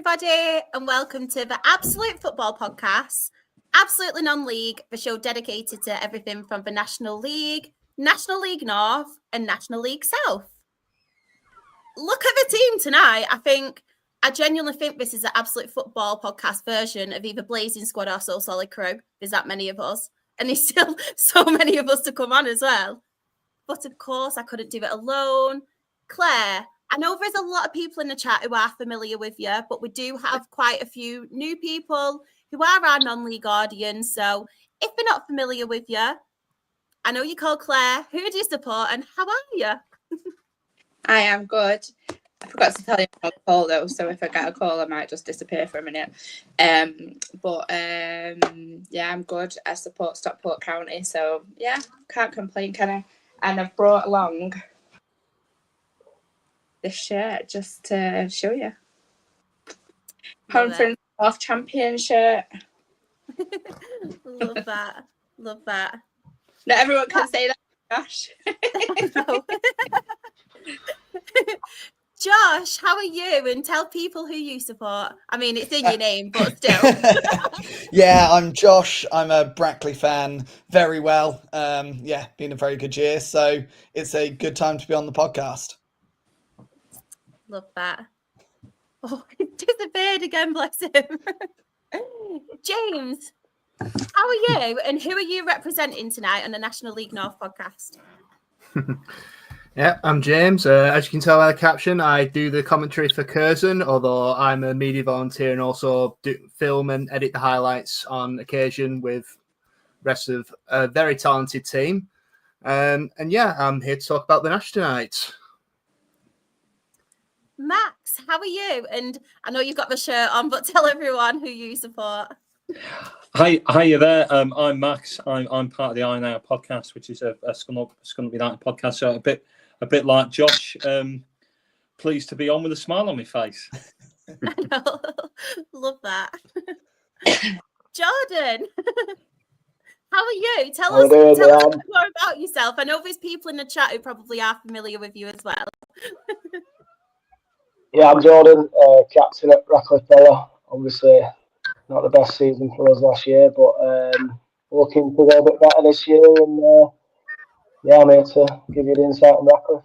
everybody, and welcome to the Absolute Football Podcast, Absolutely Non-League, the show dedicated to everything from the National League, National League North, and National League South. Look at the team tonight. I genuinely think this is the Absolute Football Podcast version of either Blazing Squad or So Solid Crew. There's that many of us, and there's still so many of us to come on as well. But of course, I couldn't do it alone. Claire, I know there's a lot of people in the chat who are familiar with you, but we do have quite a few new people who are our non-league audience. So if they're not familiar with you, I know you're called Claire. Who do you support and how are you? I am good. I forgot to tell you about a call though, so if I get a call, I might just disappear for a minute. Yeah, I'm good. I support Stockport County, so yeah, can't complain, can I? And I've brought along this shirt just to show you. Conference North Champion shirt. Love that. Love that. Not everyone can say that, Josh. No. Josh, how are you? And tell people who you support. I mean, it's in your name, but still. Yeah, I'm Josh. I'm a Brackley fan. Very well. Been a very good year. So it's a good time to be on the podcast. Love that. Oh, he disappeared again, bless him. James, how are you? And who are you representing tonight on the National League North podcast? Yeah, I'm James. As you can tell by the caption, I do the commentary for Curzon, although I'm a media volunteer and also do film and edit the highlights on occasion with the rest of a very talented team. I'm here to talk about the Nash tonight. Max, how are you? And I know you've got the shirt on, but tell everyone who you support. Hiya there. I'm Max. I'm part of the Iron Hour podcast, which is a Scunthorpe United podcast. So a bit like Josh. Pleased to be on with a smile on my face. I know. Love that. Jordan, how are you? Tell us more about yourself. I know there's people in the chat who probably are familiar with you as well. Yeah, I'm Jordan, captain at Radcliffe FC. Obviously, not the best season for us last year, but looking to go a bit better this year. And I'm here to give you the insight on Radcliffe.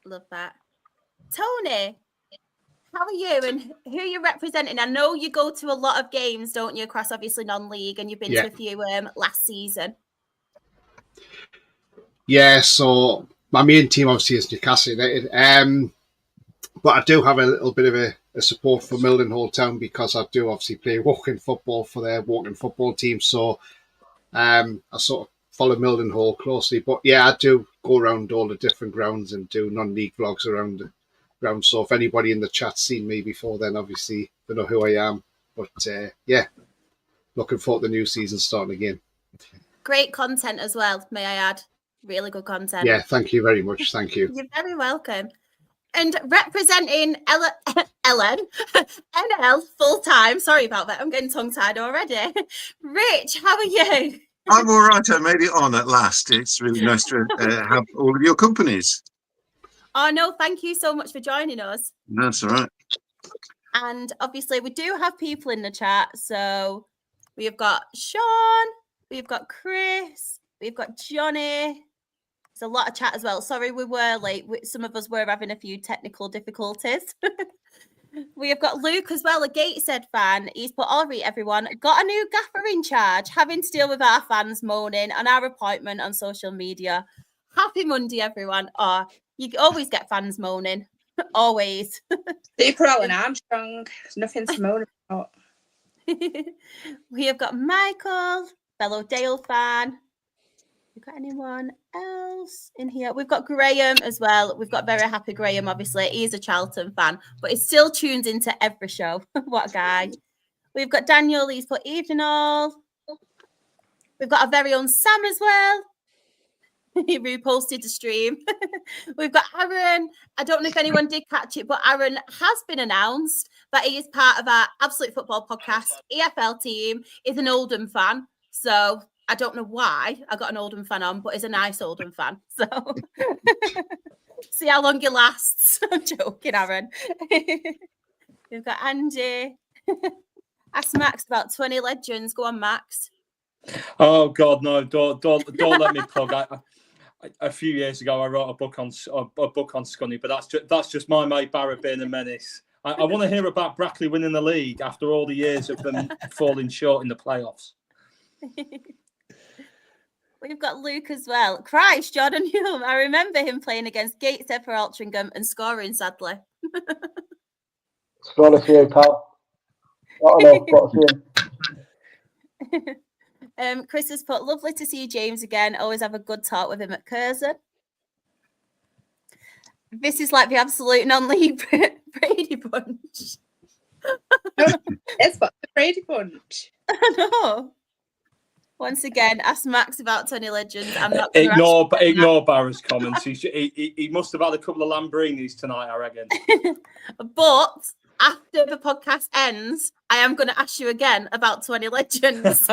Love that. Tony, how are you and who are you representing? I know you go to a lot of games, don't you, across obviously non-league, and you've been to a few last season. Yeah, so my main team obviously is Newcastle United. But I do have a little bit of a support for Maidenhead Town because I do obviously play walking football for their walking football team. So I sort of follow Maidenhead closely. But yeah, I do go around all the different grounds and do non-league vlogs around the ground. So if anybody in the chat's seen me before, then obviously they know who I am. But looking forward to the new season starting again. Great content as well, may I add. Really good content. Yeah, thank you very much. Thank you. You're very welcome. And representing NL full-time. Sorry about that. I'm getting tongue-tied already. Rich, how are you? I'm all right. I made it on at last. It's really nice to have all of your companies. Oh, no, thank you so much for joining us. That's all right. And obviously, we do have people in the chat. So we've got Sean, we've got Chris, we've got Johnny. There's a lot of chat as well. Sorry, we were late. Some of us were having a few technical difficulties. We have got Luke as well, a Gateshead fan. He's put, all right, everyone, got a new gaffer in charge, having to deal with our fans moaning on our appointment on social media. Happy Monday, everyone. Oh, you always get fans moaning. Always. Super Alan Armstrong. There's nothing to moan about. We have got Michael, fellow Dale fan. We've got anyone else in here? We've got Graham as well. We've got very happy Graham, obviously. He's a Charlton fan, but he still tunes into every show. What a guy. We've got Daniel. He's put evening all. We've got our very own Sam as well. He reposted the stream. We've got Aaron. I don't know if anyone did catch it, but Aaron has been announced that he is part of our Absolute Football Podcast EFL team. He's an Oldham fan. So I don't know why I got an Oldham fan on, but he's a nice Oldham fan. So see how long he lasts. I'm joking, Aaron. We've got Andy. Ask Max about 20 legends. Go on, Max. Oh God, no! Don't let me plug. A few years ago, I wrote a book on Scunny, but that's just my mate Barrett being a menace. I want to hear about Brackley winning the league after all the years of them falling short in the playoffs. We've got Luke as well. Christ, Jordan Hume. I remember him playing against Gateshead for Altrincham and scoring, sadly. Scored a few, pal. Not enough, but a few. Chris has put, lovely to see James again. Always have a good talk with him at Curzon. This is like the absolute non-league Brady Bunch. It's what the Brady Bunch. I know. Once again, ask Max about 20 legends. I'm not ignore Barra's comments. He must have had a couple of Lambrinis tonight, I reckon. But after the podcast ends, I am going to ask you again about 20 legends.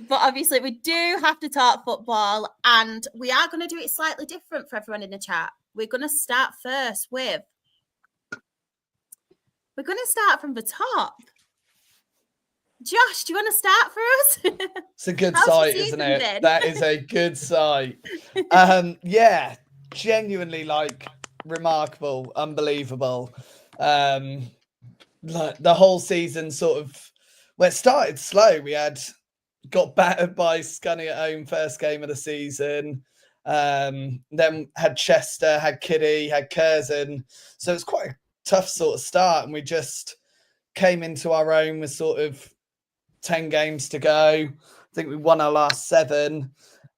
But obviously, we do have to talk football, and we are going to do it slightly different for everyone in the chat. We're going to start first with. We're going to start from the top. Josh, do you want to start for us? It's a good How's sight, your isn't season it? been? That is a good sight. Yeah, genuinely remarkable, unbelievable. Like the whole season it started slow. We got battered by Scunny at home first game of the season. Then had Chester, had Kiddie, had Curzon. So it was quite a tough sort of start, and we just came into our own with 10 games to go. I think we won our last 7,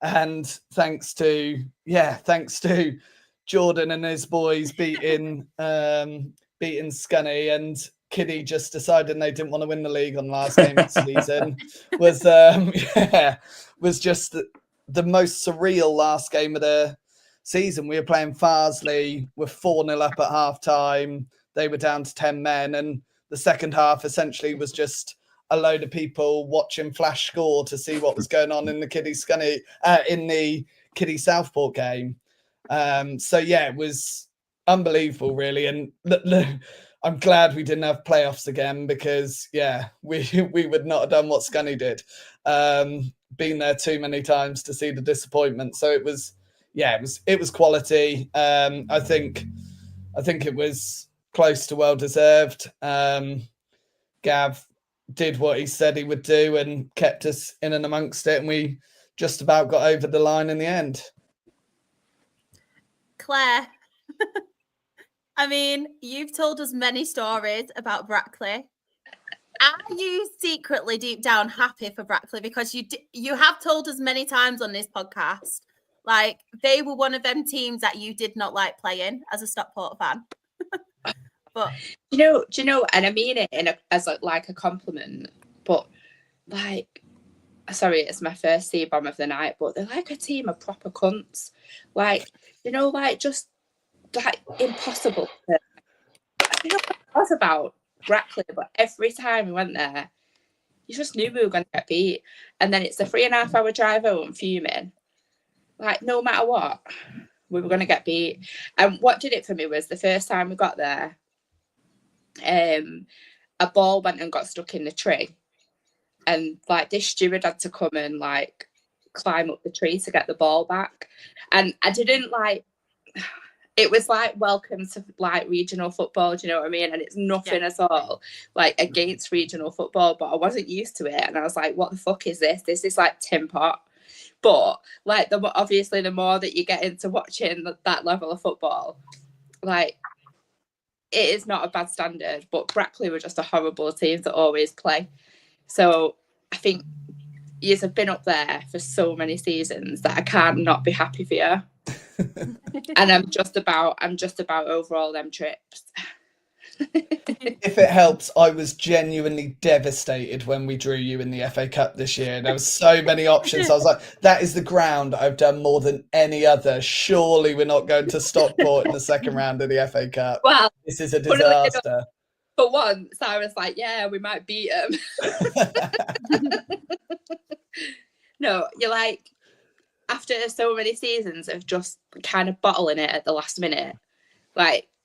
and thanks to Jordan and his boys beating Scunny, and Kiddie just deciding they didn't want to win the league on the last game of the season was just the most surreal last game of the season. We were playing Farsley with 4-0 up at half time. They were down to 10 men, and the second half essentially was just a load of people watching Flash score to see what was going on in the Kiddie Southport game. It was unbelievable, really. And I'm glad we didn't have playoffs again, because we would not have done what Scunny did. Been there too many times to see the disappointment. So it was quality. I think it was close to well deserved. Gav did what he said he would do and kept us in and amongst it, and we just about got over the line in the end. Claire, I mean, you've told us many stories about Brackley. Are you secretly deep down happy for Brackley? Because you have told us many times on this podcast, like, they were one of them teams that you did not like playing as a Stockport fan. But do you know, and I mean it as a compliment, but sorry, it's my first C-bomb of the night, but they're like a team of proper cunts. Just impossible. I don't know what it was about Brackley, but every time we went there, you just knew we were going to get beat. And then it's a 3.5-hour drive home, fuming. No matter what, we were going to get beat. And what did it for me was the first time we got there, a ball went and got stuck in the tree, and this steward had to come and climb up the tree to get the ball back. And I didn't it was welcome to regional football, do you know what I mean? And it's nothing at all against regional football, but I wasn't used to it, and I was like, what the fuck is this? This is tin pot. But obviously the more that you get into watching that level of football, it is not a bad standard. But Brackley were just a horrible team to always play. So I think you have been up there for so many seasons that I can't not be happy for you. And I'm just about over all them trips. If it helps, I was genuinely devastated when we drew you in the FA Cup this year. There were so many options. I was like, that is the ground I've done more than any other. Surely we're not going to Stockport in the second round of the FA Cup. Well, this is a disaster. For once, I was like, yeah, we might beat them. No, you're after so many seasons of just kind of bottling it at the last minute,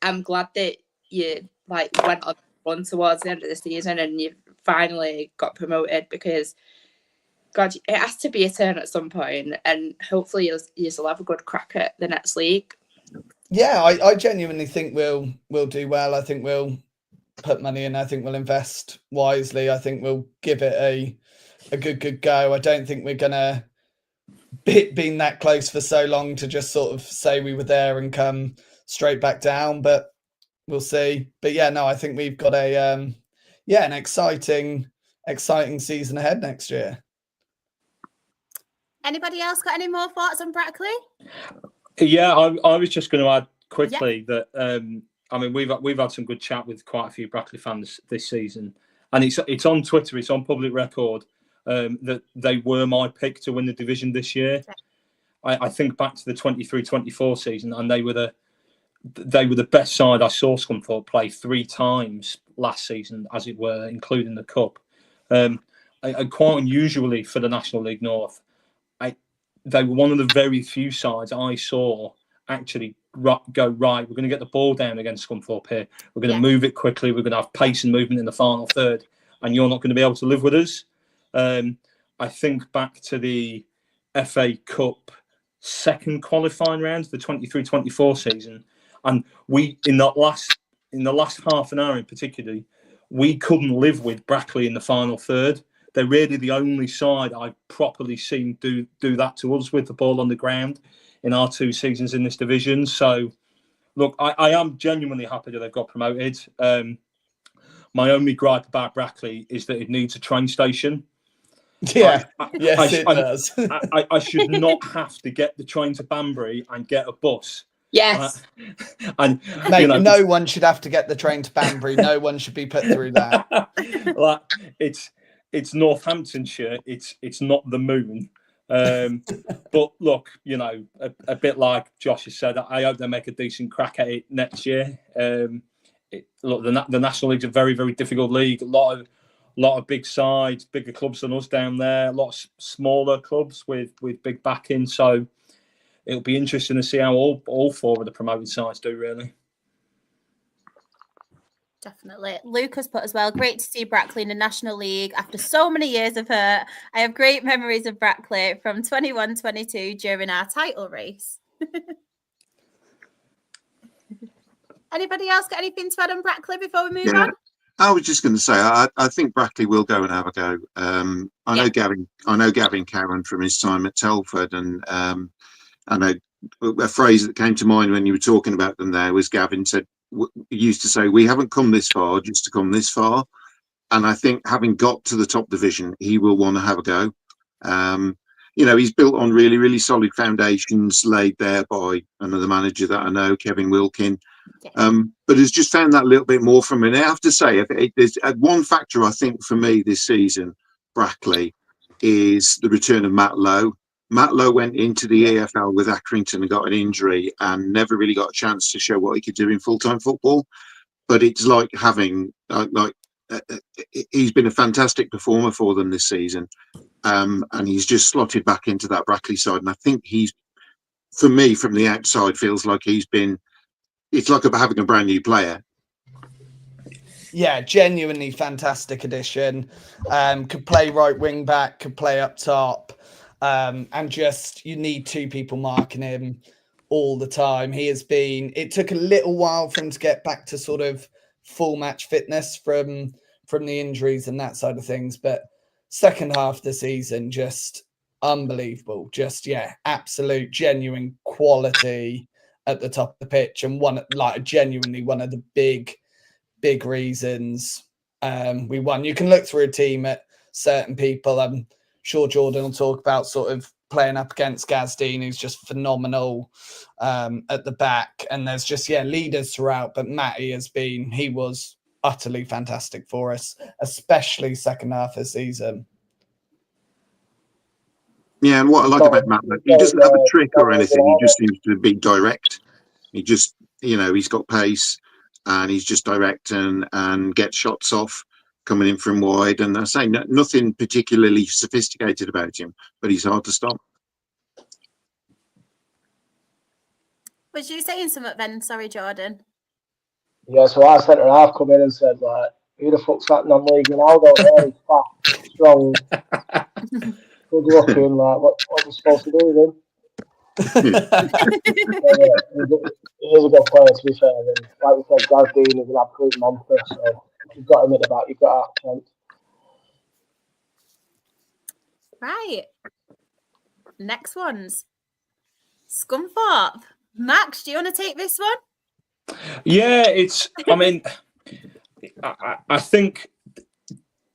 I'm glad that you like went on one towards the end of the season and you finally got promoted, because God, it has to be a turn at some point, and hopefully you'll have a good crack at the next league. Yeah, I genuinely think we'll do well. I think we'll put money in. I think we'll invest wisely. I think we'll give it a good go. I don't think we're gonna been that close for so long to just sort of say we were there and come straight back down, but we'll see. But yeah, no, I think we've got an exciting season ahead next year. Anybody else got any more thoughts on Brackley? Yeah, I was just going to add quickly that I mean we've had some good chat with quite a few Brackley fans this season, and it's on Twitter, it's on public record that they were my pick to win the division this year. I think back to the 23-24 season, and they were the best side I saw Scunthorpe play 3 times last season, as it were, including the cup. And quite unusually for the National League North, they were one of the very few sides I saw actually go, right, we're going to get the ball down against Scunthorpe here. We're going to move it quickly. We're going to have pace and movement in the final third, and you're not going to be able to live with us. I think back to the FA Cup second qualifying round, the 23-24 season, and we in the last half an hour in particular, we couldn't live with Brackley in the final third. They're really the only side I've properly seen do that to us with the ball on the ground in our 2 seasons in this division. So, look, I am genuinely happy that they've got promoted. My only gripe about Brackley is that it needs a train station. Yeah, it does. I should not have to get the train to Banbury and get a bus. Yes. And mate, no one should have to get the train to Banbury. No one should be put through that. Like, it's Northamptonshire. It's not the moon. But look, a bit like Josh has said, I hope they make a decent crack at it next year. Look, the National League's a very, very difficult league. A lot of big sides, bigger clubs than us down there. A lot of smaller clubs with big backing. So it'll be interesting to see how all 4 of the promoted sides do, really. Definitely. Lucas put as well, great to see Brackley in the National League after so many years of hurt. I have great memories of Brackley from 21-22 during our title race. Anybody else got anything to add on Brackley before we move on? I was just going to say, I think Brackley will go and have a go. I know Gavin Cowan from his time at Telford, and I know a phrase that came to mind when you were talking about them there was Gavin used to say, we haven't come this far just to come this far. And I think having got to the top division, he will want to have a go. He's built on really, really solid foundations laid there by another manager that I know, Kevin Wilkin. But has just found that a little bit more from him. And I have to say, there's one factor I think for me this season, Brackley, is the return of Matt Lowe. Matt Lowe went into the EFL with Altrincham and got an injury and never really got a chance to show what he could do in full-time football. But it's like having, he's been a fantastic performer for them this season. And he's just slotted back into that Brackley side. And I think for me, from the outside, feels like it's like having a brand new player. Yeah, genuinely fantastic addition. Could play right wing back, could play up top. And just, you need 2 people marking him all the time. It took a little while for him to get back to sort of full match fitness from the injuries and that side of things. But second half of the season, just unbelievable. Just, absolute genuine quality at the top of the pitch, and genuinely one of the big reasons we won. You can look through a team at certain people. I'm sure Jordan will talk about sort of playing up against Gazdean, who's just phenomenal at the back, and there's just leaders throughout. But Matty he was utterly fantastic for us, especially second half of the season. Yeah, and what I like about Matt, he doesn't have a trick or anything. He just seems to be direct. He just, he's got pace, and he's just direct and gets shots off coming in from wide. And I say nothing particularly sophisticated about him, but he's hard to stop. Was you saying something then? Sorry, Jordan. Yeah, so our centre half come in and said, like, who the fuck's that non-league Ronaldo there? He's fat, strong, good looking. Like, what we're supposed to do with him? He is a good player, to be fair. And like we said, Gaz Dean is an absolute monster. So you've got him at the back. You've got our chance. Right. Next one's Scunthorpe. Max, do you want to take this one? Yeah, I mean, I think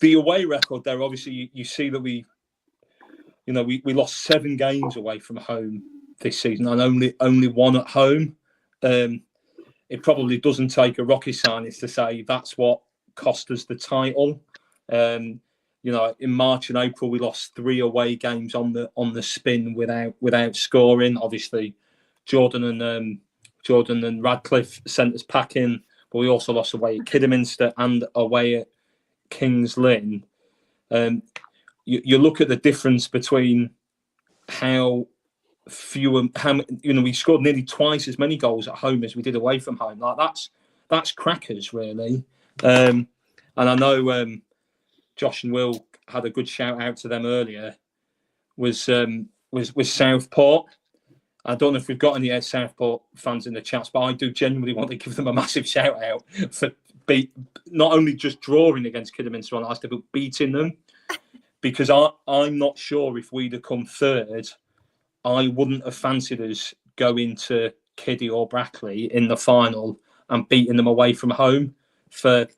the away record there, obviously, you see that we lost 7 games away from home this season and only 1 at home. It probably doesn't take a rocket scientist to say that's what cost us the title. In March and April, we lost 3 away games on the spin without scoring. Obviously, Jordan and Radcliffe sent us packing, but we also lost away at Kidderminster and away at Kings Lynn. You look at the difference between how we scored nearly twice as many goals at home as we did away from home. Like that's crackers, really. And I know Josh and Will had a good shout out to them earlier. Was Southport. I don't know if we've got any Southport fans in the chats, but I do genuinely want to give them a massive shout out for not only just drawing against Kidderminster on last day, but beating them. Because I'm not sure if we'd have come third, I wouldn't have fancied us going to Kiddie or Brackley in the final and beating them away from home for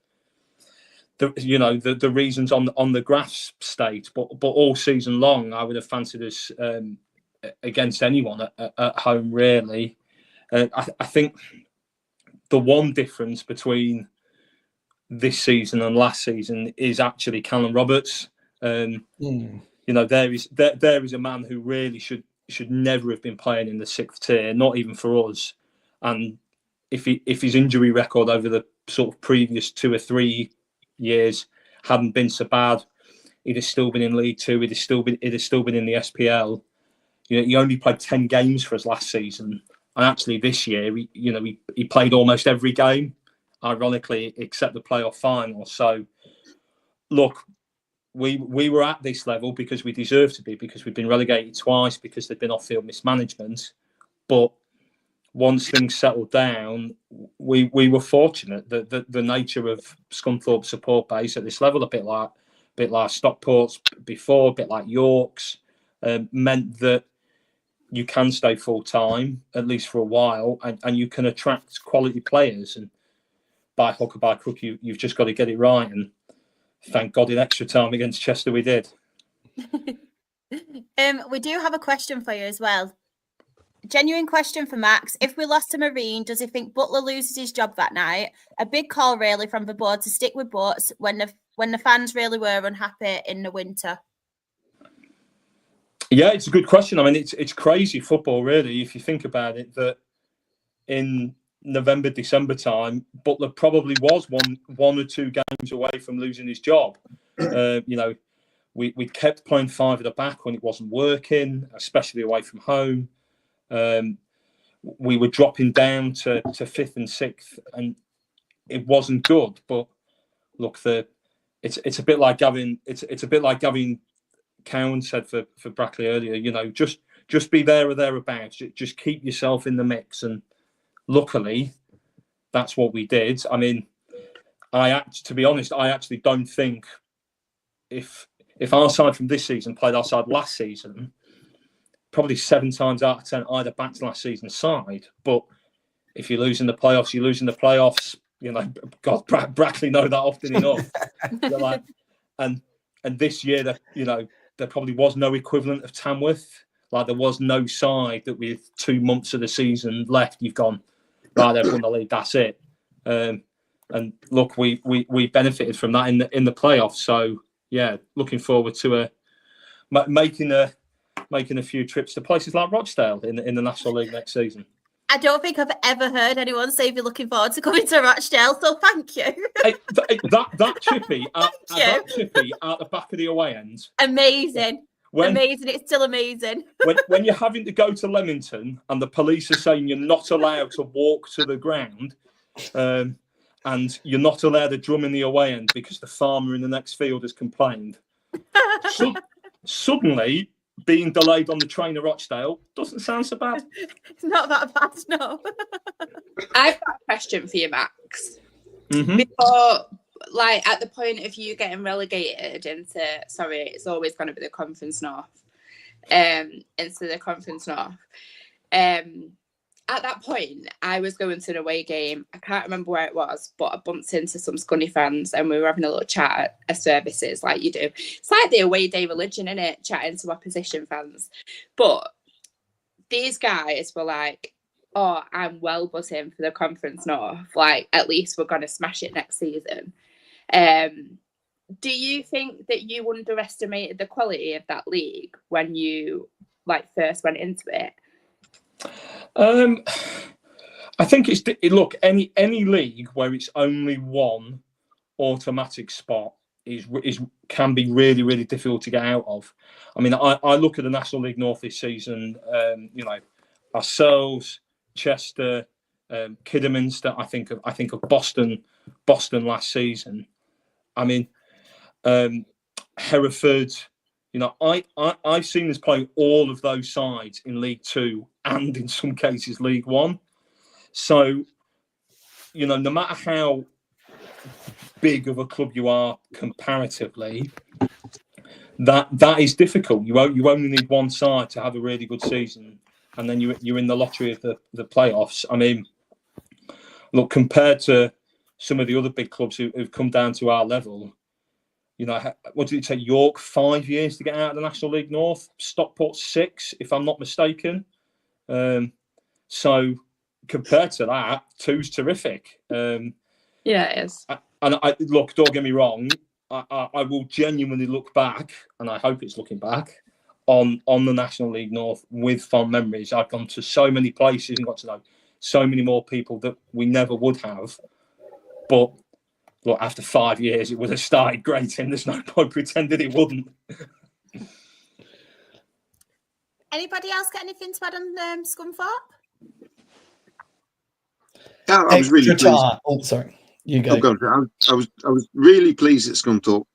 the reasons on the graphs state. But all season long, I would have fancied us against anyone at home, really. I think the one difference between this season and last season is actually Callum Roberts. There is a man who really should never have been playing in the 6th tier, not even for us. And if his injury record over the sort of previous 2 or 3 years hadn't been so bad, he'd have still been in League Two. He'd have still been in the SPL. He only played 10 games for us last season, and actually this year, he played almost every game, ironically, except the playoff final. So, look, we were at this level because we deserve to be, because we've been relegated twice, because there'd been off-field mismanagement. But once things settled down, we were fortunate that the nature of Scunthorpe's support base at this level, a bit like Stockport's before, a bit like York's, meant that you can stay full time, at least for a while, and you can attract quality players. And by hook or by crook, you've just got to get it right. And thank God in extra time against Chester we did. We do have a question for you as well. Genuine question for Max. If we lost to Marine, does he think Butler loses his job that night? A big call really from the board to stick with Butts when the fans really were unhappy in the winter. Yeah, it's a good question. I mean, it's crazy football, really, if you think about it, that in November, December time, Butler probably was one or 2 games away from losing his job. We kept playing 5 at the back when it wasn't working, especially away from home. We were dropping down to 5th and 6th, and it wasn't good. But look, it's a bit like Gavin Cowan said for Brackley earlier. Just be there or thereabouts. Just keep yourself in the mix, and luckily, that's what we did. I mean, to be honest, I actually don't think if our side from this season played our side last season, probably 7 times out of 10 I'd have backed last season's side. But if you lose in the playoffs, you lose in the playoffs. God, Brackley know that often enough. And this year, there probably was no equivalent of Tamworth. Like, there was no side that with 2 months of the season left, you've gone, right, they've won the league, that's it. And look, we benefited from that in the playoffs. So yeah, looking forward to making a few trips to places like Rochdale in the National League next season. I don't think I've ever heard anyone say you're looking forward to coming to Rochdale, so thank you. That chippy at the back of the away end. Amazing. Amazing. It's still amazing. when you're having to go to Leamington and the police are saying you're not allowed to walk to the ground, and you're not allowed a drum in the away end because the farmer in the next field has complained. Suddenly, being delayed on the train to Rochdale doesn't sound so bad. It's not that bad, no. I've got a question for you, Max. Mm-hmm. Before, like, at the point of you getting relegated into, sorry, it's always going to be the Conference North, into the Conference North. At that point, I was going to an away game. I can't remember where it was, but I bumped into some Scunny fans and we were having a little chat at services like you do. It's like the away day religion, isn't it? Chatting to opposition fans. But these guys were like, oh, I'm well buzzing for the Conference North. Like, at least we're going to smash it next season. Do you think that you underestimated the quality of that league when you, like, first went into it? I think look, any league where it's only one automatic spot can be really, really difficult to get out of. I mean, I look at the National League North this season, you know, ourselves, Chester, Kidderminster, I think of Boston last season. I mean, Hereford, you know, I've seen us play all of those sides in League Two and in some cases League One. So, you know, no matter how big of a club you are comparatively, that is difficult. You only need one side to have a really good season, and then you're in the lottery of the playoffs. I mean, look, compared to some of the other big clubs who've come down to our level, you know, what did it take York 5 years to get out of the National League North? Stockport 6, if I'm not mistaken. So compared to that, 2's terrific. Yeah, it is. Look, don't get me wrong. I will genuinely look back, and I hope it's looking back on the National League North with fond memories. I've gone to so many places and got to know so many more people that we never would have. But look, after 5 years, it would have started great, and there's no point pretending it wouldn't. Anybody else got anything to add on Scunthorpe? Yeah, I was really pleased. Oh, sorry. You go. I was really pleased that Scunthorpe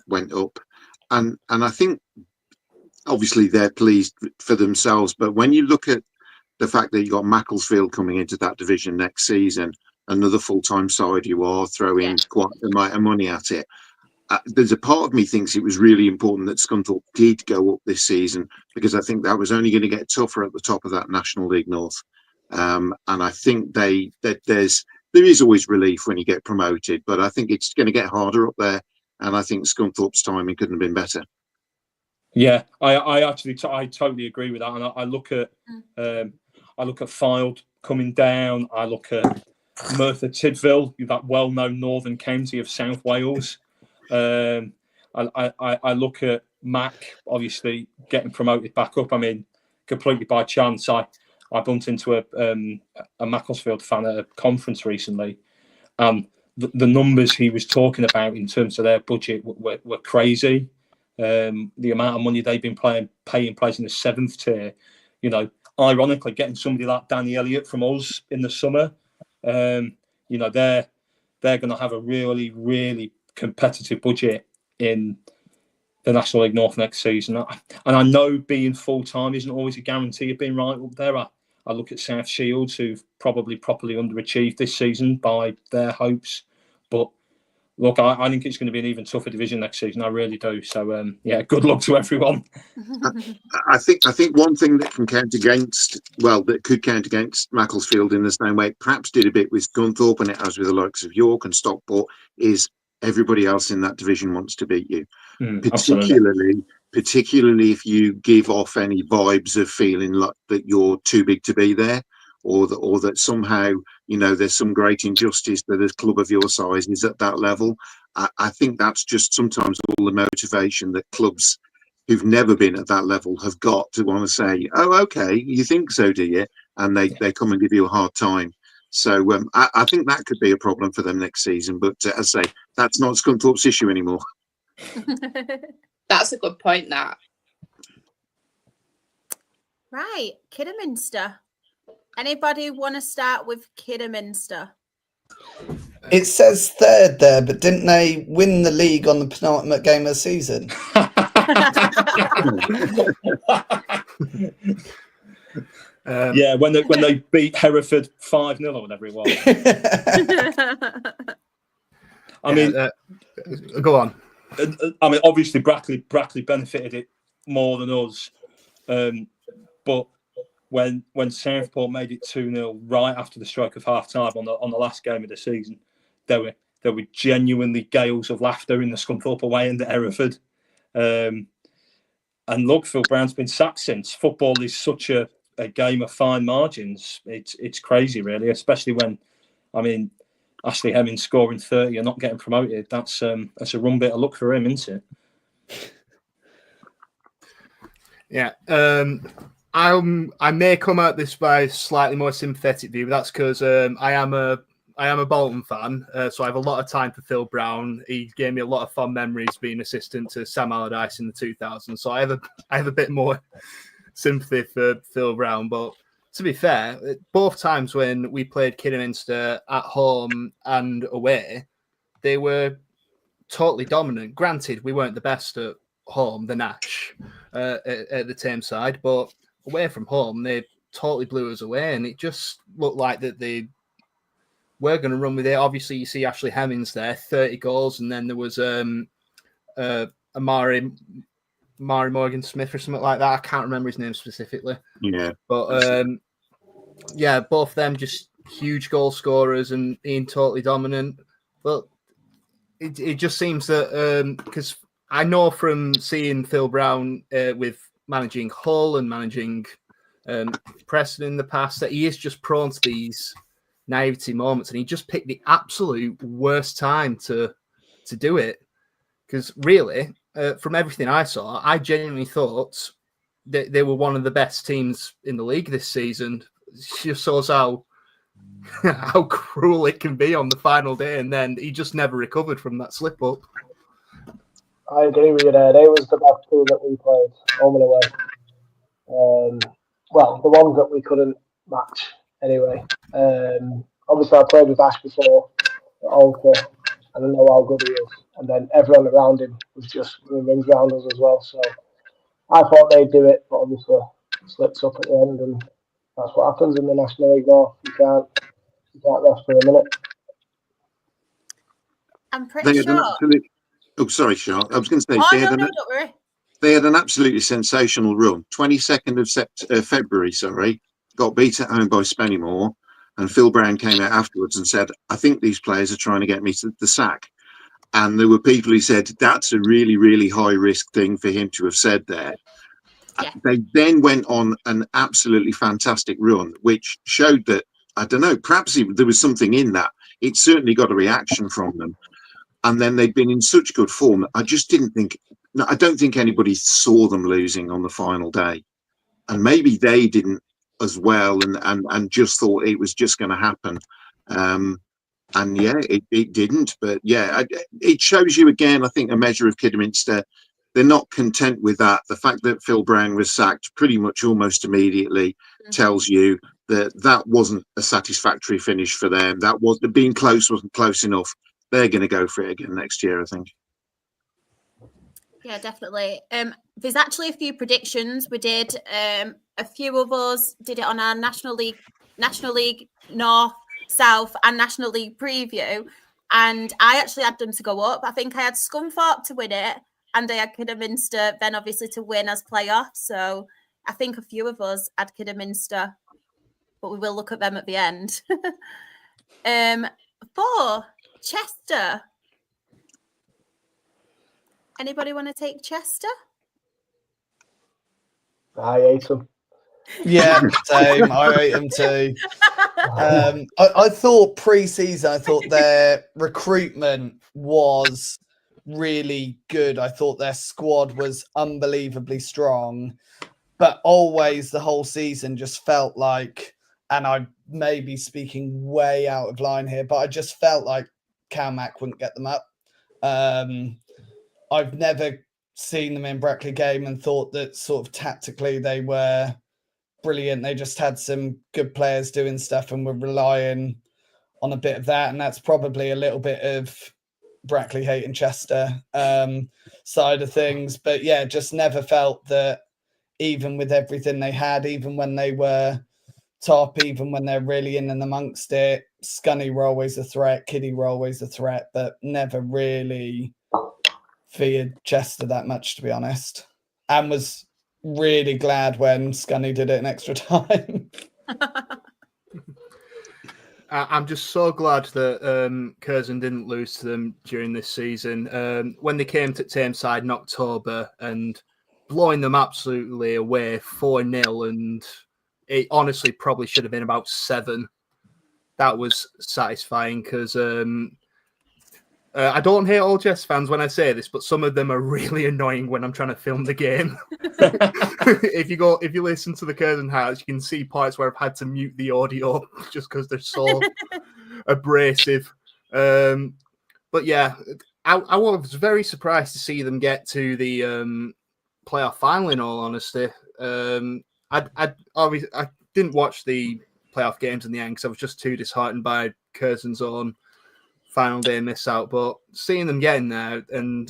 went up, and I think obviously they're pleased for themselves. But when you look at the fact that you got Macclesfield coming into that division next season, another full-time side you are throwing quite a amount of money at it. There's a part of me thinks it was really important that Scunthorpe did go up this season, because I think that was only going to get tougher at the top of that National League North. And I think there is always relief when you get promoted, but I think it's going to get harder up there. And I think Scunthorpe's timing couldn't have been better. Yeah, I totally agree with that. And I look at Fylde coming down. I look at Merthyr Tydfil, that well-known northern county of South Wales. I look at Mac, obviously getting promoted back up. I mean, completely by chance. I bumped into a Macclesfield fan at a conference recently. The numbers he was talking about in terms of their budget were crazy. The amount of money they've been paying players in the 7th tier. You know, ironically, getting somebody like Danny Elliott from us in the summer. You know, they're going to have a really, really competitive budget in the National League North next season. And I know being full-time isn't always a guarantee of being right up there. I look at South Shields, who've probably properly underachieved this season by their hopes. But look, I think it's going to be an even tougher division next season. I really do. So, yeah, good luck to everyone. I think one thing that can count against Macclesfield in the same way it perhaps did a bit with Scunthorpe, and it has with the likes of York and Stockport, is everybody else in that division wants to beat you. Particularly if you give off any vibes of feeling like that you're too big to be there, or that somehow, you know, there's some great injustice that a club of your size is at that level. I think that's just sometimes all the motivation that clubs who've never been at that level have got to want to say, oh, okay, you think so, do you? And they come and give you a hard time. So I think that could be a problem for them next season. But as I say, that's not Scunthorpe's issue anymore. That's a good point, that. Right, Kidderminster. Anybody want to start with Kidderminster? It says third there, but didn't they win the league on the penultimate game of the season? Yeah, when they beat Hereford 5-0 or whatever it was. I mean, go on. I mean, obviously Brackley benefited it more than us, but when Southport made it 2-0 right after the stroke of half time on the last game of the season, there were genuinely gales of laughter in the Scunthorpe away end at Hereford. And look, Phil Brown's been sacked since. Football is such a game of fine margins. It's crazy, really, especially when, I mean, Ashley Hemming scoring 30 and not getting promoted. That's a run bit of luck for him, isn't it? Yeah. I may come at this by a slightly more sympathetic view, but that's because I am a Bolton fan, so I have a lot of time for Phil Brown. He gave me a lot of fond memories being assistant to Sam Allardyce in the 2000s, so I have a bit more sympathy for Phil Brown. But to be fair, both times when we played Kidderminster at home and away, they were totally dominant. Granted, we weren't the best at home, the Nash, at the Thames side, but away from home, they totally blew us away, and it just looked like that they were going to run with it. Obviously, you see Ashley Hemmings there, 30 goals, and then there was Amari Morgan Smith or something like that. I can't remember his name specifically. Yeah. But yeah, both of them just huge goal scorers and being totally dominant. But it just seems that because I know from seeing Phil Brown with managing Hull and managing Preston in the past that he is just prone to these naivety moments, and he just picked the absolute worst time to do it. Because really, from everything I saw, I genuinely thought that they were one of the best teams in the league this season. It just shows how cruel it can be on the final day, and then he just never recovered from that slip up. I agree with you there. They was the best two that we played home and away. Well, the ones that we couldn't match anyway. Obviously, I played with Ash before at Alter, and I know how good he is. And then everyone around him was just rings around us as well. So I thought they'd do it, but obviously slips up at the end, and that's what happens in the National League now. You can't rest for a minute. I'm pretty sure. Oh, sorry, Charlotte. I was going to say Don't worry. They had an absolutely sensational run. 22nd of February, got beat at home by Spennymoor, and Phil Brown came out afterwards and said, "I think these players are trying to get me to the sack." And there were people who said that's a really, really high risk thing for him to have said there. Yeah. They then went on an absolutely fantastic run, which showed that, I don't know, perhaps there was something in that. It certainly got a reaction from them. And then they'd been in such good form. I don't think anybody saw them losing on the final day. And maybe they didn't as well, and just thought it was just going to happen. And yeah, it didn't. But yeah, it shows you again, I think, a measure of Kidderminster. They're not content with that. The fact that Phil Brown was sacked pretty much almost immediately tells you that wasn't a satisfactory finish for them. Being close wasn't close enough. They're going to go for it again next year, I think. Yeah, definitely. There's actually a few predictions. We did a few of us did it on our National League North, South, and National League preview, and I actually had them to go up. I think I had Scunthorpe to win it, and I had Kidderminster then obviously to win as playoffs. So I think a few of us had Kidderminster, but we will look at them at the end. For Chester. Anybody want to take Chester? I hate them. Yeah, same. I hate them too. I thought pre-season, I thought their recruitment was really good. I thought their squad was unbelievably strong, but always the whole season just felt like, and I may be speaking way out of line here, but I just felt like Calmac wouldn't get them up. I've never seen them in Brackley game and thought that sort of tactically they were brilliant. They just had some good players doing stuff and were relying on a bit of that, and that's probably a little bit of Brackley hating Chester side of things. But yeah, just never felt that even with everything they had, even when they were top, even when they're really in and amongst it, Scunny were always a threat, Kiddie were always a threat, but never really feared Chester that much, to be honest. And was really glad when Scunny did it in extra time. I'm just so glad that Curzon didn't lose to them during this season. When they came to Tameside in October and blowing them absolutely away 4-0, and it honestly probably should have been about 7. That was satisfying because I don't hate all Chess fans when I say this, but some of them are really annoying when I'm trying to film the game. If you listen to the Curzon highlights, you can see parts where I've had to mute the audio just because they're so abrasive. But yeah, I was very surprised to see them get to the playoff final. In all honesty, I didn't watch the playoff games in the end because I was just too disheartened by Curzon's own final day miss out. But seeing them getting there and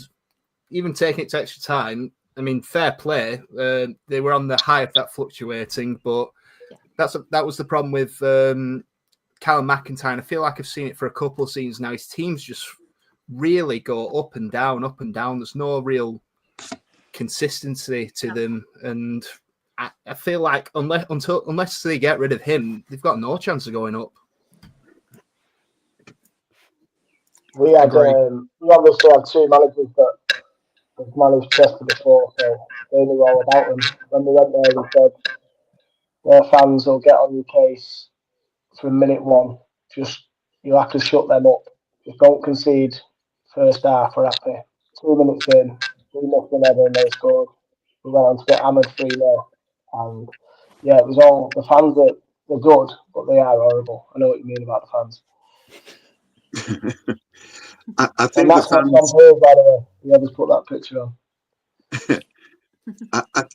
even taking it to extra time, I mean, fair play. They were on the high of that fluctuating, but that was the problem with Callum McIntyre. And I feel like I've seen it for a couple of seasons now. His teams just really go up and down, up and down. There's no real consistency to them, and I feel like unless they get rid of him, they've got no chance of going up. We obviously had 2 managers that have managed Chester before, so they knew all about them. When we went there, we said their fans will get on your case from minute 1. Just you have to shut them up. Just don't concede first half. We're happy. 2 minutes in, 3-0 ever, and they scored. We went on to get hammered 3-0, and yeah, it was all the fans that they're good, but they are horrible. I know what you mean about the fans. I think and that's the fans, what's on here, by the way. Yeah, just put that picture on.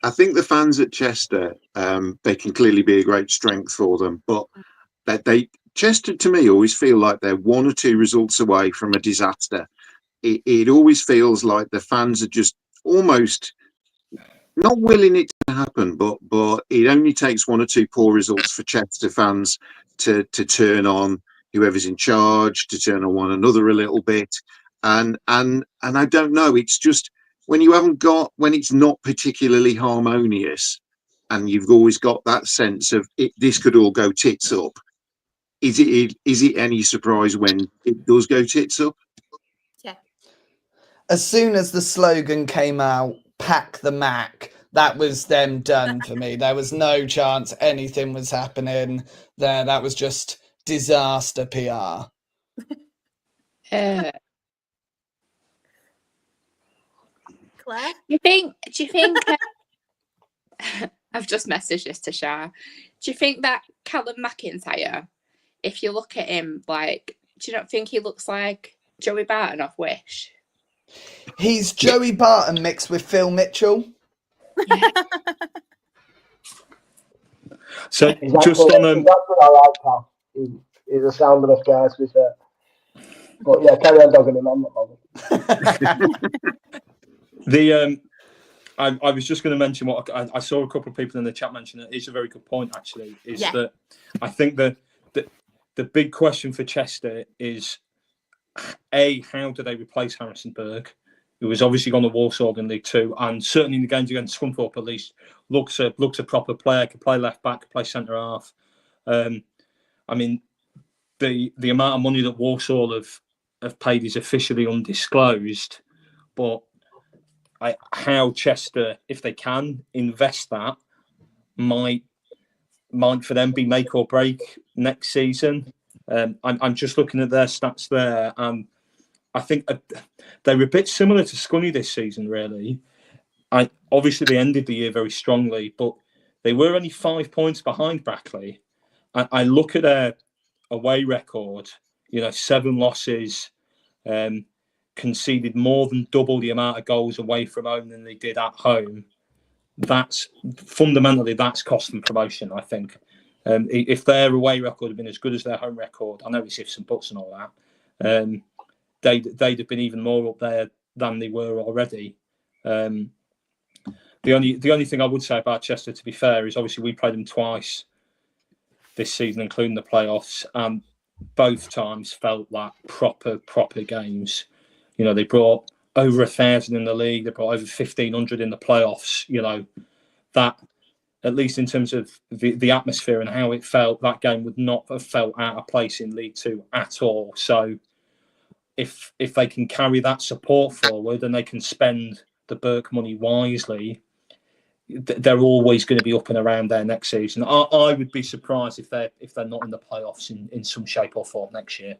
I think the fans at Chester, they can clearly be a great strength for them, but Chester to me always feel like they're 1 or 2 results away from a disaster. It always feels like the fans are just almost not willing it to happen, but it only takes 1 or 2 poor results for Chester fans to turn on whoever's in charge, to turn on one another a little bit, and I don't know. It's just when it's not particularly harmonious, and you've always got that sense of this could all go tits up. Is it any surprise when it does go tits up? Yeah. As soon as the slogan came out, "Pack the Mac," that was them done for me. There was no chance anything was happening there. That was just disaster PR. Claire? Do you think I've just messaged this to Shah. Do you think that Callum McIntyre, if you look at him, like, do you not think he looks like Joey Barton off Wish? He's Joey Barton mixed with Phil Mitchell. Yeah. So Exactly, just on exactly I like Cal. He's a sound enough guy, to be fair. But yeah, carry on dogging him. I'm not bothered. I was just going to mention what I saw a couple of people in the chat mention it. It's a very good point, actually. That I think the big question for Chester is, how do they replace Harrisonburg, who was obviously gone to Walsall in League Two, and certainly in the games against Scunthorpe at least looks a proper player, could play left back, could play centre half. I mean, the amount of money that Walsall have paid is officially undisclosed, but how Chester, if they can invest that, might for them be make or break next season. I'm just looking at their stats there, and I think they're a bit similar to Scunny this season, really. Obviously they ended the year very strongly, but they were only 5 points behind Brackley. I look at their away record, 7 losses, conceded more than double the amount of goals away from home than they did at home. That's cost them promotion, I think. If their away record had been as good as their home record, I know it's ifs and buts and all that, they'd have been even more up there than they were already. The only thing I would say about Chester, to be fair, is obviously we played them twice this season, including the playoffs, and both times felt like proper games. You know, they brought over 1,000 in the league, they brought over 1,500 in the playoffs. You know, that, at least in terms of the atmosphere and how it felt, that game would not have felt out of place in League Two at all. So if they can carry that support forward and they can spend the Burke money wisely, they're always going to be up and around there next season. I would be surprised if they're not in the playoffs in some shape or form next year.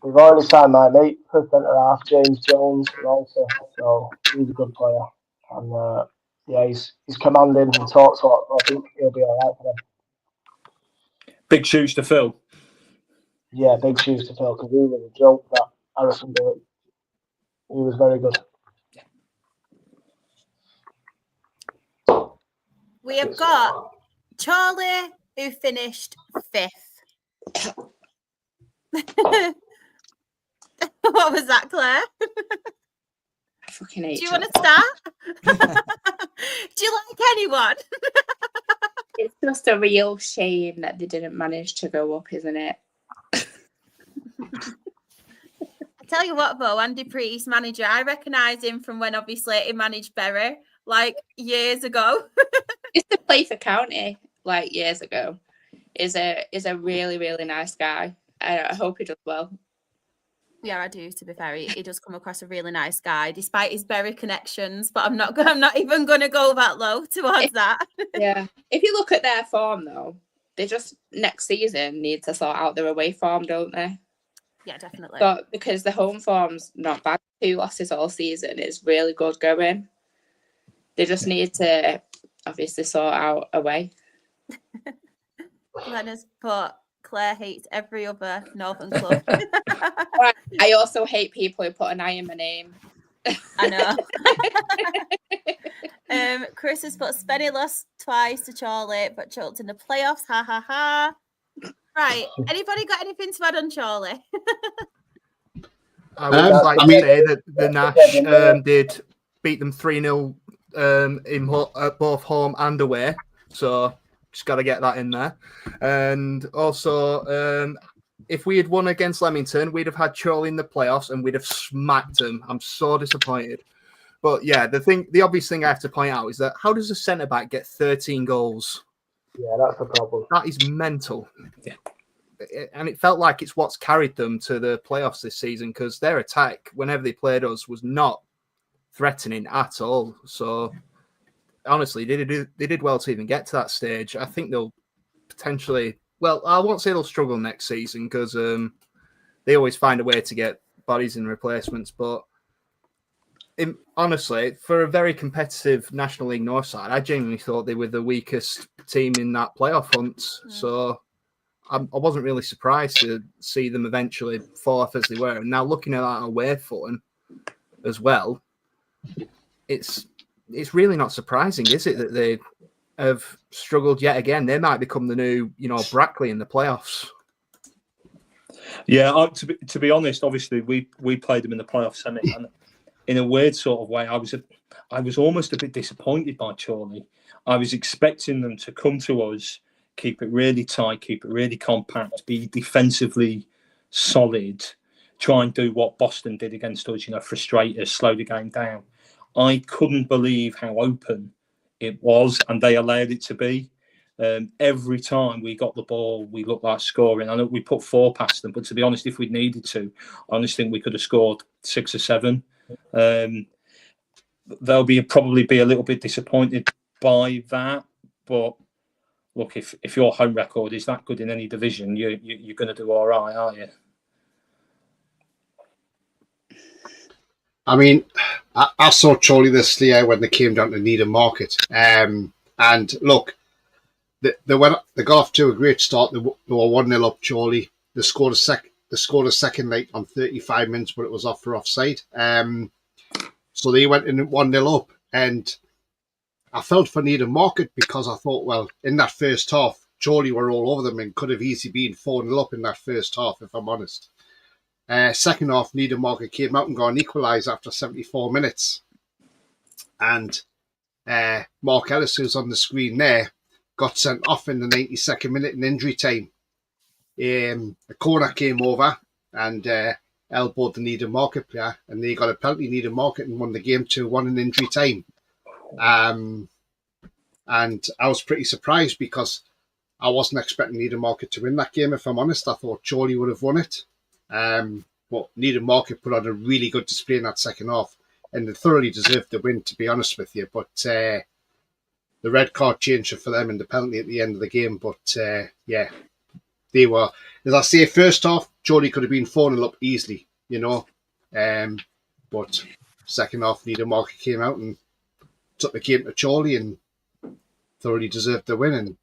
We've already signed my mate for centre half, James Jones, also. So he's a good player, and he's commanding and talks a lot. So I think he'll be all right for them. Big shoes to fill. Yeah, big shoes to fill, because he was a joke, that Harrison did. He was very good. We have got Chorley, who finished 5th. What was that, Claire? I fucking hate Do you you. want to start? Do you like anyone? It's just a real shame that they didn't manage to go up, isn't it? I tell you what, though, Andy Priest, manager, I recognise him from when obviously he managed Bury, like years ago. Used to play for County like years ago. Is a really, really nice guy. I hope he does well. Yeah, I do. To be fair, he does come across a really nice guy, despite his Bury connections. But I'm not even going to go that low towards that. Yeah. If you look at their form, though, they just next season need to sort out their away form, don't they? Yeah, definitely. But because the home form's not bad, 2 losses all season is really good going. They just need to obviously sort out away. Leonard's put Claire hates every other Northern club. I also hate people who put an I in my name. I know. Chris has put Spenny lost twice to Chorley, but choked in the playoffs. Ha ha ha. Right. Anybody got anything to add on Chorley? I would like to say that the Nash did beat them 3-0 at both home and away. So just got to get that in there. And also, if we had won against Leamington, we'd have had Chorley in the playoffs and we'd have smacked them. I'm so disappointed. But yeah, the obvious thing I have to point out is that how does a centre-back get 13 goals? Yeah, that's the problem. That is mental. Yeah. And it felt like it's what's carried them to the playoffs this season, because their attack, whenever they played us, was not threatening at all. So honestly, they did well to even get to that stage. I think they'll potentially, well, I won't say they'll struggle next season, because they always find a way to get bodies and replacements. But honestly, for a very competitive National League North side, I genuinely thought they were the weakest team in that playoff hunt. Yeah. So I wasn't really surprised to see them eventually fall off as they were. And now looking at that away footing as well, it's really not surprising, is it, that they have struggled yet again? They might become the new, Brackley in the playoffs. Yeah, to be honest, obviously we played them in the playoff semi, and in a weird sort of way, I was almost a bit disappointed by Chorley. I was expecting them to come to us, keep it really tight, keep it really compact, be defensively solid, try and do what Boston did against us, frustrate us, slow the game down. I couldn't believe how open it was, and they allowed it to be. Every time we got the ball, we looked like scoring. I know we put 4 past them, but to be honest, if we'd needed to, I honestly think we could have scored 6 or 7. They'll probably be a little bit disappointed by that, but look, if your home record is that good in any division, you're going to do all right, aren't you? I mean, I saw Chorley this year when they came down to Needham Market, and look, they got off to a great start. They were 1-0 up. Chorley. They scored a second late on 35 minutes, but it was off for offside. So they went in 1-0 up, and I felt for Needham Market because I thought, well, in that first half, Chorley were all over them and could have easily been 4-0 up in that first half, if I'm honest. Second half, Needham Market came out and got an equaliser after 74 minutes. And Mark Ellis, who's on the screen there, got sent off in the 92nd minute in injury time. A corner came over and elbowed the Needham Market player, and they got a penalty. Needham Market and won the game 2-1 in injury time. And I was pretty surprised because I wasn't expecting Needham Market to win that game, if I'm honest. I thought Chorley would have won it. But Needham Market put on a really good display in that second half, and they thoroughly deserved the win, to be honest with you. But the red card changed it for them and the penalty at the end of the game. But yeah, they were, as I say, first half, Chorley could have been 4-0 up easily, you know. But second half, Needham Market came out and took the game to Chorley and thoroughly deserved the win.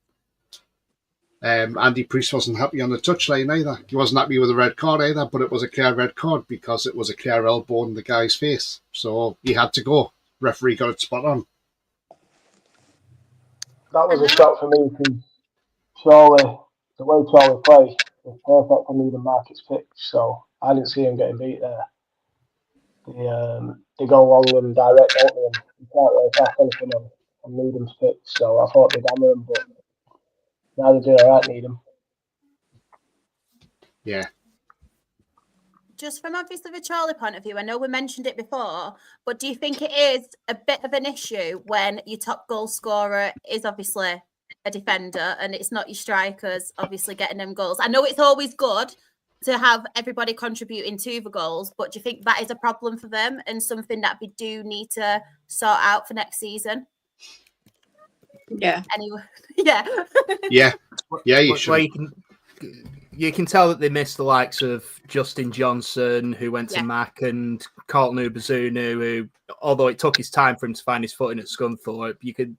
And Andy Priest wasn't happy on the touchline either. He wasn't happy with the red card either, but it was a clear red card because it was a clear elbow in the guy's face. So he had to go. Referee got it spot on. That was a shock for me because Chorley, the way Chorley play was perfect for Needham Market's pitch, so I didn't see him getting beat there. They go along with him direct, don't they? And you can't really pass anything on Needham's pitch, so I thought they'd hammer him, but now they do all right, Needham. Yeah. Just from obviously the Chorley point of view, I know we mentioned it before, but do you think it is a bit of an issue when your top goal scorer is obviously a defender and it's not your strikers obviously getting them goals? I know it's always good to have everybody contributing to the goals, but do you think that is a problem for them and something that we do need to sort out for next season? Yeah. Anyway, yeah. Yeah. Yeah, you should. Well, you can tell that they missed the likes of Justin Johnson, who went to Mac, and Carlton Ubazunu, who, although it took his time for him to find his footing at Scunthorpe, you can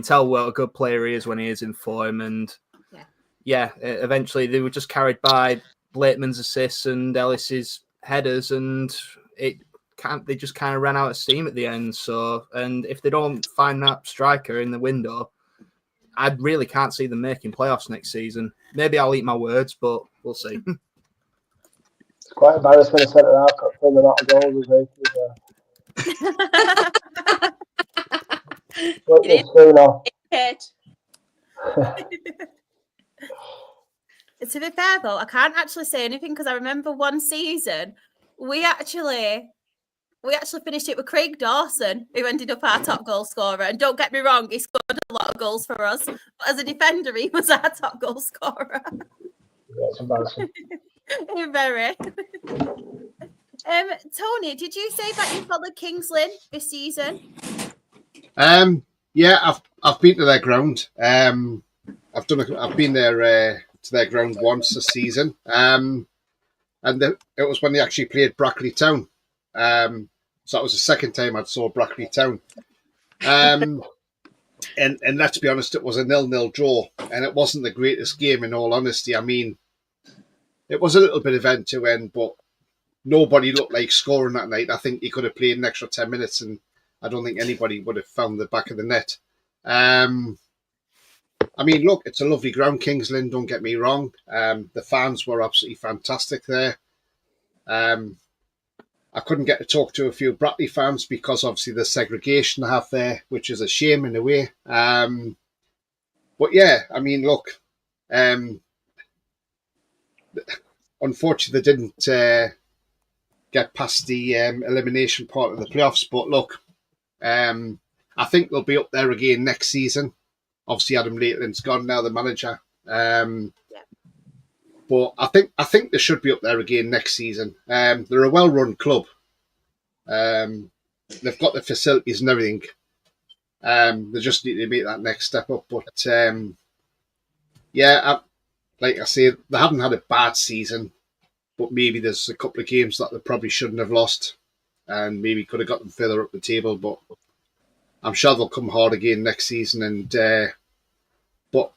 tell what a good player he is when he is in form. And eventually they were just carried by Blakeman's assists and Ellis's headers, and they just kind of ran out of steam at the end. So, and if they don't find that striker in the window, I really can't see them making playoffs next season. Maybe I'll eat my words, but we'll see. It's quite embarrassing to set it out for the amount of goals To be fair though, I can't actually say anything because I remember one season we actually finished it with Craig Dawson, who ended up our top goal scorer. And don't get me wrong, he scored a lot of goals for us. But as a defender, he was our top goal scorer. Yeah, it's embarrassing. Very. Tony, did you say that you followed Kings Lynn this season? Yeah, I've been to their ground. I've been there to their ground once a season. And it was when they actually played Brackley Town. So that was the second time I'd saw Brackley Town. And let's be honest, it was a 0-0 draw, and it wasn't the greatest game, in all honesty. I mean, it was a little bit of end to end, but nobody looked like scoring that night. I think he could have played an extra 10 minutes, and I don't think anybody would have found the back of the net. I mean, look, it's a lovely ground, Kings Lynn, don't get me wrong. The fans were absolutely fantastic there. I couldn't get to talk to a few Brackley fans because obviously the segregation they have there, which is a shame in a way. But yeah, I mean, look, unfortunately they didn't get past the elimination part of the playoffs. But look, I think they'll be up there again next season. Obviously, Adam Lakeland's gone now, the manager. But I think they should be up there again next season. They're a well-run club. They've got the facilities and everything. They just need to make that next step up. But like I say, they haven't had a bad season. But maybe there's a couple of games that they probably shouldn't have lost, and maybe could have got them further up the table. But I'm sure they'll come hard again next season. And but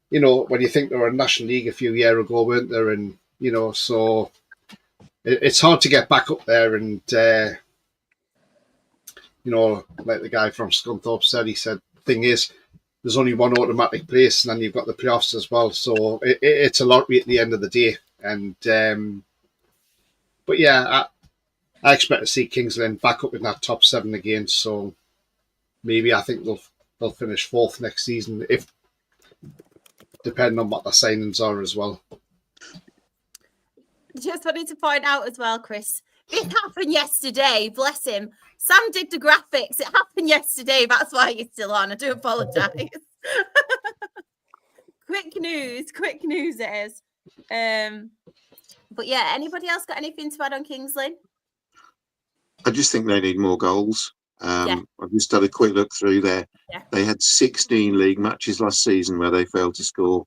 you know, when you think they were in National League a few years ago, weren't there? And, you know, so it's hard to get back up there. And, you know, like the guy from Scunthorpe said, he said, the thing is, there's only one automatic place, and then you've got the playoffs as well. So it's a lottery at the end of the day. And but yeah, I expect to see Kings Lynn back up in that top 7 again. So maybe I think they'll finish 4th next season, if depending on what the signings are as well. Just wanted to point out as well, Chris, this happened yesterday. Bless him. Sam did the graphics. It happened yesterday. That's why you're still on. I do apologise. Quick news it is. But yeah, anybody else got anything to add on Kings Lynn? I just think they need more goals. Yeah. I've just had a quick look through there. Yeah. They had 16 league matches last season where they failed to score,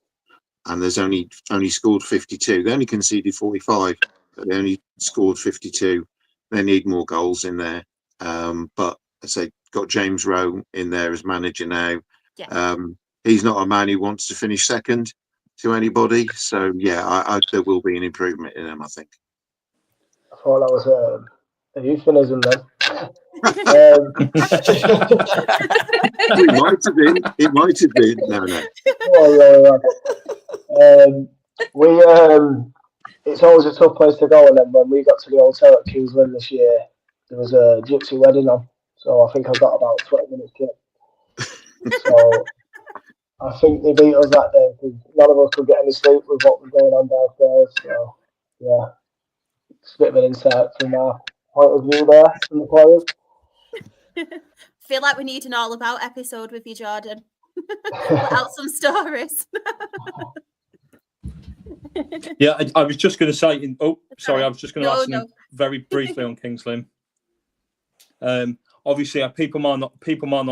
and there's only scored 52. They only conceded 45, but they only scored 52. They need more goals in there. But as I say, got James Rowe in there as manager now. Yeah. He's not a man who wants to finish second to anybody. So yeah, there will be an improvement in them, I think. I thought that was a euphemism then. It might have been. No. It's always a tough place to go, and then when we got to the hotel at Kings Lynn this year, there was a gypsy wedding on, so I think I got about 20 minutes kit. So I think they beat us that day because none of us could get any sleep with what was going on downstairs. So yeah, it's a bit of an insight from our point of view there from the players. Feel like we need an all about episode with you, Jordan. Put out some stories. Yeah, I was just going to say. I was just going to ask No. very briefly on Kings Lynn. Obviously, people might not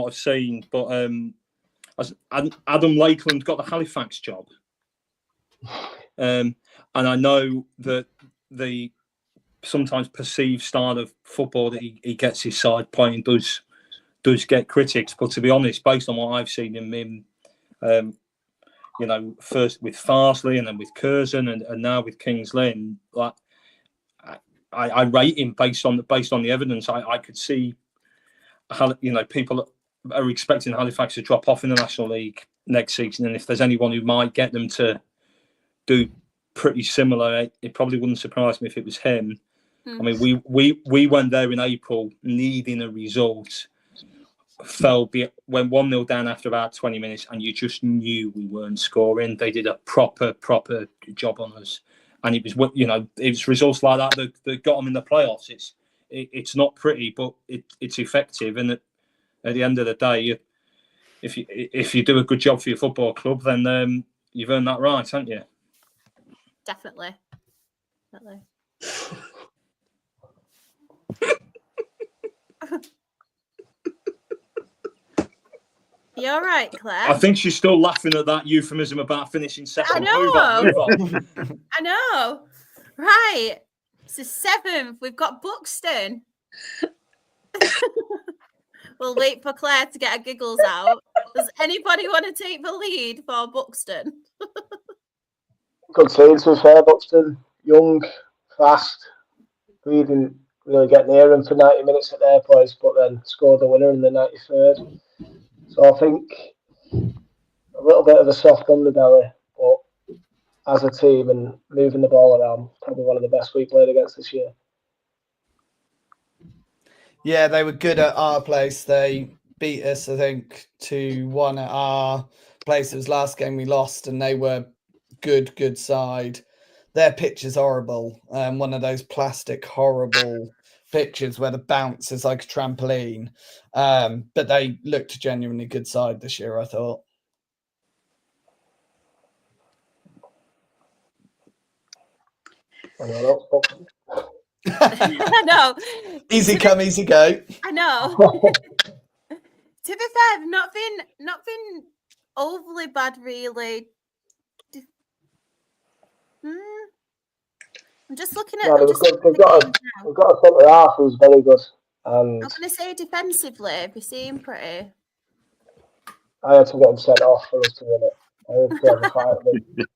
have seen, but Adam Lakeland got the Halifax job, and I know that the sometimes perceived style of football that he gets his side playing does get critics. But to be honest, based on what I've seen him in, first with Farsley and then with Curzon and now with Kings Lynn, like I rate him based on the evidence. I could see, people are expecting Halifax to drop off in the National League next season, and if there's anyone who might get them to do pretty similar, it probably wouldn't surprise me if it was him. I mean, we went there in April needing a result. Went 1-0 down after about 20 minutes, and you just knew we weren't scoring. They did a proper job on us, and it was results like that that got them in the playoffs. It's not pretty, but it's effective, and at the end of the day, if you do a good job for your football club, then you've earned that right, haven't you? Definitely. You all right, Claire? I think she's still laughing at that euphemism about finishing second. I know. Move on. I know. Right. It's the 7th. We've got Buxton. We'll wait for Claire to get her giggles out. Does anybody want to take the lead for Buxton? Good team, to be fair, Buxton. Young, fast. We didn't really get near them for 90 minutes at their place, but then scored the winner in the 93rd. So I think a little bit of a soft underbelly, but as a team and moving the ball around, probably one of the best we played against this year. Yeah, they were good at our place. They beat us, I think, 2-1 at our place. It was last game we lost, and they were good side. Their pitch is horrible. One of those plastic horrible pitches where the bounce is like a trampoline. But they looked a genuinely good side this year, I thought. I know. Easy come, easy go. I know. To be fair, not been overly bad, really. I'm just looking at. Yeah, we've got a centre half who's very good. And I'm going to say defensively, they seem pretty. I had to get him sent off for us to win it. I had to have a fight with him.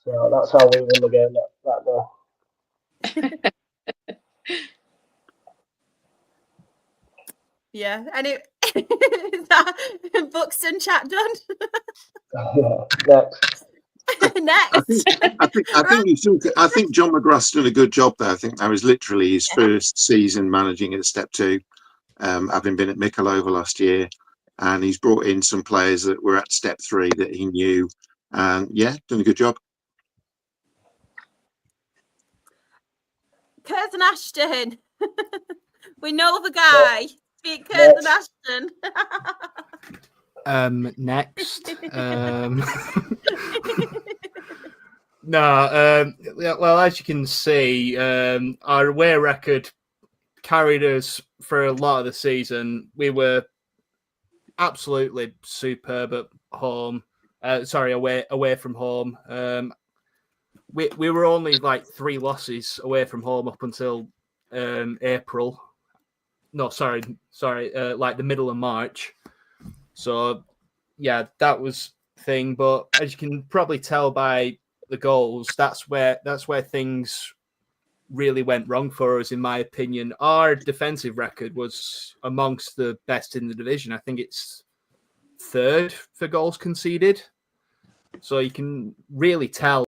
So that's how we won the game that day. Yeah, and it is that Buxton chat done. Next. Next. I think John McGrath's done a good job there. I think that was literally his first season managing at Step 2, having been at Mickleover last year, and he's brought in some players that were at Step 3 that he knew, and done a good job. Curzon Ashton. We know the guy. Speak Curzon Ashton. Next. No, well, as you can see, our away record carried us for a lot of the season. We were absolutely superb at home. Away from home. We were only like 3 losses away from home up until April. No, sorry, like the middle of March. So, yeah, that was the thing. But as you can probably tell by the goals, that's where things really went wrong for us, in my opinion. Our defensive record was amongst the best in the division. I think it's 3rd for goals conceded. So you can really tell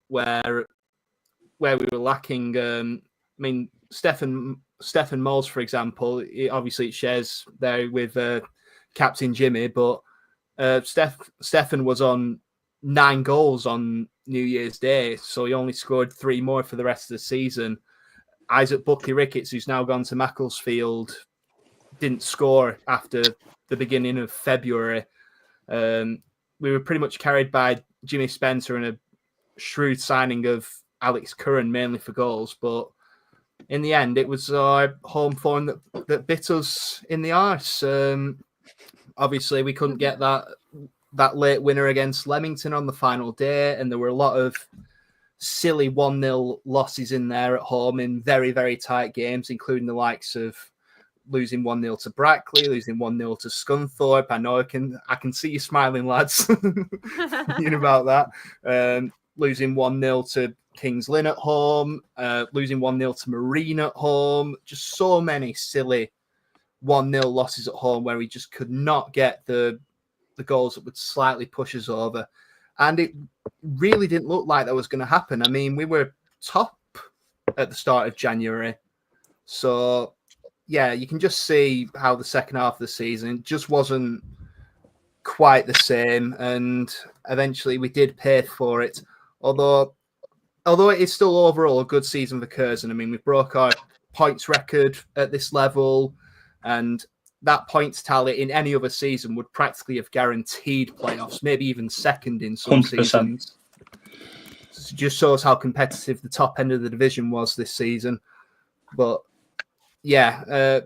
where we were lacking. I mean, Stefan Moles, for example, obviously it shares there with Captain Jimmy, but Stefan was on 9 goals on New Year's Day, so he only scored 3 more for the rest of the season. Isaac Buckley Ricketts, who's now gone to Macclesfield, didn't score after the beginning of February. We were pretty much carried by Jimmy Spencer and a shrewd signing of Alex Curran, mainly for goals, but in the end, it was our home form that bit us in the arse. Obviously, we couldn't get that late winner against Leamington on the final day, and there were a lot of silly 1-0 losses in there at home in very, very tight games, including the likes of losing 1-0 to Brackley, losing 1-0 to Scunthorpe. I know I can see you smiling, lads, thinking about that. Losing 1-0 to Kings Lynn at home, losing 1-0 to Marine at home. Just so many silly 1-0 losses at home where we just could not get the goals that would slightly push us over. And it really didn't look like that was going to happen. I mean, we were top at the start of January. So, yeah, you can just see how the second half of the season just wasn't quite the same. And eventually we did pay for it. Although it is still overall a good season for Curzon. I mean, we broke our points record at this level, and that points tally in any other season would practically have guaranteed playoffs, maybe even second in some 100%. seasons. It just shows how competitive the top end of the division was this season. But as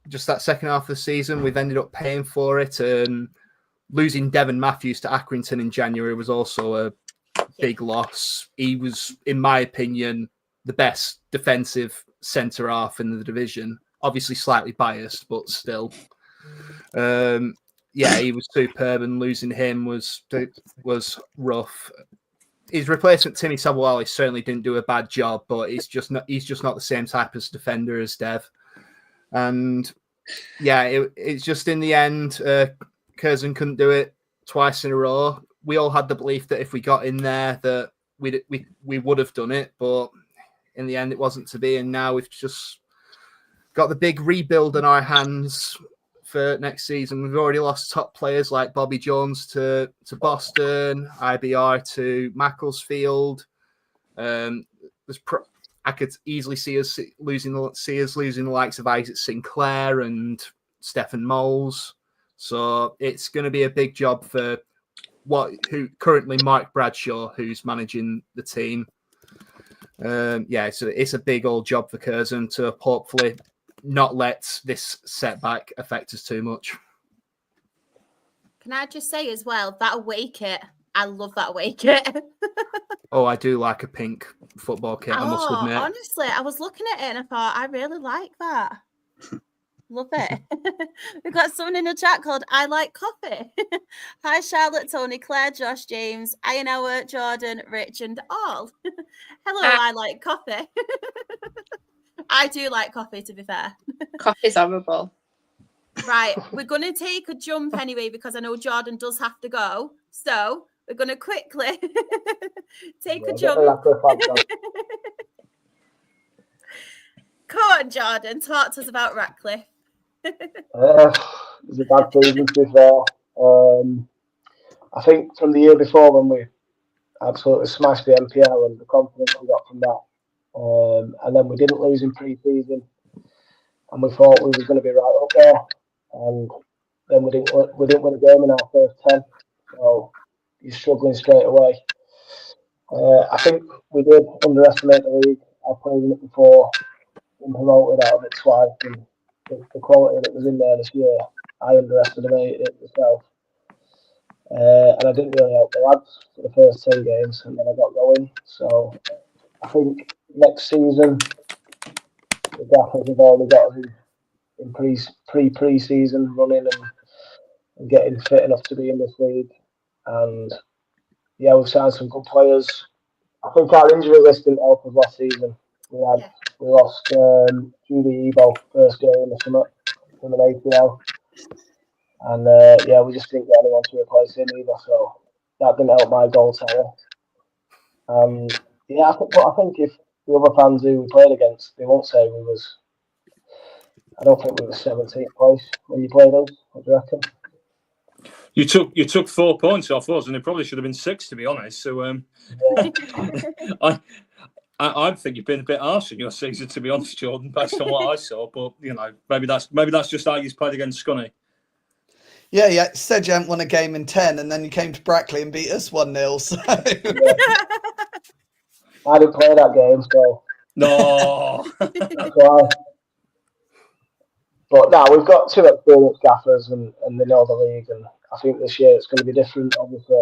just that second half of the season, we've ended up paying for it. And losing Devon Matthews to Accrington in January was also a big loss. He was, in my opinion, the best defensive centre half in the division. Obviously slightly biased, but still. He was superb, and losing him was rough. His replacement, Timmy Sabawali, certainly didn't do a bad job, but he's just not the same type of defender as Dev. And it's just in the end, Curzon couldn't do it twice in a row. We all had the belief that if we got in there that we would have done it, but in the end it wasn't to be. And now we've just got the big rebuild on our hands for next season. We've already lost top players like Bobby Jones to Boston, IBR to Macclesfield. I could easily see us losing the likes of Isaac Sinclair and Stefan Moles. So it's going to be a big job for who currently Mark Bradshaw, who's managing the team. It's a big old job for Curzon to hopefully not let this setback affect us too much. Can I just say as well, that away kit, I love that away kit. Oh, I do like a pink football kit, I must admit. Honestly, I was looking at it and I thought, I really like that. Love it. We've got someone in the chat called I Like Coffee. Hi, Charlotte, Tony, Claire, Josh, James, Ianoa, Jordan, Rich, and all. Hello, I Like Coffee. I do like coffee, to be fair. Coffee's horrible. Right, we're going to take a jump anyway because I know Jordan does have to go. So we're going to quickly take a jump. Come on, Jordan, talk to us about Radcliffe. It was a bad season, to be fair. I think from the year before when we absolutely smashed the MPL and the confidence we got from that, and then we didn't lose in pre-season, and we thought we were going to be right up there, and then we didn't win a game in our first 10, so you're struggling straight away. I think we did underestimate the league. I played in it before, been promoted out of it twice, and the quality that was in there this year, I underestimated it myself. And I didn't really help the lads for the first 10 games, and then I got going. So I think next season, the Gaffers have already got us in pre-season running and getting fit enough to be in this league. And yeah, we've signed some good players. I think our injury list didn't help us last season. We lost Judy Ebo first game in the summer from an ACL. And we just didn't get anyone to replace him either, so that didn't help my goal tower. I think if the other fans who we played against, they won't say we was. I don't think we were 17th place when you played us. What do you reckon? You took 4 points off us, and it probably should have been 6, to be honest. So I think you've been a bit harsh in your season, to be honest, Jordan, based on what I saw. But maybe that's just how you played against Scunny. Yeah. Said you hadn't won a game in 10, and then you came to Brackley and beat us 1-0. So. Yeah. I didn't play that game, so no. That's why. But now we've got 2 experienced gaffers, and they know the league, and I think this year it's going to be different. Obviously,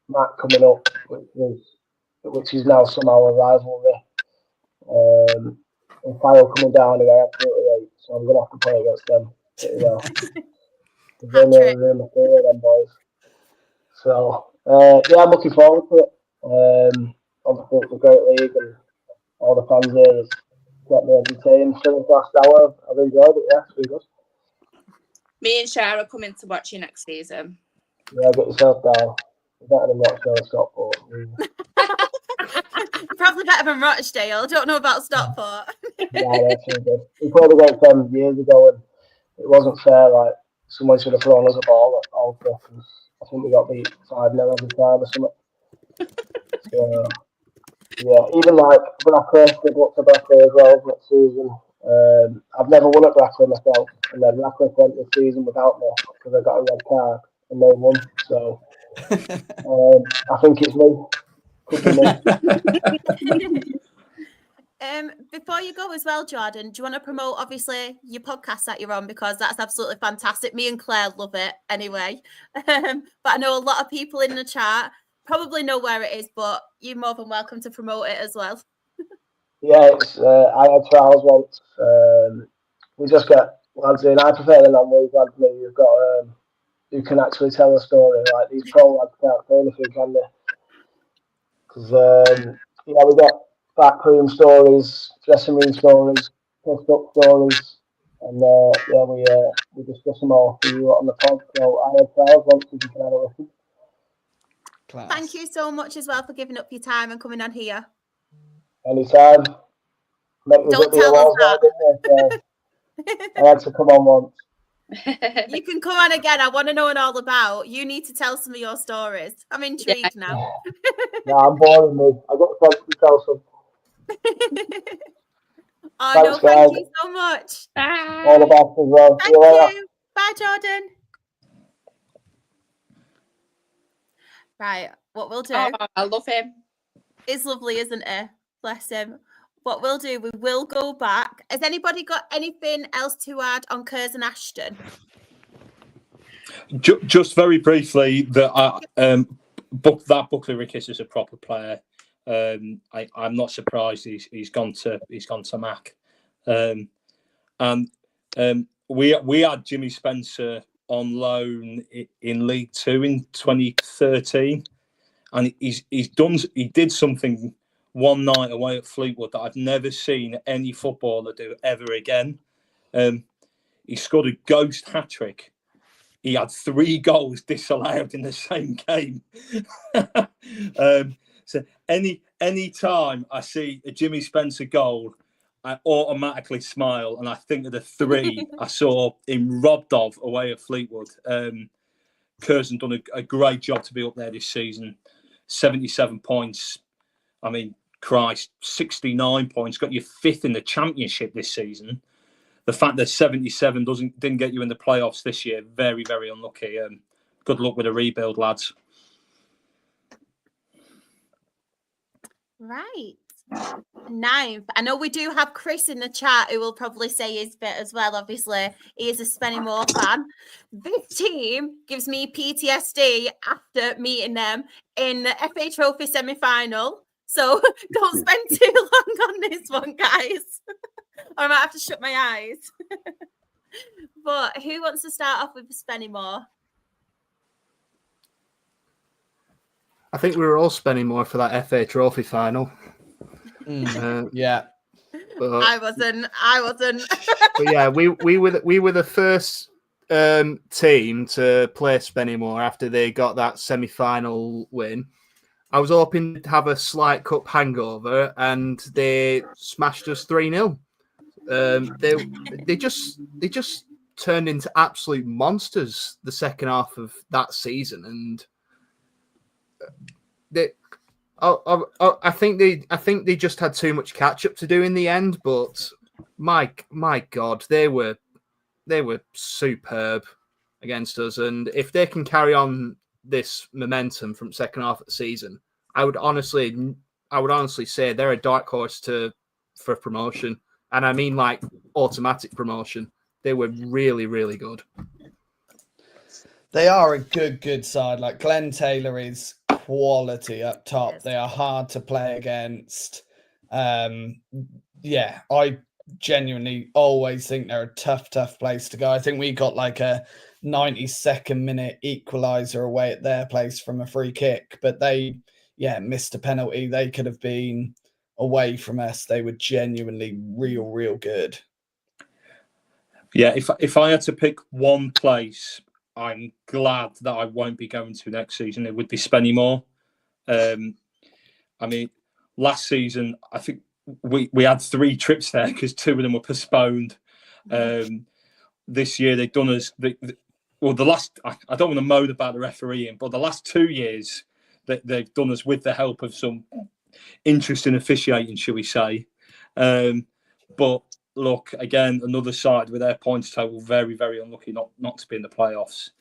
Matt coming up, which is now somehow a rivalry, and Fylde coming down, who I absolutely hate, so I'm going to have to play against them pretty well. Them boys. So I'm looking forward to it. Obviously it's a great league, and all the fans here have kept me entertained for the last hour. I've enjoyed it. Yeah, it's been good. Me and Shara are coming to watch you next season. Yeah, get yourself down. You're better than Rochdale, Stockport. Probably better than Rochdale. I don't know about Stockport. Yeah, that's really good. We played against them years ago, and it wasn't fair. Like, someone should have thrown us a ball at Aldershot, because I think we got beat 5-0 every time or something. So, yeah, even like Brackley, we got to Brackley as well next season. I've never won at Brackley myself, and then Radcliffe went this season without me because I got a red card and they won. So I think it's me. Could be me. Before you go as well, Jordan, do you want to promote, obviously, your podcast that you're on, because that's absolutely fantastic. Me and Claire love it anyway. But I know a lot of people in the chat probably know where it is, but you're more than welcome to promote it as well. Yeah, it's I had trials once. We just get lads in. I prefer the non-league lads. You've got who can actually tell a story. Like, these pro lads can't say anything, can they? Because we got backroom stories, dressing room stories, post-up stories, and we discuss them all for you on the pod. So I had trials once, if you can have a listen. Class. Thank you so much as well for giving up your time and coming on here. Anytime. Don't tell us that. I had to come on once. You can come on again. I want to know it all about. You need to tell some of your stories. I'm intrigued now. No, I'm boring, me. I got friends to tell some. Thanks, thank you so much. Bye. All the best as well. Thank you. Bye, Jordan. Right, what we'll do. Oh, I love him. It's lovely, isn't it? Bless him. What we'll do, we will go back. Has anybody got anything else to add on Curzon Ashton? Just very briefly, that Buckley Ricketts is a proper player. I'm not surprised he's gone to Mac, and we had Jimmy Spencer on loan in League Two in 2013, and he did something one night away at Fleetwood that I've never seen any footballer do ever again. He scored a ghost hat-trick. He had 3 goals disallowed in the same game. So any time I see a Jimmy Spencer goal, I automatically smile, and I think of the 3 I saw him robbed of away at Fleetwood. Curzon done a great job to be up there this season. 77 points. I mean, Christ, 69 points. Got you 5th in the championship this season. The fact that 77 didn't get you in the playoffs this year, very, very unlucky. Good luck with the rebuild, lads. Right. 9th. I know we do have Chris in the chat who will probably say his bit as well. Obviously, he is a Spennymoor fan. This team gives me PTSD after meeting them in the FA Trophy semi-final. So don't spend too long on this one, guys. Or I might have to shut my eyes. But who wants to start off with Spennymoor? I think we were all spending more for that FA Trophy final. Yeah. But, I wasn't. but yeah, we were the first team to play Spennymoor after they got that semi-final win. I was hoping to have a slight cup hangover, and they smashed us 3-0. They just turned into absolute monsters the second half of that season, and I think they just had too much catch up to do in the end. But my God, they were superb against us, and if they can carry on this momentum from second half of the season, I would honestly say they're a dark horse for promotion, and I mean like automatic promotion. They were really, really good. They are a good side. Like Glenn Taylor is quality up top. They are hard to play against. Yeah, I genuinely always think they're a tough place to go. I think we got like a 92nd minute equaliser away at their place from a free kick, but they missed a penalty. They could have been away from us. They were genuinely real good. Yeah, if I had to pick one place I'm glad that I won't be going to next season, it would be Spennymoor. I mean, last season, I think we had 3 trips there because 2 of them were postponed. This year, they've done us... the last... I don't want to moan about the refereeing, but the last 2 years, they've done us with the help of some interesting officiating, shall we say. But look, again, another side with their points total, very, very unlucky not to be in the playoffs.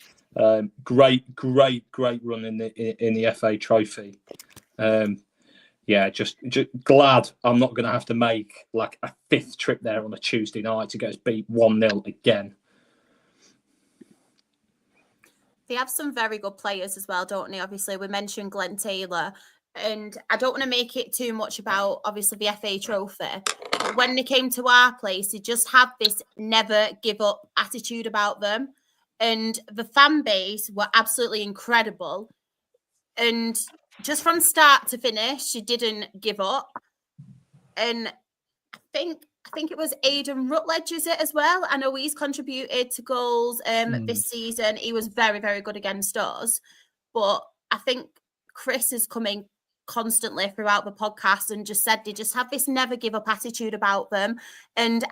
Great run in the FA Trophy. Just glad I'm not going to have to make like a 5th trip there on a Tuesday night to get us beat 1-0 again. They have some very good players as well, don't they? Obviously, we mentioned Glenn Taylor, and I don't want to make it too much about, obviously, the FA Trophy. But when they came to our place, they just had this never give up attitude about them. And the fan base were absolutely incredible. And just from start to finish, she didn't give up. And I think it was Aidan Rutledge, is it, as well? I know he's contributed to goals this season. He was very, very good against us. But I think Chris is coming constantly throughout the podcast and just said they just have this never give up attitude about them. And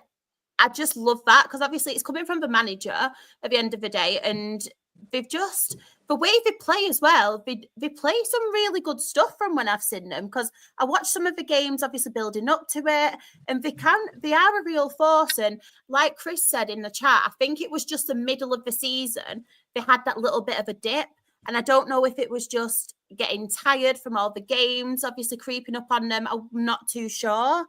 I just love that because obviously it's coming from the manager at the end of the day. And they've just... the way they play as well, they play some really good stuff from when I've seen them, because I watched some of the games, obviously building up to it, and they are a real force. And like Chris said in the chat, I think it was just the middle of the season, they had that little bit of a dip. And I don't know if it was just getting tired from all the games, obviously creeping up on them. I'm not too sure.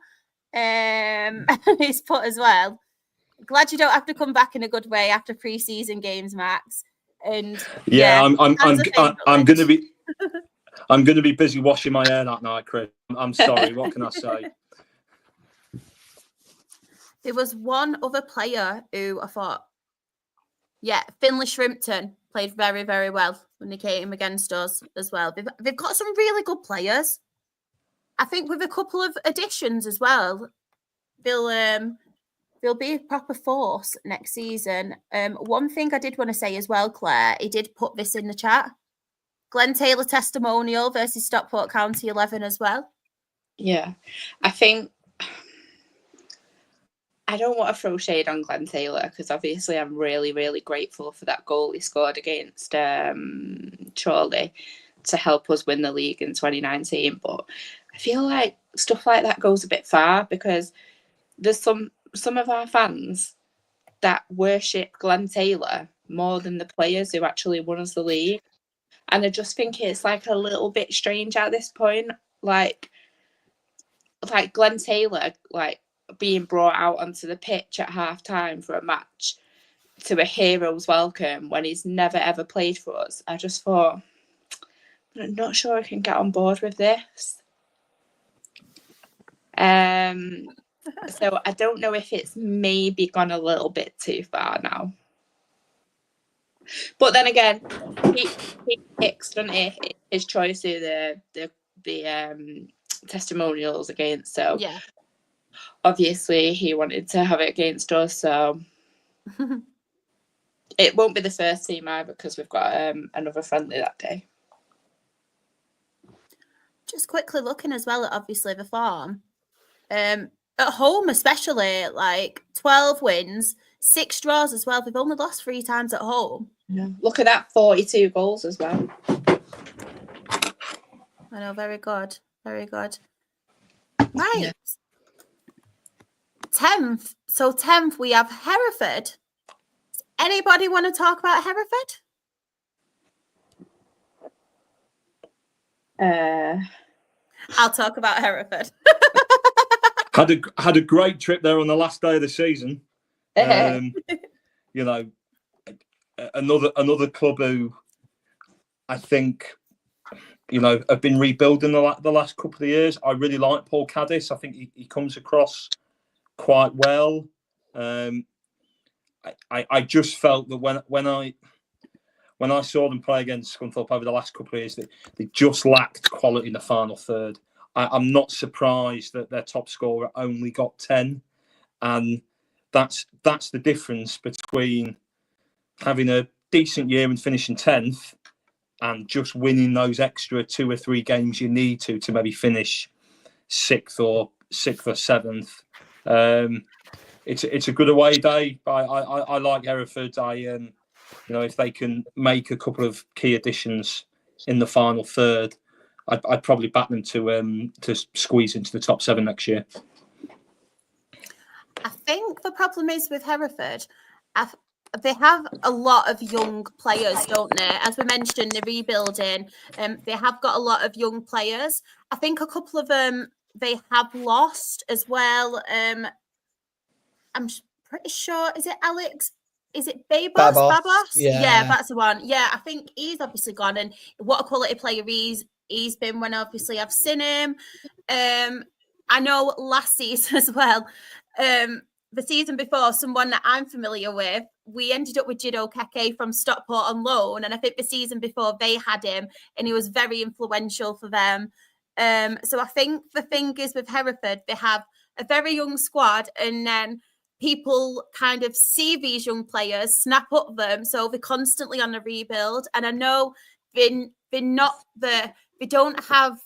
He's put as well. Glad you don't have to come back in a good way after pre-season games, Max. And I'm going to be I'm going to be busy washing my hair that night, Chris. I'm sorry. What can I say? There was one other player who I thought, Finlay Shrimpton played very, very well when they came against us as well. They've got some really good players. I think with a couple of additions as well, they'll be a proper force next season. One thing I did want to say as well, Claire, he did put this in the chat. Glenn Taylor testimonial versus Stockport County 11 as well. Yeah, I think I don't want to throw shade on Glenn Taylor because obviously I'm really, really grateful for that goal he scored against Chorley to help us win the league in 2019. But I feel like stuff like that goes a bit far because there's some of our fans that worship Glenn Taylor more than the players who actually won us the league. And I just think it's like a little bit strange at this point. Like Glenn Taylor, like being brought out onto the pitch at half time for a match to a hero's welcome when he's never ever played for us. I just thought, I'm not sure I can get on board with this. So I don't know if it's maybe gone a little bit too far now. But then again, he picks, doesn't he, his choice who the testimonials against. So yeah, obviously he wanted to have it against us. So it won't be the first team either because we've got another friendly that day. Just quickly looking as well at obviously the form. At home especially, like 12 wins, 6 draws as well. We've only lost 3 times at home. Yeah. Look at that, 42 goals as well. I know, very good. Very good. Right. Yeah. 10th. So 10th, we have Hereford. Does anybody want to talk about Hereford? I'll talk about Hereford. Had a great trip there on the last day of the season. You know, another club who I think, you know, have been rebuilding the last couple of years. I really like Paul Caddis. I think he comes across quite well. I just felt that when I saw them play against Scunthorpe over the last couple of years, they just lacked quality in the final third. I'm not surprised that their top scorer only got 10, and that's the difference between having a decent year and finishing 10th and just winning those extra 2 or 3 games you need to maybe finish 6th or 7th. It's a good away day. I like Hereford. You know, if they can make a couple of key additions in the final third, I'd probably back them to squeeze into the top 7 next year. I think the problem is with Hereford, they have a lot of young players, don't they? As we mentioned, they're rebuilding. They have got a lot of young players. I think a couple of them they have lost as well. I'm pretty sure, is it Alex? Is it Babos? Yeah, that's the one. Yeah, I think he's obviously gone, and what a quality player he's been when obviously I've seen him. I know last season as well, the season before, someone that I'm familiar with, we ended up with Jido Keke from Stockport on loan, and I think the season before they had him, and he was very influential for them. So I think the thing is with Hereford, they have a very young squad, and then people kind of see these young players, snap up them, so they're constantly on a rebuild. And I know they don't have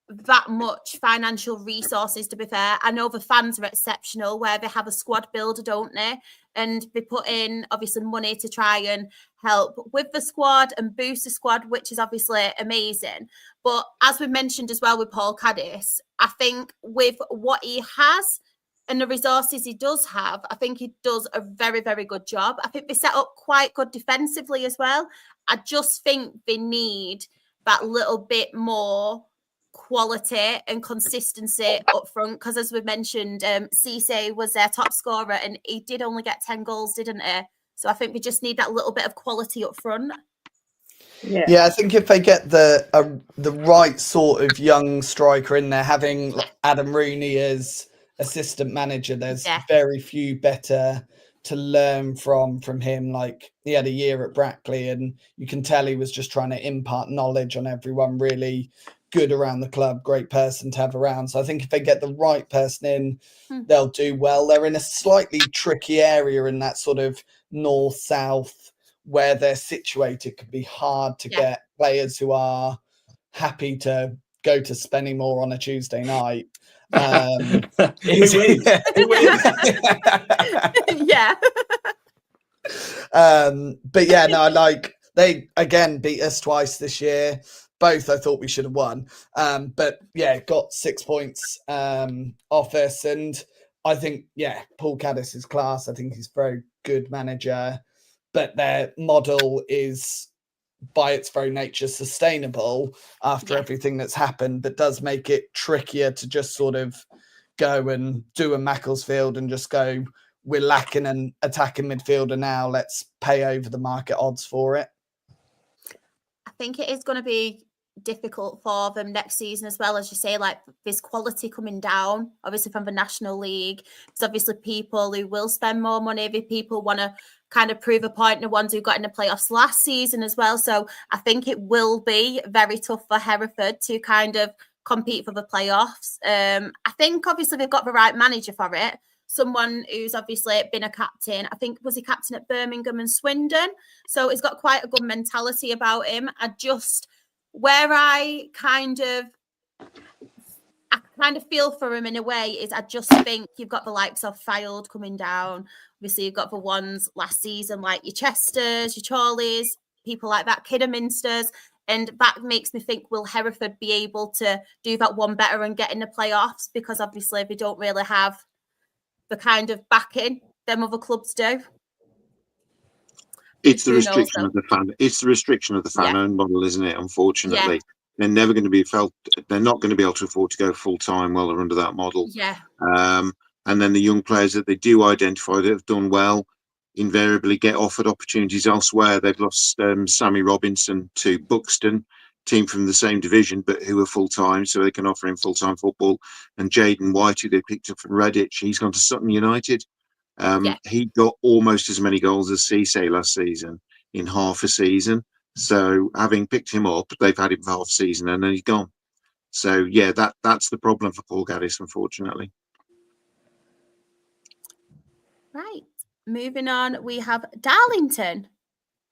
that much financial resources, to be fair. I know the fans are exceptional, where they have a squad builder, don't they? And they put in obviously money to try and help with the squad and boost the squad, which is obviously amazing. But as we mentioned as well with Paul Caddis, I think with what he has and the resources he does have, I think he does a very, very good job. I think they set up quite good defensively as well. I just think they need that little bit more quality and consistency up front, because as we mentioned, Cisse was their top scorer and he did only get 10 goals, didn't he? So I think we just need that little bit of quality up front. Yeah, I think if they get the right sort of young striker in there, having Adam Rooney as assistant manager, there's very few better to learn from him. Like, he had a year at Brackley and you can tell he was just trying to impart knowledge on everyone, really good around the club, great person to have around. So I think if they get the right person in, they'll do well. They're in a slightly tricky area in that sort of north-south where they're situated. It could be hard to get players who are happy to go to Spennymoor on a Tuesday night. Who is? Yeah. But yeah, no, like they again beat us twice this year. Both I thought we should have won. But yeah, got 6 points off us. And I think, Paul Caddis is class. I think he's a very good manager. But their model is, by its very nature, sustainable after everything that's happened, but does make it trickier to just sort of go and do a Macclesfield and just go, we're lacking an attacking midfielder now, let's pay over the market odds for it. I think it is going to be difficult for them next season as well, as you say, like this quality coming down, obviously from the National League. There's obviously people who will spend more money if people want to kind of prove a point, the ones who got in the playoffs last season as well. So I think it will be very tough for Hereford to kind of compete for the playoffs. I think obviously they've got the right manager for it. Someone who's obviously been a captain. I think, was he captain at Birmingham and Swindon? So he's got quite a good mentality about him. I kind of feel for him in a way is I just think you've got the likes of Fylde coming down. Obviously, you've got the ones last season like your Chesters, your Chorleys, people like that, Kidderminsters. And that makes me think, will Hereford be able to do that one better and get in the playoffs? Because obviously they don't really have the kind of backing them other clubs do. It's the restriction of the fan. It's the restriction of the fan-owned model, isn't it? Unfortunately, they're never going to be felt. They're not going to be able to afford to go full time while they're under that model. Yeah. And then the young players that they do identify that have done well invariably get offered opportunities elsewhere. They've lost Sammy Robinson to Buxton, team from the same division, but who are full time, so they can offer him full time football. And Jaden White, who they picked up from Redditch, he's gone to Sutton United. He got almost as many goals as Cisse last season in half a season. So having picked him up, they've had him for half a season and then he's gone. So yeah, that's the problem for Paul Gaddis, unfortunately. Right. Moving on, we have Darlington.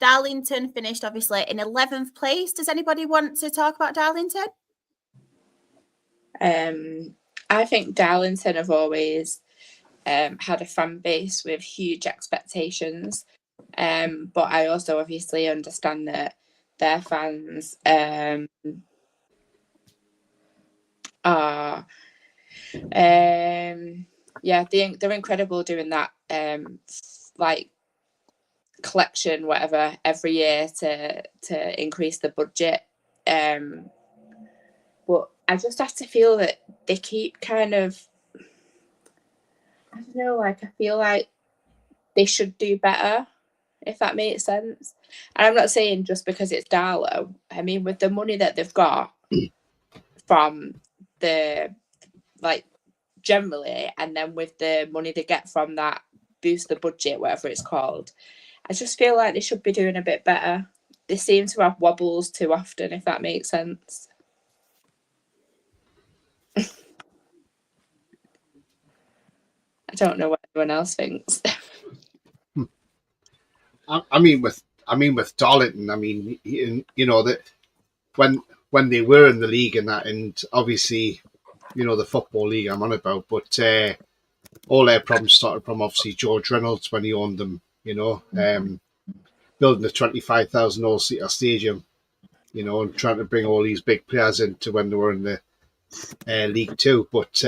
Darlington finished obviously in 11th place. Does anybody want to talk about Darlington? I think Darlington have always had a fan base with huge expectations, but I also obviously understand that their fans are they're incredible doing that like collection whatever every year to increase the budget, but I just have to feel that they keep kind of, I don't know, like I feel like they should do better, if that makes sense. And I'm not saying just because it's Darlow. I mean, with the money that they've got from the, like, generally, and then with the money they get from that boost the budget, whatever it's called, I just feel like they should be doing a bit better. They seem to have wobbles too often, if that makes sense. I don't know what anyone else thinks. I mean, with Darlington, I mean, you know that when they were in the league and that, and obviously, you know, the football league I'm on about, but all their problems started from obviously George Reynolds when he owned them. You know, building a 25,000 seater stadium, you know, and trying to bring all these big players into when they were in the League Two, but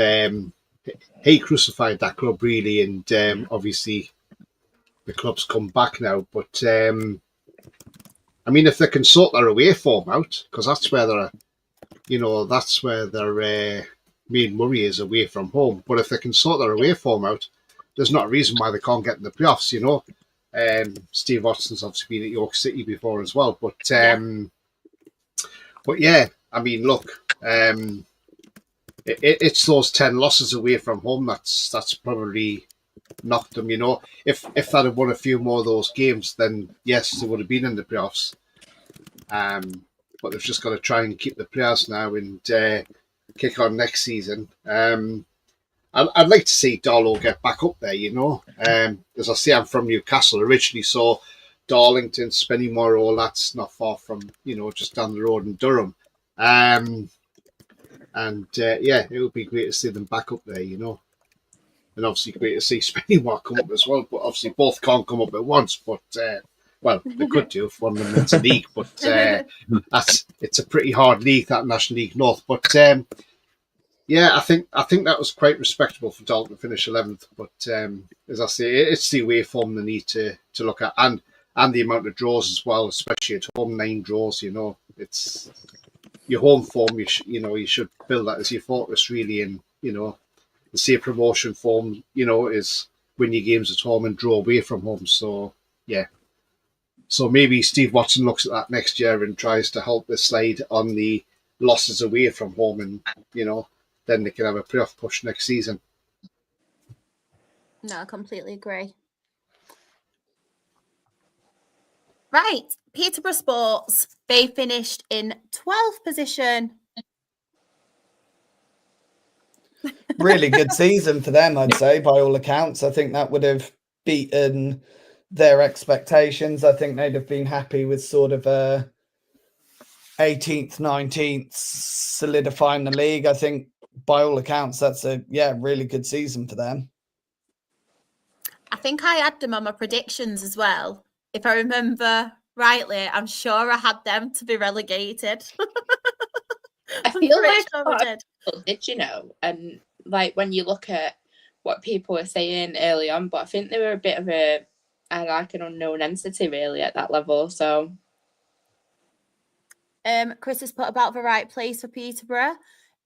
he crucified that club really, and obviously the club's come back now. But I mean, if they can sort their away form out, because that's where they're, you know, that's where their main worry is, away from home. But if they can sort their away form out, there's not a reason why they can't get in the playoffs. You know, Steve Watson's obviously been at York City before as well. But yeah, I mean, look. It's those 10 losses away from home that's probably knocked them, you know. If they'd have won a few more of those games, then yes, they would have been in the playoffs. but they've just got to try and keep the players now and kick on next season. I'd like to see Darlow get back up there, you know. As I say, I'm from Newcastle originally, so Darlington, Spennymoor, all that's not far from, you know, just down the road in Durham. Yeah, it would be great to see them back up there, you know. And obviously great to see Spennymoor come up as well, but obviously both can't come up at once. But, well, they could do if one of them wins a league, but it's a pretty hard league, that National League North. But, yeah, I think that was quite respectable for Dalton to finish 11th. But as I say, it's the away form they need to look at, and the amount of draws as well, especially at home, 9 draws. You know, it's your home form. You should build that as your fortress, really. And you know, the say promotion form, you know, is win your games at home and draw away from home. So yeah, so maybe Steve Watson looks at that next year and tries to help the slide on the losses away from home, and you know, then they can have a playoff push next season. No, I completely agree. Right, Peterborough Sports, they finished in 12th position. Really good season for them, I'd say, by all accounts. I think that would have beaten their expectations. I think they'd have been happy with sort of 18th, 19th, solidifying the league. I think by all accounts, that's a really good season for them. I think I had them on my predictions as well. If I remember rightly, I'm sure I had them to be relegated. I feel like I did, you know, and like when you look at what people were saying early on, but I think they were a bit of an unknown entity really at that level. So Chris has put about the right place for Peterborough.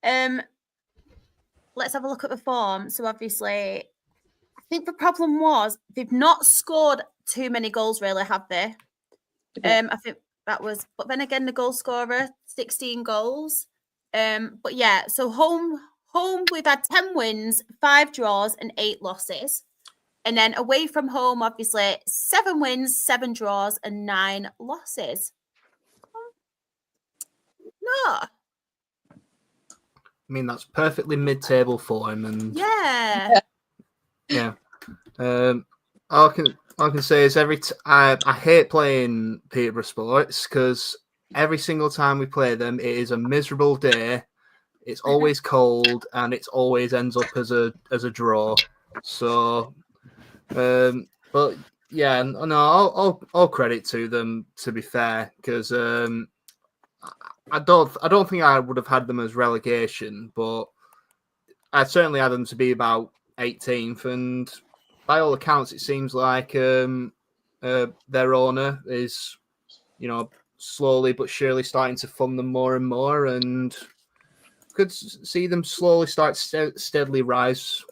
Let's have a look at the form. So obviously, I think the problem was they've not scored too many goals, really, have they? I think that was, but then again, the goal scorer, 16 goals. But yeah, so home we've had 10 wins, 5 draws, and 8 losses. And then away from home, obviously, 7 wins, 7 draws, and 9 losses. No. I mean, that's perfectly mid-table for him, and Yeah. All I can say is I hate playing Peterborough Sports because every single time we play them, it is a miserable day. It's always cold, and it always ends up as a draw. So, but yeah, no, all credit to them, to be fair, because I don't think I would have had them as relegation, but I certainly had them to be about 18th, and by all accounts, it seems like their owner is, you know, slowly but surely starting to fund them more and more, and could see them slowly start steadily rise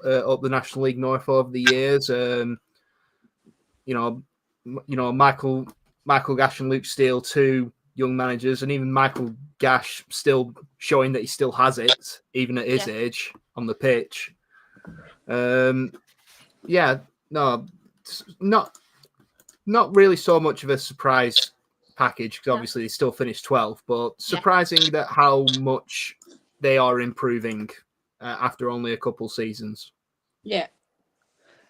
up the National League North over the years. You know, Michael Gash and Luke Steele, 2 young managers, and even Michael Gash still showing that he still has it, even at his age on the pitch. Not really so much of a surprise package, because obviously they still finished 12th, but surprising that how much they are improving after only a couple seasons. Yeah.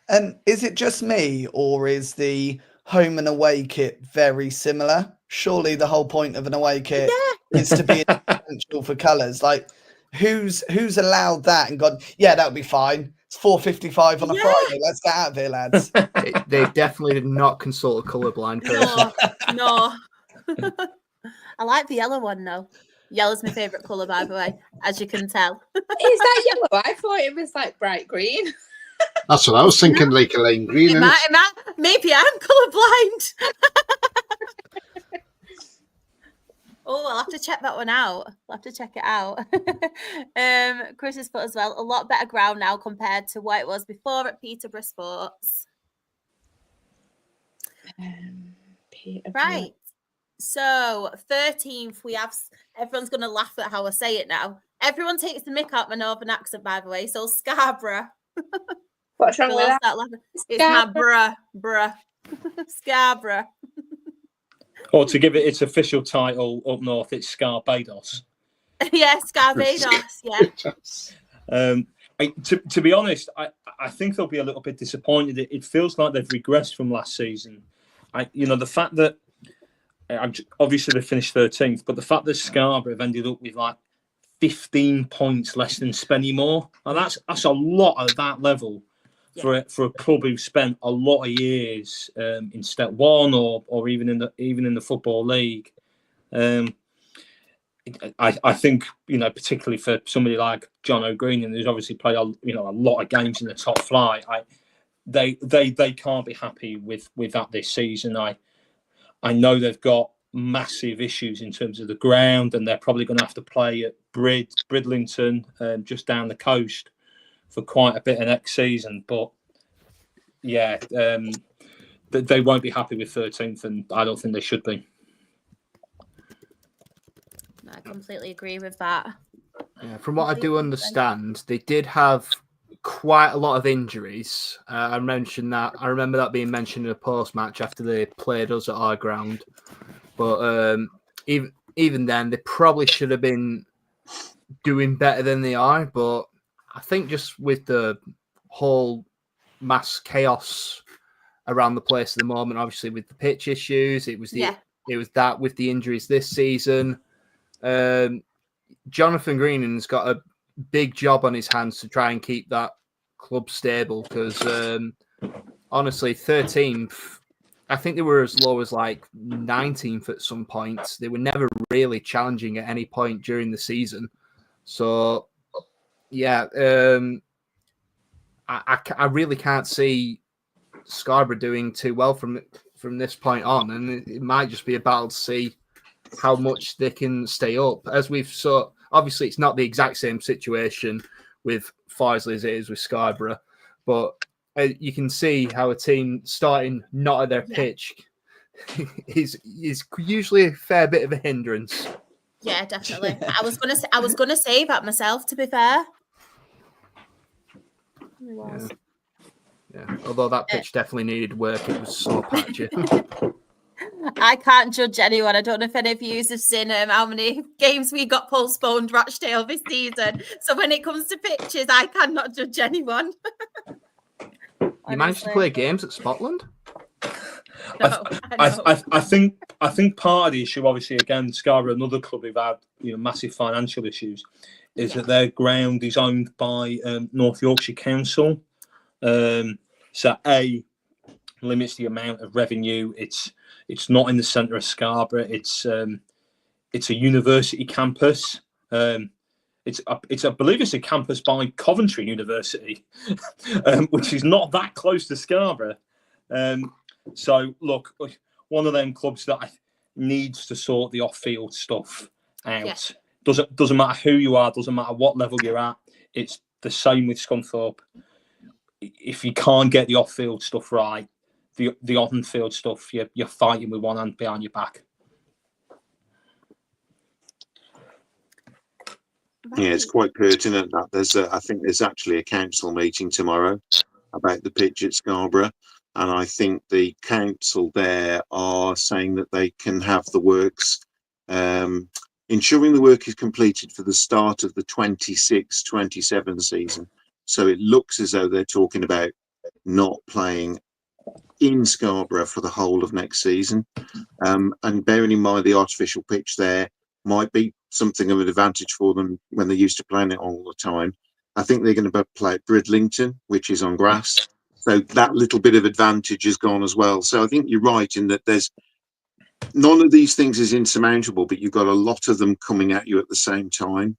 And is it just me, or is the home and away kit very similar? Surely the whole point of an away kit is to be essential for colours. Like, who's allowed that and gone, yeah, that would be fine. It's 4:55 on a Friday. Let's get out of here, lads. They definitely did not consult a colourblind person. No. I like the yellow one, though. Yellow's my favourite colour, by the way, as you can tell. Is that yellow? I thought it was like bright green. That's what I was thinking, like a lime green. Maybe I'm colourblind. Oh, I'll have to check that one out. I'll have to check it out. Chris has put as well, a lot better ground now compared to what it was before at Peterborough Sports. Right. So 13th, we have, everyone's going to laugh at how I say it now. Everyone takes the mick out my northern accent, by the way. So Scarborough. What's wrong with that? It's my bruh. Scarborough. Or to give it its official title up north, it's Scarbados. Yeah, Scarbados. Yeah. To be honest, I think they'll be a little bit disappointed. It feels like they've regressed from last season. The fact that obviously they finished 13th, but the fact that Scarborough have ended up with like 15 points less than Spennymoor, and that's a lot at that level for a club who spent a lot of years in Step 1 or even in the Football League. I think, particularly for somebody like John O'Green, who's obviously played a lot of games in the top flight, they can't be happy with that this season. I know they've got massive issues in terms of the ground, and they're probably going to have to play at Bridlington, just down the coast, for quite a bit of next season. But yeah, they won't be happy with 13th, and I don't think they should be. I completely agree with that. Yeah, from what I do understand, they did have quite a lot of injuries. I remember that being mentioned in a post-match after they played us at our ground. But even then, they probably should have been doing better than they are. But I think just with the whole mass chaos around the place at the moment, obviously with the pitch issues, it was that with the injuries this season. Jonathan Greenan's got a big job on his hands to try and keep that club stable, because honestly, 13th, I think they were as low as like 19th at some point. They were never really challenging at any point during the season. So yeah, I really can't see Scarborough doing too well from this point on, and it might just be a battle to see how much they can stay up. As we've saw, obviously it's not the exact same situation with Farsley as it is with Scarborough, but you can see how a team starting not at their pitch is usually a fair bit of a hindrance. Yeah, definitely. I was gonna say that myself, to be fair. Yeah. Although that pitch definitely needed work, it was so patchy. I can't judge anyone. I don't know if any of you have seen how many games we got postponed Rochdale this season. So when it comes to pitches, I cannot judge anyone. You managed to play games at Scotland? No, I think part of the issue, obviously, again, Scarborough, another club who've had massive financial issues, is that their ground is owned by North Yorkshire Council. So limits the amount of revenue. It's not in the centre of Scarborough. It's a university campus. I believe it's a campus by Coventry University, which is not that close to Scarborough. So look, one of them clubs that needs to sort the off-field stuff out. Yeah. Doesn't matter who you are, doesn't matter what level you're at. It's the same with Scunthorpe. If you can't get the off-field stuff right, the on-field stuff, you're fighting with one hand behind your back. Yeah, it's quite pertinent that I think there's actually a council meeting tomorrow about the pitch at Scarborough, and I think the council there are saying that they can have the works, ensuring the work is completed for the start of the 26-27 season. So it looks as though they're talking about not playing in Scarborough for the whole of next season. And bearing in mind the artificial pitch there might be something of an advantage for them when they're used to playing it all the time. I think they're going to play at Bridlington, which is on grass. So that little bit of advantage is gone as well. So I think you're right in that there's none of these things is insurmountable, but you've got a lot of them coming at you at the same time.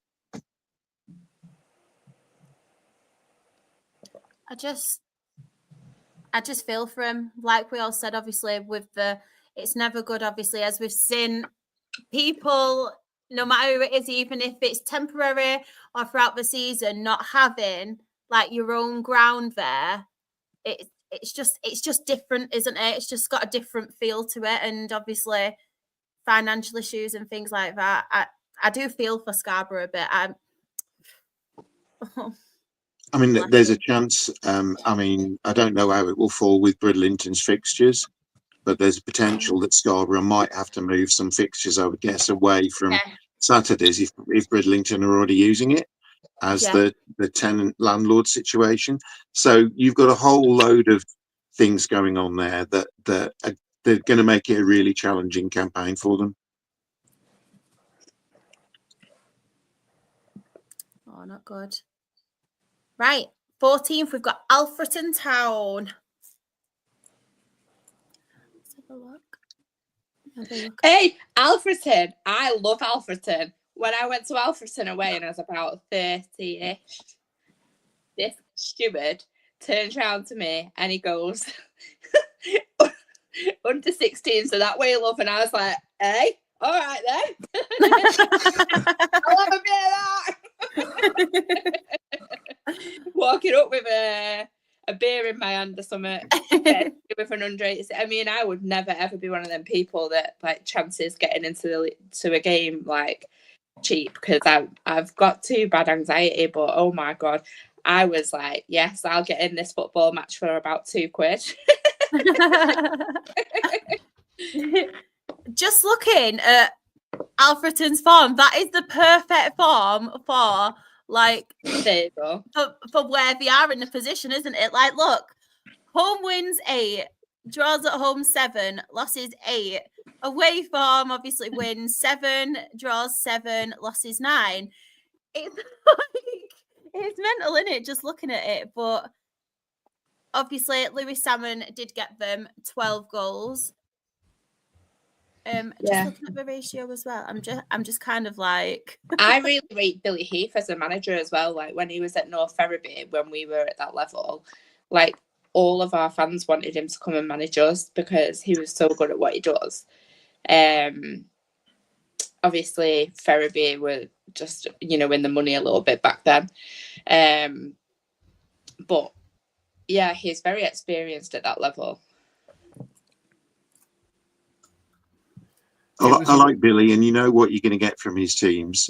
I just feel for him. Like we all said, obviously, it's never good, obviously, as we've seen people, no matter who it is, even if it's temporary or throughout the season, not having like your own ground there. It's just different, isn't it? It's just got a different feel to it, and obviously financial issues and things like that. I do feel for Scarborough a bit. I mean, there's a chance. I mean, I don't know how it will fall with Bridlington's fixtures, but there's a potential that Scarborough might have to move some fixtures, I would guess, away from Saturdays if Bridlington are already using it as the tenant landlord situation. So you've got a whole load of things going on there that they're going to make it a really challenging campaign for them. Oh, not good. Right, 14th, we've got Alfreton Town. Let's have a look. Hey, Alfreton. I love Alfreton. When I went to Alfreton away and I was about 30-ish, this steward turns around to me and he goes, under 16, so that way, love. And I was like, hey, all right then. I'll have a bit of that. Walking up with a beer in my hand or something with an under 8. I mean, I would never ever be one of them people that like chances getting into a game like cheap, because I've got too bad anxiety. But oh my god, I was like, yes, I'll get in this football match for about £2. Just looking at Alfreton's form, that is the perfect form for like there you go. for where they are in the position, isn't it? Like, look, home wins 8, draws at home 7, losses 8. Away form obviously wins 7, draws 7, losses 9. It's like, it's mental, isn't it? Just looking at it, but obviously Lewis Salmon did get them 12 goals. Just looking at the ratio as well, I'm just kind of like I really rate Billy Heath as a manager as well. Like when he was at North Ferriby, when we were at that level, like all of our fans wanted him to come and manage us because he was so good at what he does. Obviously Ferriby were just, in the money a little bit back then. But yeah, he's very experienced at that level. I like Billy, and you know what you're going to get from his teams.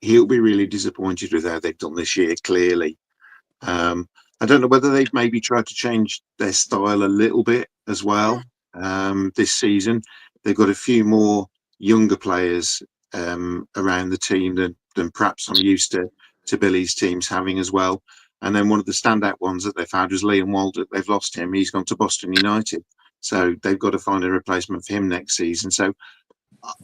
He'll be really disappointed with how they've done this year, clearly. I don't know whether they've maybe tried to change their style a little bit as well this season. They've got a few more younger players around the team than perhaps I'm used to Billy's teams having as well. And then one of the standout ones that they've had was Liam Walder. They've lost him. He's gone to Boston United. So they've got to find a replacement for him next season. So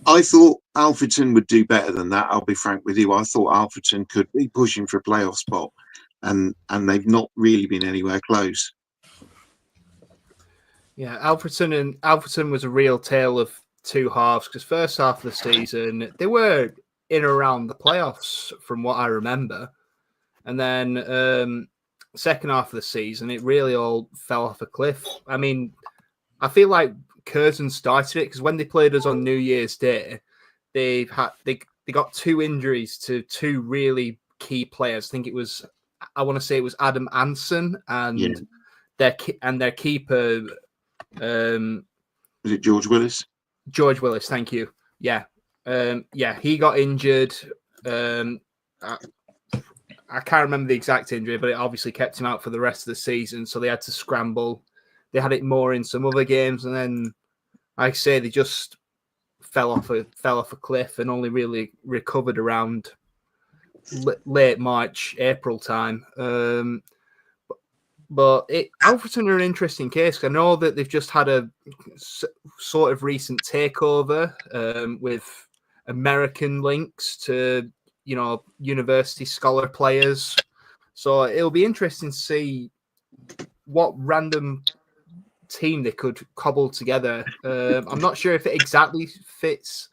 I thought Alfreton would do better than that. I'll be frank with you. I thought Alfreton could be pushing for a playoff spot, and they've not really been anywhere close. Yeah, Alfreton was a real tale of two halves, because first half of the season they were in around the playoffs from what I remember, and then second half of the season it really all fell off a cliff. I mean, I feel like Curzon started it because when they played us on New Year's Day, they got 2 injuries to 2 really key players. I want to say it was Adam Anson and their keeper. Was it George Willis? George Willis, thank you. Yeah, he got injured. I can't remember the exact injury, but it obviously kept him out for the rest of the season. So they had to scramble. They had it more in some other games, and then, like I say, they just fell off a cliff and only really recovered around late March, April time. But Alfreton are an interesting case. I know that they've just had a sort of recent takeover with American links to, university scholar players. So it'll be interesting to see what random team they could cobble together. I'm not sure if it exactly fits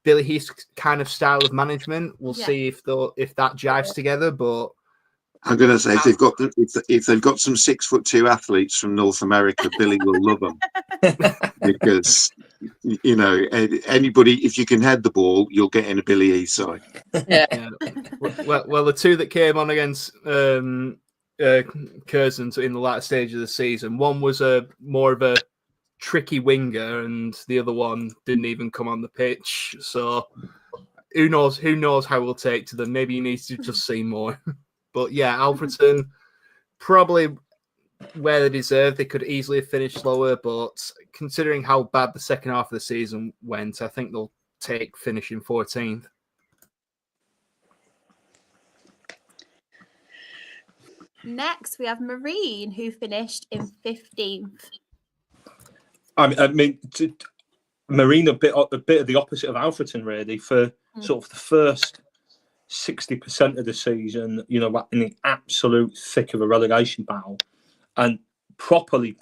Billy Heath's kind of style of management. We'll see if that jives together. But I'm going to say if they've got some 6'2" athletes from North America, Billy will love them because anybody, if you can head the ball, you'll get in a Billy Heath side. Yeah. Well, the 2 that came on against Curzon in the latter stage of the season, one was more of a tricky winger, and the other one didn't even come on the pitch. So who knows how we'll take to them. Maybe he needs to just see more. But yeah, Alfreton probably where they deserve. They could easily have finished lower, but considering how bad the second half of the season went, I think they'll take finishing 14th. Next, we have Marine, who finished in 15th. I mean, Marine a bit of the opposite of Alfreton, really, for sort of the first 60% of the season, you know, in the absolute thick of a relegation battle, and properly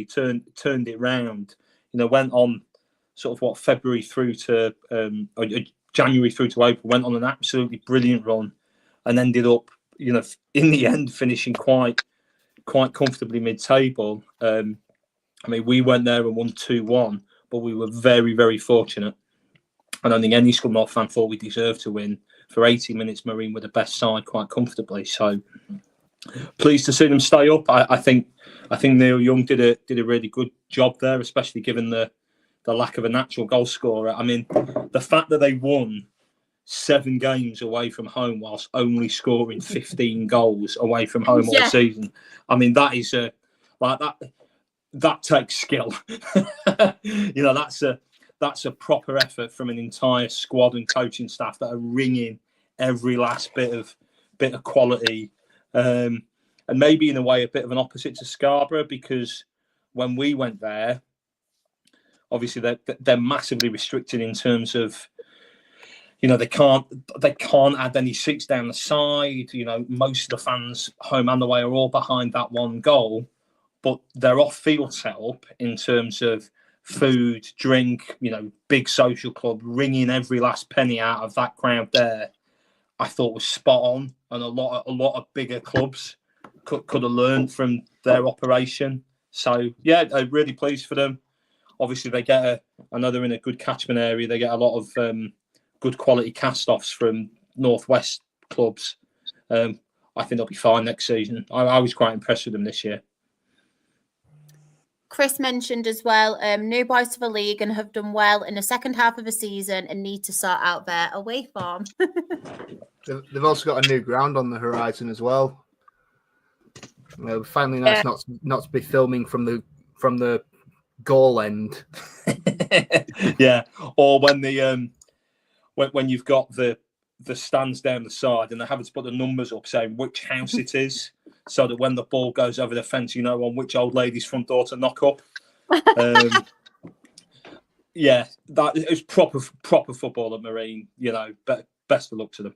turned it round. You know, went on sort of February through to January through to April, went on an absolutely brilliant run, and ended up, you know, in the end finishing quite comfortably mid-table. I mean, we went there and won 2-1, but we were very, very fortunate. I don't think any Scunthorpe fan thought we deserved to win. For 80 minutes, Marine were the best side quite comfortably. So pleased to see them stay up. I think Neil Young did a really good job there, especially given the lack of a natural goal scorer. I mean, the fact that they won 7 games away from home whilst only scoring 15 goals away from home all season. I mean, that is that takes skill. You know, that's a proper effort from an entire squad and coaching staff that are wringing every last bit of quality. And maybe in a way a bit of an opposite to Scarborough, because when we went there, obviously they're massively restricted in terms of, you know, they can't add any seats down the side. You know, most of the fans, home and away, are all behind that one goal. But their off-field setup in terms of food, drink, you know, big social club, wringing every last penny out of that crowd there, I thought was spot on, and a lot of bigger clubs could have learned from their operation. So yeah, I'm really pleased for them. Obviously, they get I know they're in a good catchment area. They get a lot of good quality cast-offs from Northwest clubs. I think they'll be fine next season. I was quite impressed with them this year. Chris mentioned as well, new boys to the league and have done well in the second half of the season and need to sort out their away form. They've also got a new ground on the horizon as well. You know, finally nice not to be filming from the goal end. Yeah, or when the when you've got the stands down the side and they're having to put the numbers up saying which house it is, so that when the ball goes over the fence, you know on which old lady's front door to knock up. Yeah, that is proper football at Marine. You know, but best of luck to them.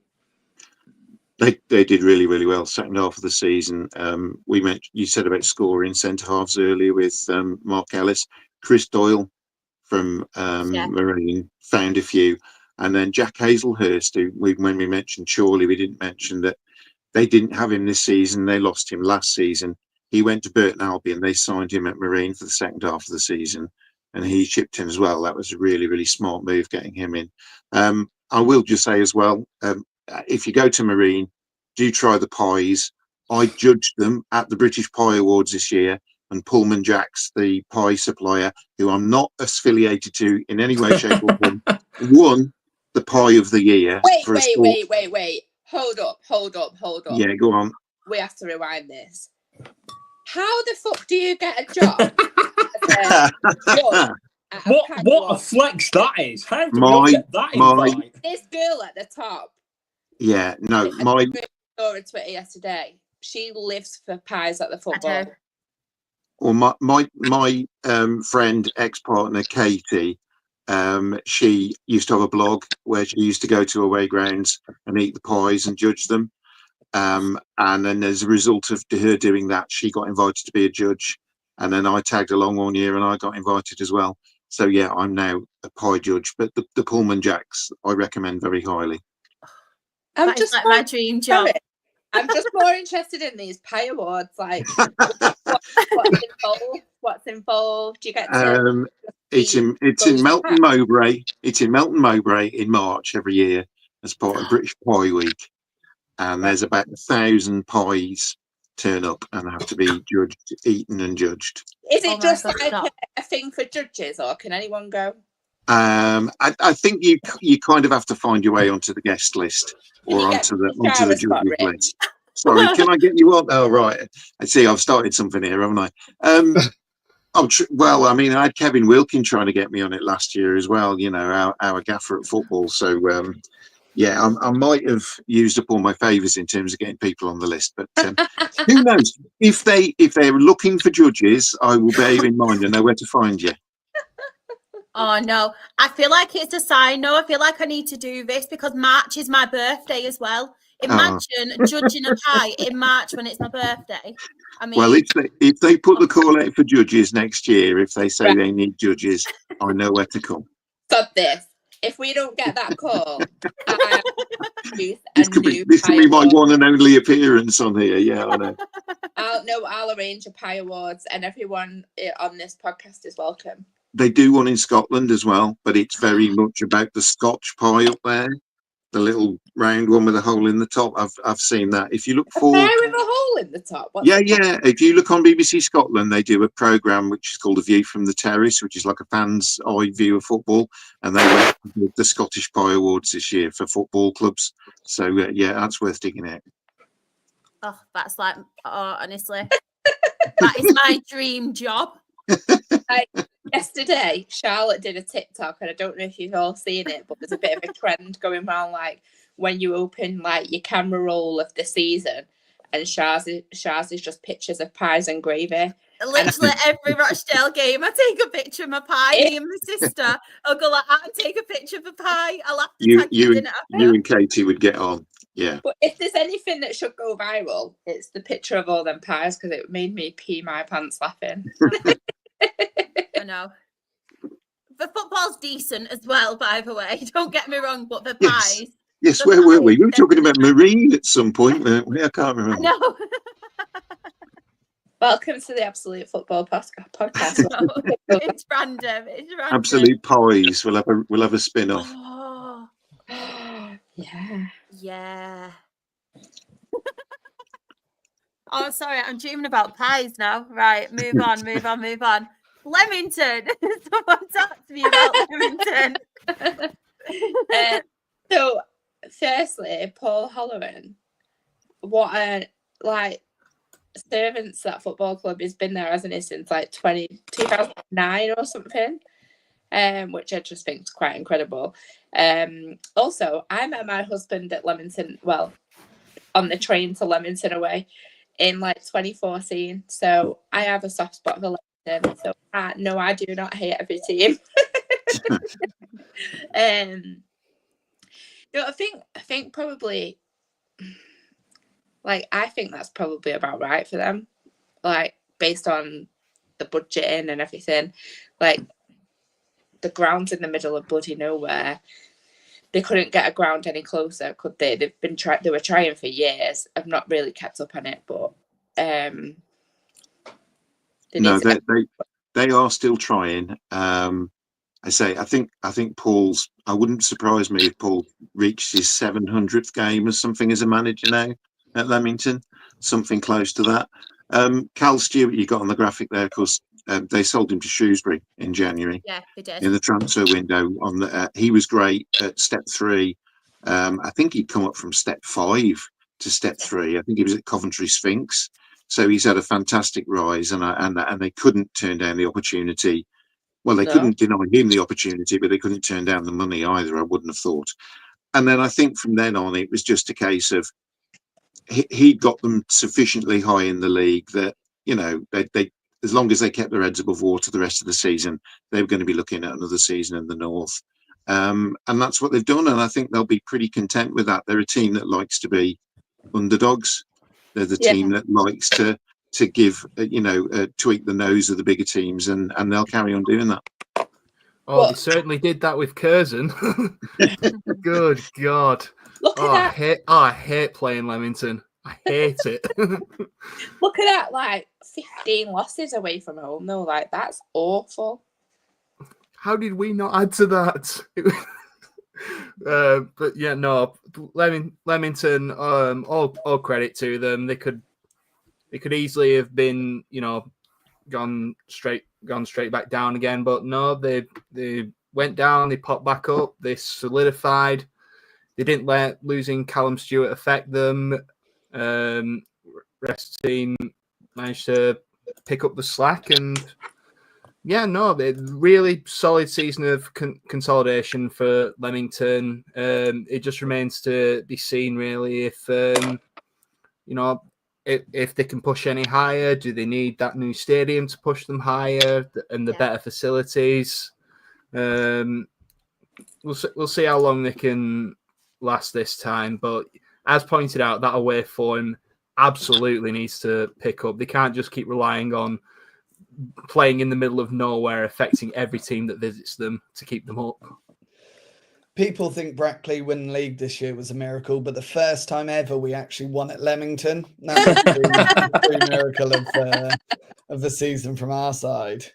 They did really, really well second half of the season. You said about scoring centre halves earlier with Mark Ellis, Chris Doyle from Marine found a few, and then Jack Hazelhurst, who when we mentioned Chorley, we didn't mention that they didn't have him this season. They lost him last season. He went to Burton Albion. They signed him at Marine for the second half of the season, and he chipped in as well. That was a really, really smart move getting him in. I will just say as well, if you go to Marine, do try the pies. I judged them at the British Pie Awards this year, and Pullman Jacks, the pie supplier, who I'm not affiliated to in any way, shape or form, won the Pie of the Year. Wait. Hold up. Yeah, go on. We have to rewind this. How the fuck do you get a job? What a flex that is. How do we get that invite? This girl at the top. Yeah, no, I saw her Twitter yesterday. She lives for pies at the football. Well, my friend, ex-partner Katie, she used to have a blog where she used to go to away grounds and eat the pies and judge them. And then as a result of her doing that, she got invited to be a judge. And then I tagged along one year and I got invited as well. So yeah, I'm now a pie judge. But the Pullman Jacks, I recommend very highly. That is like my dream job. Sorry. I'm just more interested in these pie awards. Like, what's involved? Do you get to? It's in Melton Mowbray. It's in Melton Mowbray in March every year as part of British Pie Week, and there's about 1,000 pies turn up and have to be eaten and judged. Is it just like a thing for judges, or can anyone go? I think you kind of have to find your way onto the guest list or onto the judges list. Sorry, can I get you on? Oh, right. I see. I've started something here, haven't I? Well, I mean, I had Kevin Wilkin trying to get me on it last year as well. You know, our gaffer at football. So, yeah, I might have used up all my favours in terms of getting people on the list. But who knows? If they're looking for judges, I will bear in mind and know where to find you. Oh no, I feel like it's a sign. No, I feel like I need to do this because March is my birthday as well. Imagine judging a pie in March when it's my birthday. I mean, well, if they put the call out for judges next year, if they say they need judges, I know where to come. Stop this. If we don't get that call, this could be my one and only appearance on here. Yeah, I know. I'll arrange a pie awards, and everyone on this podcast is welcome. They do one in Scotland as well, but it's very much about the Scotch pie up there, the little round one with a hole in the top. I've seen that. If you look for pie with a hole in the top. Yeah. If you look on BBC Scotland, they do a programme which is called A View from the Terrace, which is like a fan's eye view of football, and they went the Scottish Pie Awards this year for football clubs. So yeah, that's worth digging out. Oh, that's like, honestly, that is my dream job. Yesterday, Charlotte did a TikTok, and I don't know if you've all seen it, but there's a bit of a trend going around, like when you open like your camera roll of the season, and Shaz is just pictures of pies and gravy. Literally every Rochdale game, I take a picture of my pie. Me and my sister, I'll go like that and take a picture of a pie. I'll have to tag you in it. You and Katie would get on. Yeah. But if there's anything that should go viral, it's the picture of all them pies, because it made me pee my pants laughing. I know. The football's decent as well, by the way. Don't get me wrong, but the pies. Yes, where were we? We were talking about Marine at some point, weren't we? I can't remember. No. Welcome to the Absolute Football Podcast. It's random. It's random. Absolute pies. We'll have a spin-off. Oh. Yeah. Yeah. Oh, sorry, I'm dreaming about pies now. Right, move on. Leamington. Someone talk to me about Leamington. So, firstly, Paul Holloran, what a servants that football club has been there, hasn't he, since like 2009 or something, which I just think is quite incredible. Also, I met my husband at Leamington, well, on the train to Leamington away in like 2014. So I have a soft spot for Leamington. So no, I do not hate every team. No, I think probably, like, I think that's probably about right for them, like, based on the budgeting and everything. Like, the ground's in the middle of bloody nowhere. They couldn't get a ground any closer, could they? They were trying for years. I've not really kept up on it, but they are still trying. I think Paul's. I wouldn't surprise me if Paul reached his 700th game or something as a manager now at Leamington, something close to that. Cal Stewart, you got on the graphic there, of course. They sold him to Shrewsbury in January. Yeah, they did. In the transfer window. He was great at step 3. I think he'd come up from step 5 to step 3. I think he was at Coventry Sphinx. So he's had a fantastic rise, and they couldn't turn down the opportunity. Well, they couldn't deny him the opportunity, but they couldn't turn down the money either, I wouldn't have thought. And then I think from then on, it was just a case of he got them sufficiently high in the league that, you know, they as long as they kept their heads above water the rest of the season, they were going to be looking at another season in the North. And that's what they've done. And I think they'll be pretty content with that. They're a team that likes to be underdogs. They're the team that likes to give, tweak the nose of the bigger teams, and they'll carry on doing that. Oh, they certainly did that with Curzon. Good God. Look at that. I hate playing Leamington. I hate it. Look at that, like 15 losses away from home, though. Like, that's awful. How did we not add to that? But yeah, no, Leamington, all credit to them. They could easily have been, gone straight back down again, but no, they went down, they popped back up, they solidified. They didn't let losing Callum Stewart affect them. Rest team managed to pick up the slack, and really solid season of consolidation for Leamington. It just remains to be seen, really, if if they can push any higher. Do they need that new stadium to push them higher and the better facilities? We'll see how long they can last this time. But as pointed out, that away form absolutely needs to pick up. They can't just keep relying on playing in the middle of nowhere, affecting every team that visits them to keep them up. People think Brackley winning league this year was a miracle, but the first time ever we actually won at Leamington. That was the miracle of the season from our side.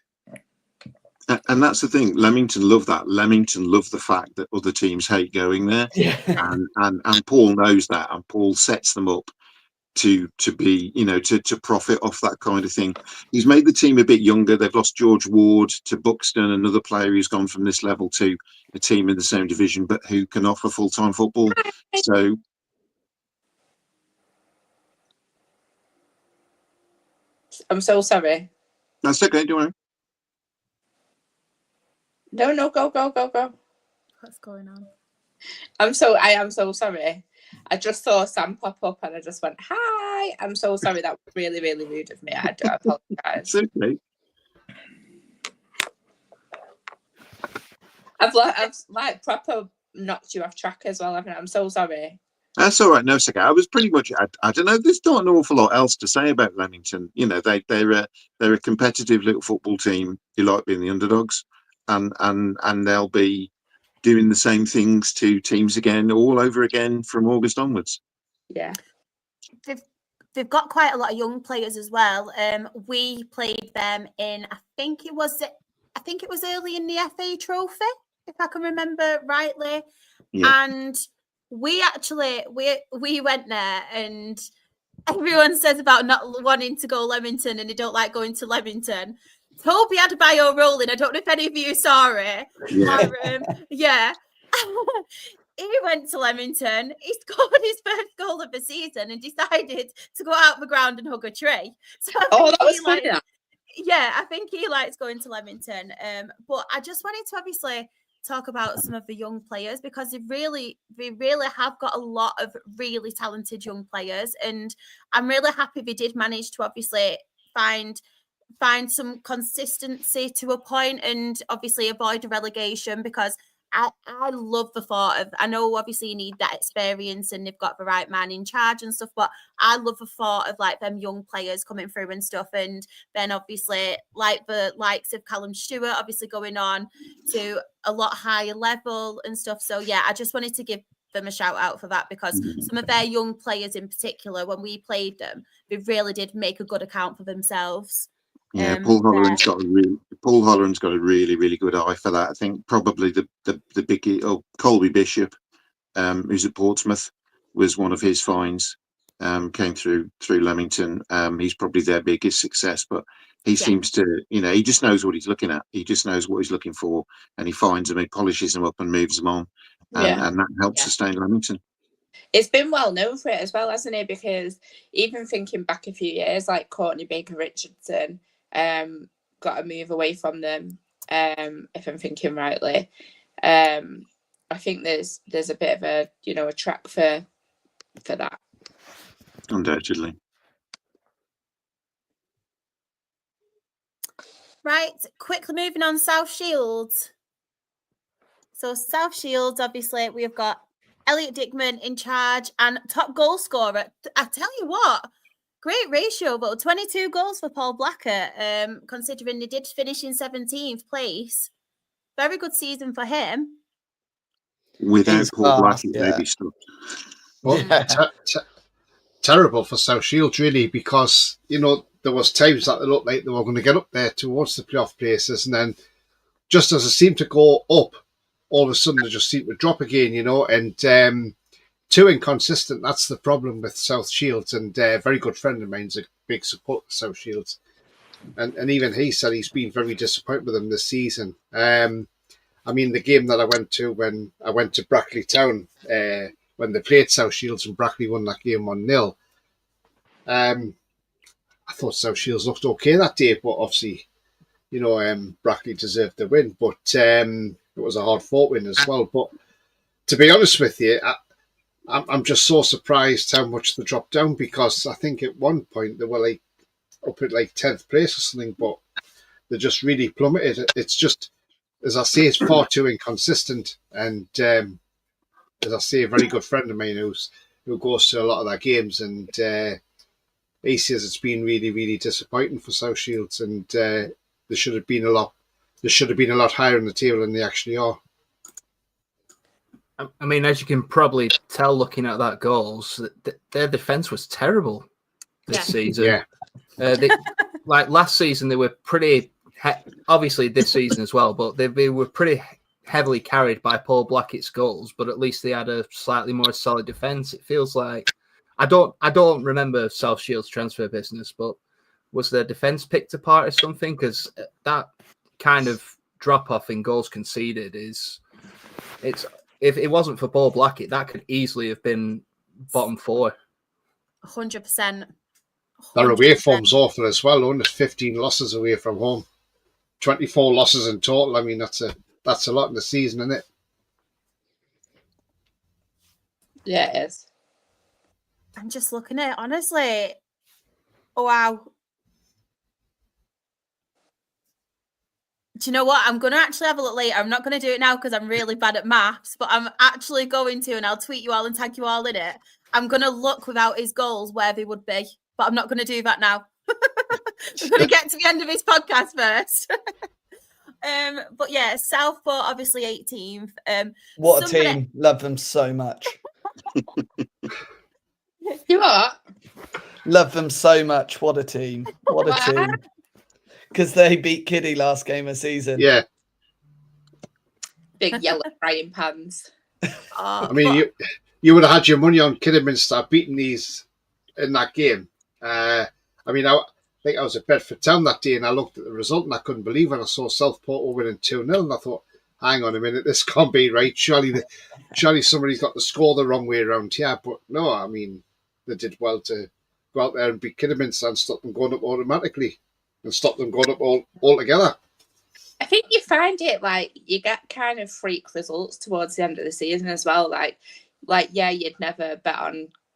And that's the thing. Leamington love that. Leamington love the fact that other teams hate going there. Yeah. And Paul knows that, and Paul sets them up to be, to profit off that kind of thing. He's made the team a bit younger. They've lost George Ward to Buxton, another player who's gone from this level to a team in the same division, but who can offer full-time football. So I'm so sorry. that's okay, don't worry. No, go. What's going on? I am so sorry. I just saw Sam pop up and I just went, hi. I'm so sorry. That was really, really rude of me. I do apologise. It's okay. I've like proper knocked you off track as well, haven't I? I'm so sorry. That's all right. No, it's okay. I was pretty much. I don't know. There's not an awful lot else to say about Leamington. They're a competitive little football team who like being the underdogs, and they'll be doing the same things to teams again, all over again from August onwards. Yeah. They've got quite a lot of young players as well. We played them in, I think it was early in the FA Trophy, if I can remember rightly. Yeah. And we actually we went there, and everyone says about not wanting to go Leamington and they don't like going to Leamington. Toby had a bio rolling. I don't know if any of you saw it. Yeah. He went to Leamington. He scored his first goal of the season and decided to go out the ground and hug a tree. So that was funny. Yeah, I think he likes going to Leamington. But I just wanted to obviously talk about some of the young players, because they really have got a lot of really talented young players, and I'm really happy they did manage to obviously find some consistency to a point and obviously avoid a relegation, because I love the thought of, I know obviously you need that experience and they've got the right man in charge and stuff, but I love the thought of like them young players coming through and stuff, and then obviously like the likes of Callum Stewart obviously going on to a lot higher level and stuff. So yeah, I just wanted to give them a shout out for that, because some of their young players in particular, when we played them, they really did make a good account for themselves. Yeah, Paul Holland's got a really, really good eye for that. I think probably the big Colby Bishop, who's at Portsmouth, was one of his finds. Came through Leamington. He's probably their biggest success, but he seems to, he just knows what he's looking at. He just knows what he's looking for, and he finds them, he polishes them up and moves them on, and that helps sustain Leamington. It's been well known for it as well, hasn't it? Because even thinking back a few years, like Courtney Baker Richardson got a move away from them, if I'm thinking rightly. I think there's a bit of a a track for that. Undoubtedly. Right, quickly moving on, South Shields. So South Shields, obviously, we have got Elliot Dickman in charge and top goal scorer. I tell you what, great ratio, but 22 goals for Paul Blacker, considering he did finish in 17th place. Very good season for him. Without Paul Blacker, maybe stuff. Well, terrible for South Shields, really, because, there was times that they looked like they were going to get up there towards the playoff places, and then just as it seemed to go up, all of a sudden they just seemed to drop again, and too inconsistent. That's the problem with South Shields, and a very good friend of mine's a big supporter of South Shields, and even he said he's been very disappointed with them this season. The game that I went to when I went to Brackley Town, when they played South Shields and Brackley won that game 1-0, I thought South Shields looked okay that day, but obviously, Brackley deserved the win. But it was a hard-fought win as well. But to be honest with you, I'm just so surprised how much they dropped down, because I think at one point they were like up at like 10th place or something, but they just really plummeted. It's just, as I say, it's far too inconsistent. And as I say, a very good friend of mine who goes to a lot of their games, and he says it's been really, really disappointing for South Shields, and they should have been a lot higher on the table than they actually are. I mean, as you can probably tell looking at that goals, their defence was terrible this season. Yeah. Like last season, they were pretty, obviously this season as well, but they were pretty heavily carried by Paul Blackett's goals, but at least they had a slightly more solid defence. It feels like, I don't remember South Shields' transfer business, but was their defence picked apart or something? Because that kind of drop-off in goals conceded if it wasn't for Paul Blackett, that could easily have been bottom 4. 100%. Their away form's awful as well. Only 15 losses away from home, 24 losses in total. I mean, that's a lot in the season, isn't it? Yeah, it is. I'm just looking at it, honestly. Oh, wow. Do you know what? I'm going to actually have a look later. I'm not going to do it now because I'm really bad at maths, but I'm actually going to, and I'll tweet you all and tag you all in it. I'm going to look without his goals where they would be, but I'm not going to do that now. I'm going to get to the end of his podcast first. But yeah, Southport, obviously 18th. What a team. Love them so much. You what? Love them so much. What a team. What a team. Because they beat Kiddie last game of season. Yeah. Big yellow frying pans. I mean, you would have had your money on Kidderminster beating these in that game. I mean, I think I was at Bedford Town that day, and I looked at the result and I couldn't believe it. I saw Southport were winning 2-0, and I thought, hang on a minute, this can't be right. Surely somebody's got the score the wrong way around here. But no, I mean, they did well to go out there and beat Kidderminster and stop them going up automatically and stop them going up altogether. I think you find it like you get kind of freak results towards the end of the season as well. Like yeah, you'd never bet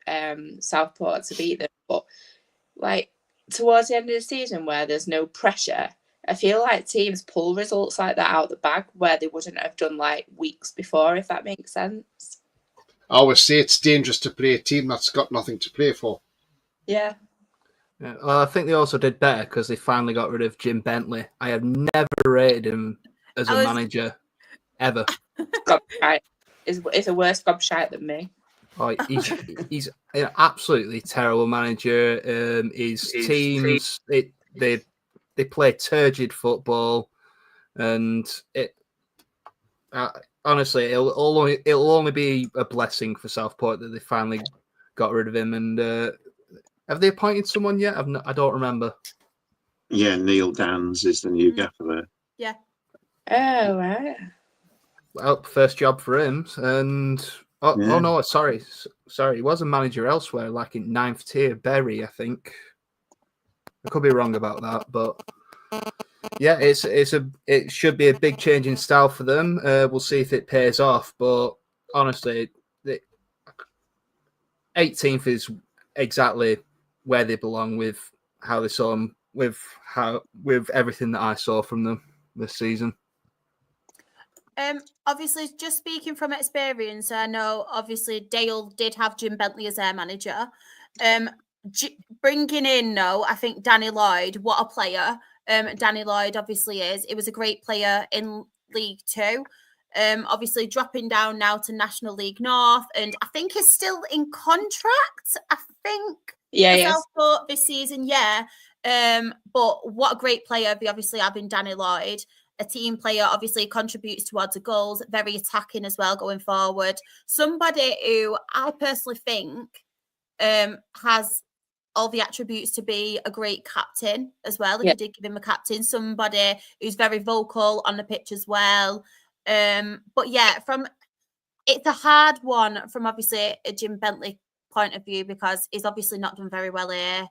on Southport to beat them, but like towards the end of the season where there's no pressure, I feel like teams pull results like that out of the bag where they wouldn't have done like weeks before, if that makes sense. I always say it's dangerous to play a team that's got nothing to play for. Yeah. Yeah, well, I think they also did better because they finally got rid of Jim Bentley. I have never rated him as a manager, ever. Gobshite. Is a worse gobshite than me. Oh, he's an absolutely terrible manager. His teams, they play turgid football, and honestly, it'll only be a blessing for Southport that they finally got rid of him. And have they appointed someone yet? I don't remember. Yeah, Neil Dans is the new gaffer there. Yeah. Oh, right. Well, first job for him. And oh no, sorry, he was a manager elsewhere, like in 9th tier, Bury, I think. I could be wrong about that, but yeah, it should be a big change in style for them. We'll see if it pays off, but honestly, the 18th is exactly where they belong with how they saw them, with everything that I saw from them this season. Obviously, just speaking from experience, I know obviously Dale did have Jim Bentley as their manager. Bringing in, I think Danny Lloyd, what a player. Danny Lloyd obviously is. It was a great player in League Two. Obviously dropping down now to National League North, and I think he's still in contract. I think. Yeah, Southport this season. Yeah. But what a great player they obviously have in Danny Lloyd. A team player, obviously contributes towards the goals, very attacking as well going forward. Somebody who I personally think has all the attributes to be a great captain as well. If you did give him a captain, somebody who's very vocal on the pitch as well. But yeah, it's a hard one from obviously a Jim Bentley point of view, because he's obviously not done very well here.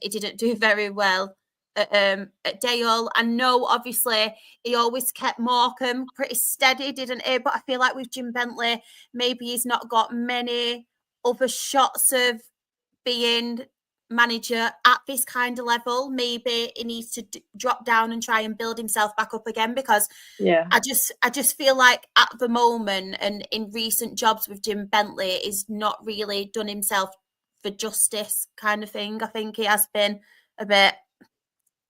He didn't do very well at Dale. I know, obviously, he always kept Morecambe pretty steady, didn't he? But I feel like with Jim Bentley, maybe he's not got many other shots of being manager at this kind of level. Maybe he needs to drop down and try and build himself back up again, because I just feel like at the moment and in recent jobs with Jim Bentley, he's not really done himself for justice kind of thing. I think he has been a bit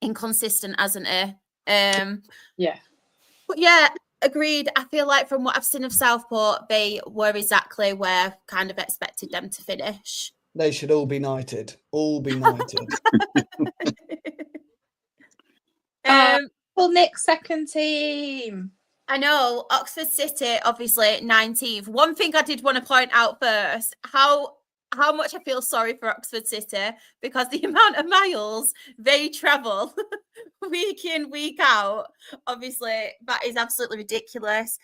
inconsistent, hasn't he? But yeah, agreed. I feel like from what I've seen of Southport, they were exactly where kind of expected them to finish. They should all be knighted. All be knighted. Well, Nick's second team. I know, Oxford City, obviously 19th. One thing I did want to point out first, how much I feel sorry for Oxford City, because the amount of miles they travel week in, week out, obviously, that is absolutely ridiculous.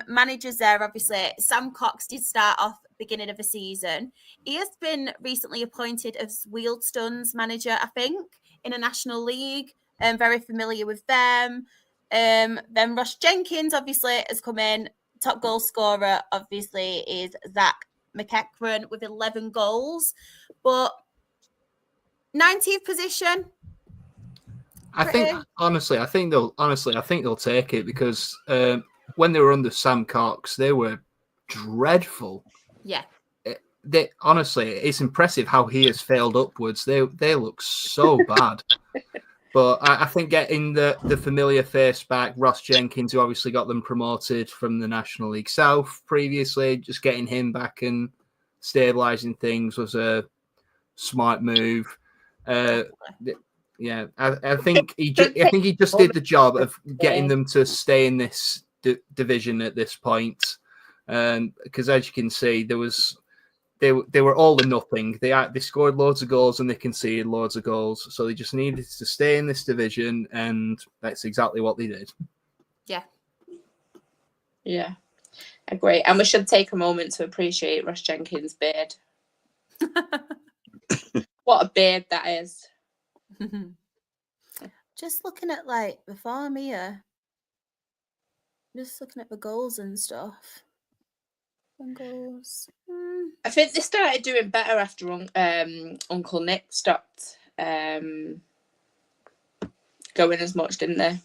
Managers there, obviously, Sam Cox did start off beginning of the season. He has been recently appointed as Wealdstone's manager, I think, in a National League. Very familiar with them. Then Ross Jenkins, obviously, has come in. Top goal scorer, obviously, is Zach McEachran with 11 goals. But 19th position. I think they'll take it, because when they were under Sam Cox, they were dreadful. Yeah. It's impressive how he has failed upwards. They look so bad. But I think getting the familiar face back, Ross Jenkins, who obviously got them promoted from the National League South previously, just getting him back and stabilising things was a smart move. I think he just did the job of getting them to stay in this division at this point. Because as you can see, they were all or nothing. They scored loads of goals and they conceded loads of goals. So they just needed to stay in this division, and that's exactly what they did. Yeah, agree. And we should take a moment to appreciate Ross Jenkins' beard. What a beard that is. Just looking at the farm here. Just looking at the goals and stuff. Goals. I think they started doing better after Uncle Nick stopped going as much, didn't they?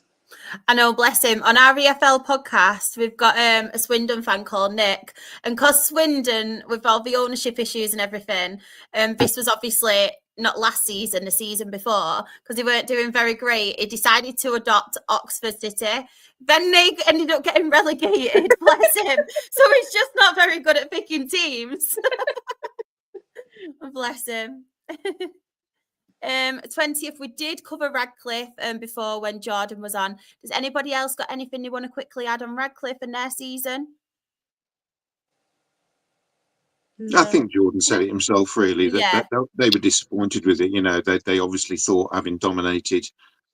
I know, bless him. On our EFL podcast, we've got a Swindon fan called Nick. And because Swindon, with all the ownership issues and everything, this was obviously not last season, the season before, because they weren't doing very great. He decided to adopt Oxford City. Then they ended up getting relegated, bless him. So he's just not very good at picking teams. Bless him. 20th, we did cover Radcliffe before when Jordan was on. Does anybody else got anything you want to quickly add on Radcliffe and their season? I think Jordan said it himself, really, that they were disappointed with it. You know, they obviously thought, having dominated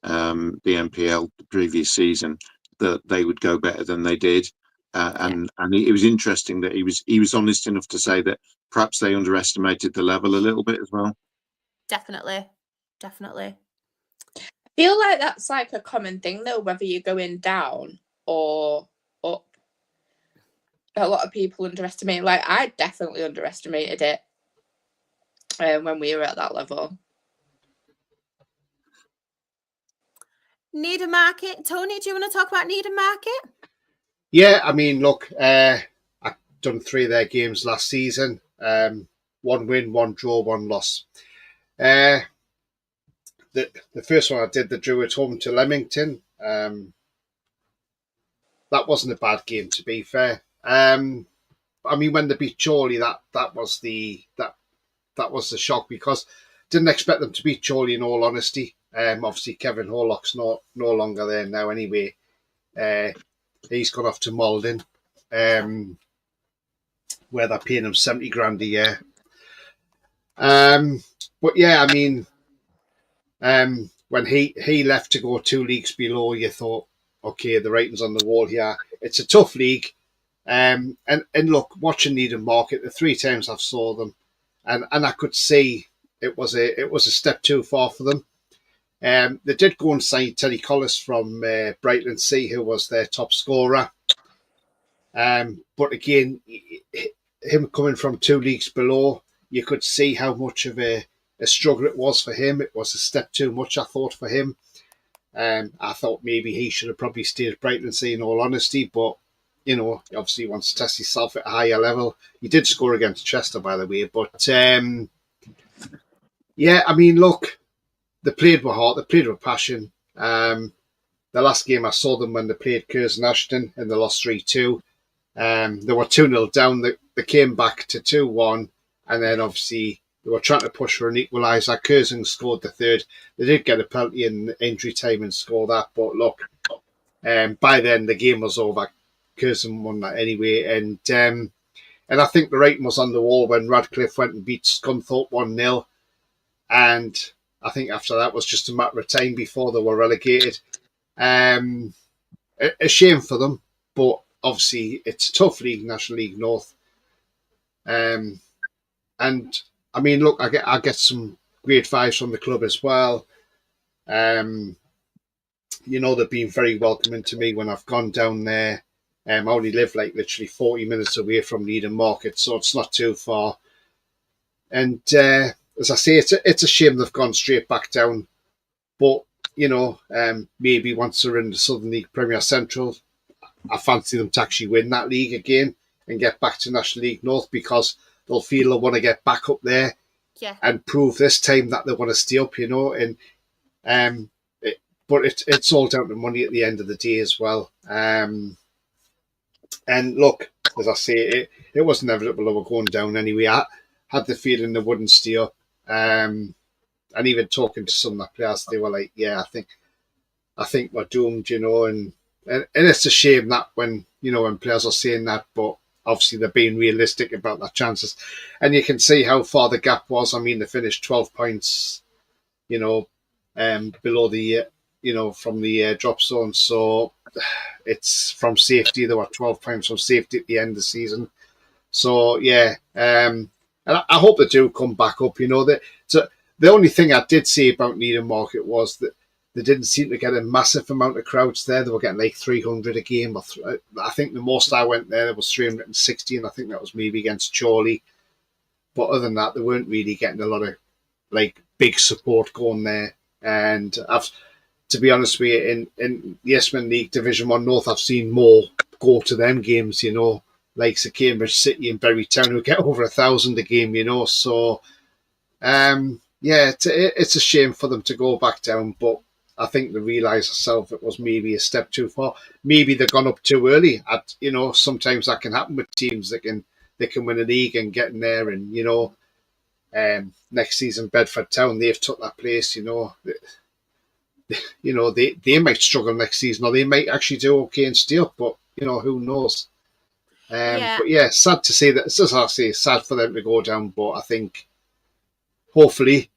the NPL the previous season, that they would go better than they did. And it was interesting that he was honest enough to say that perhaps they underestimated the level a little bit as well. Definitely. I feel like that's like a common thing, though, whether you're going down or up. A lot of people underestimate. Like, I definitely underestimated it when we were at that level. Needham Market. Tony, do you want to talk about Needham Market? Yeah, I mean, look, I've done 3 of their games last season. 1 win, 1 draw, 1 loss. The first one I did, the drew at home to Leamington. That wasn't a bad game, to be fair. I mean, when they beat Chorley, that was the shock, because didn't expect them to beat Chorley, in all honesty. Obviously, Kevin Horlock's no longer there now anyway. He's gone off to Malden, where they're paying him 70 grand a year. But yeah, I mean, when he left to go 2 leagues below, you thought, okay, the writing's on the wall here. It's a tough league. And look, watching Needham Market, the 3 times I've saw them, and I could see it was a step too far for them. They did go and sign Teddy Collis from Brighton Sea, who was their top scorer. But again, him coming from 2 leagues below, you could see how much of a struggle it was for him. It was a step too much, I thought, for him. I thought maybe he should have probably stayed at Brighton Sea, in all honesty, but obviously he wants to test himself at a higher level. He did score against Chester, by the way, but yeah, I mean, look, they played with heart, they played with passion. The last game I saw them when they played Curzon Ashton and they lost 3-2. They were 2-0 down. They came back to 2-1, and then obviously they were trying to push for an equaliser. Curzon scored the third. They did get a penalty in injury time and score that, but look, by then the game was over. Curzon won that anyway, and I think the writing was on the wall when Radcliffe went and beat Scunthorpe 1-0, and I think after that was just a matter of time before they were relegated. A shame for them, but obviously it's a tough league, National League North. And I mean, look, I get some great vibes from the club as well. They've been very welcoming to me when I've gone down there. I only live like literally 40 minutes away from Needham Market, so it's not too far. And as I say, it's a shame they've gone straight back down. But, maybe once they're in the Southern League Premier Central, I fancy them to actually win that league again and get back to National League North, because they'll feel they want to get back up there and prove this time that they want to stay up, but it's all down to money at the end of the day as well. And look, as I say, it was inevitable they were going down anyway. I had the feeling they wouldn't stay up. And even talking to some of the players, they were like, yeah, I think we're doomed, and it's a shame that when players are saying that, but obviously they're being realistic about their chances. And you can see how far the gap was. I mean, they finished 12 points, below the, from the drop zone. So it's from safety. There were 12 points from safety at the end of the season. So, yeah. And I hope they do come back up. The only thing I did say about Needham Market was that they didn't seem to get a massive amount of crowds there. They were getting like 300 a game. I think the most I went there was 360, and I think that was maybe against Chorley. But other than that, they weren't really getting a lot of big support going there. And to be honest with you, in the Esmond League Division 1 North, I've seen more go to them games, like Cambridge City and Bury Town, who get over 1,000 a game, So, it's a shame for them to go back down, but I think they realised themselves it was maybe a step too far. Maybe they've gone up too early. Sometimes that can happen with teams that they can win a league and get in there. And next season Bedford Town, they've took that place. They might struggle next season, or they might actually do okay and stay up. But who knows? But yeah, sad to see that. It's just, I say, sad for them to go down. But I think hopefully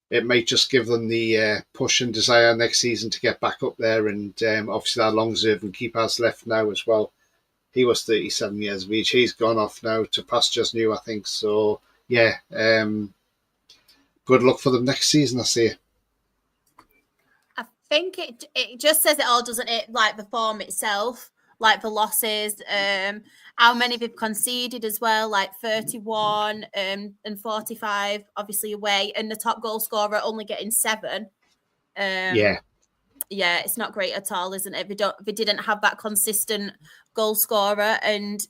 it might just give them the push and desire next season to get back up there. And obviously our long-serving keeper's left now as well. He was 37 years of age. He's gone off now to pastures new, I think. So, yeah, good luck for them next season, I say. I think it just says it all, doesn't it? Like the form itself, like the losses, how many they've conceded as well, like 31 and 45, obviously away, and the top goal scorer only getting 7. Yeah, it's not great at all, isn't it? They didn't have that consistent goal scorer, and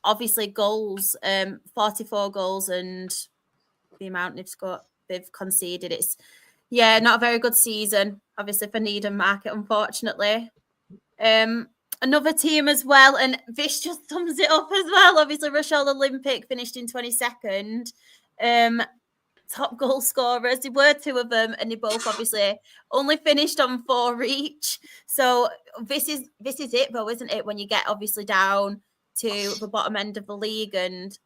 obviously goals, 44 goals, and the amount they've conceded. It's not a very good season, obviously, for Needham Market, unfortunately. Another team as well, and this just sums it up as well. Obviously, Rochelle Olympic finished in 22nd. Top goal scorers, there were 2 of them, and they both obviously only finished on 4 each. So this is it, though, isn't it? When you get obviously down to the bottom end of the league, and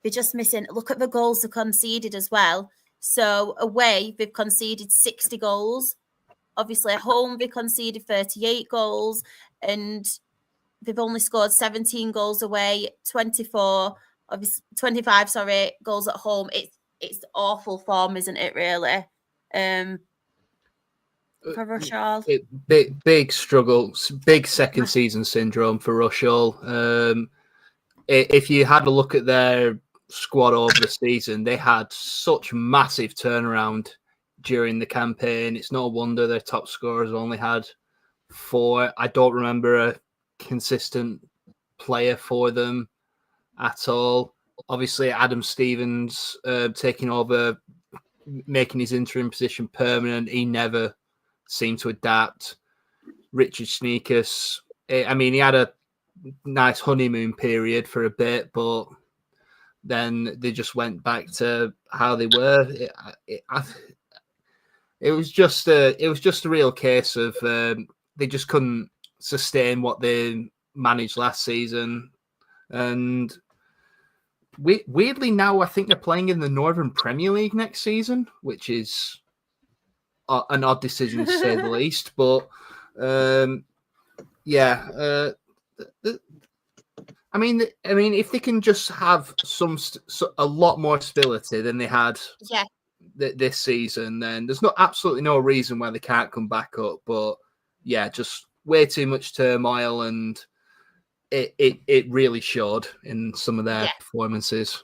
they're just missing. Look at the goals they conceded as well. So away, they've conceded 60 goals. Obviously, at home, they conceded 38 goals, and they've only scored 17 goals away, 24 obviously 25, goals at home. It's awful form, isn't it, really? For Rochdale. Big struggle, big second season syndrome for Rochdale. If you had a look at their squad over the season, they had such massive turnaround during the campaign. It's no wonder their top scorers only had 4. I don't remember a consistent player for them at all. Obviously, Adam Stevens taking over, making his interim position permanent. He never seemed to adapt. Richard Sneakus, I mean, he had a nice honeymoon period for a bit, but then they just went back to how they were. It was just a real case of they just couldn't sustain what they managed last season. And weirdly now, I think they're playing in the Northern Premier League next season, which is an odd decision to say the least. But I mean, if they can just have a lot more stability than they had this season, then there's absolutely no reason why they can't come back up. But yeah, just way too much turmoil, and it really showed in some of their performances.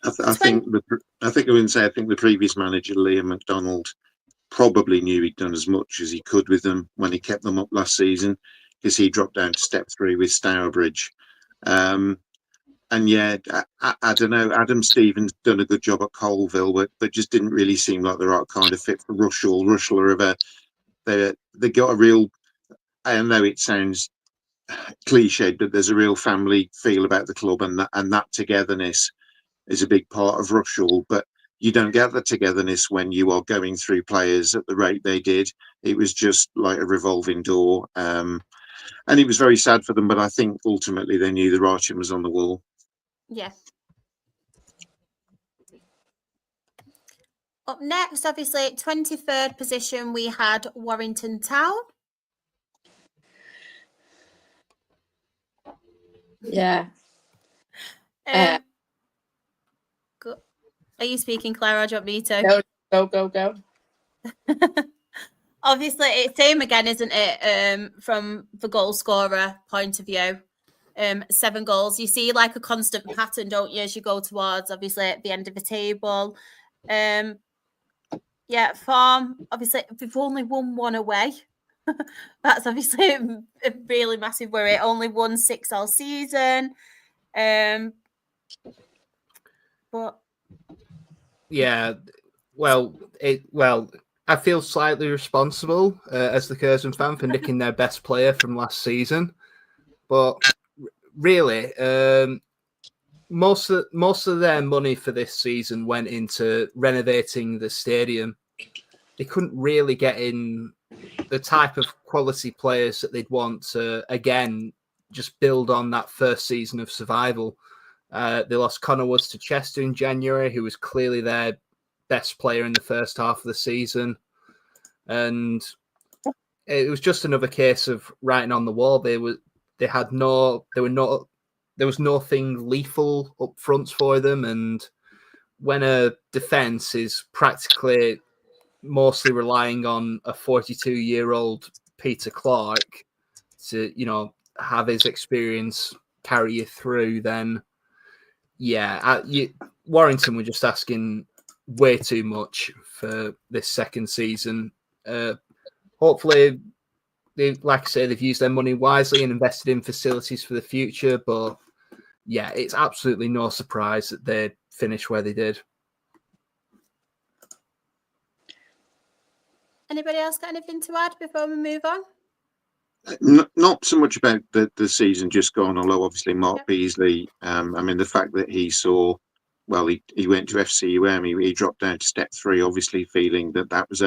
I think the previous manager, Liam McDonald, probably knew he'd done as much as he could with them when he kept them up last season, because he dropped down to step 3 with Stourbridge. And yeah, I don't know. Adam Stevens done a good job at Colville, but just didn't really seem like the right kind of fit for Rushall. Rushall are they got a real. I know it sounds cliched, but there's a real family feel about the club, and that togetherness is a big part of Rushall. But you don't get the togetherness when you are going through players at the rate they did. It was just like a revolving door, and it was very sad for them. But I think ultimately they knew the writing was on the wall. Yeah. Up next, obviously, 23rd position, we had Warrington Town. Yeah. Are you speaking, Claire, or do you want me to? No, go. Obviously, it's same again, isn't it? From the goal scorer point of view. 7 goals. You see like a constant pattern, don't you, as you go towards, obviously, at the end of the table. Form, obviously, we've only won 1 away. That's obviously a really massive worry. Only won 6 all season. But yeah, I feel slightly responsible as the Curzon fan for nicking their best player from last season, but really, most of their money for this season went into renovating the stadium. They couldn't really get in the type of quality players that they'd want to, again, just build on that first season of survival. They lost Connor Woods to Chester in January, who was clearly their best player in the first half of the season. And it was just another case of writing on the wall. There was nothing lethal up front for them. And when a defence is practically mostly relying on a 42-year-old Peter Clark to, have his experience carry you through, then Warrington were just asking way too much for this second season. Hopefully, like I say, they've used their money wisely and invested in facilities for the future. But yeah, it's absolutely no surprise that they finished where they did. Anybody else got anything to add before we move on? Not so much about the season just gone, although obviously Mark Beasley, the fact that he went to FCUM, he dropped down to step 3, obviously feeling that was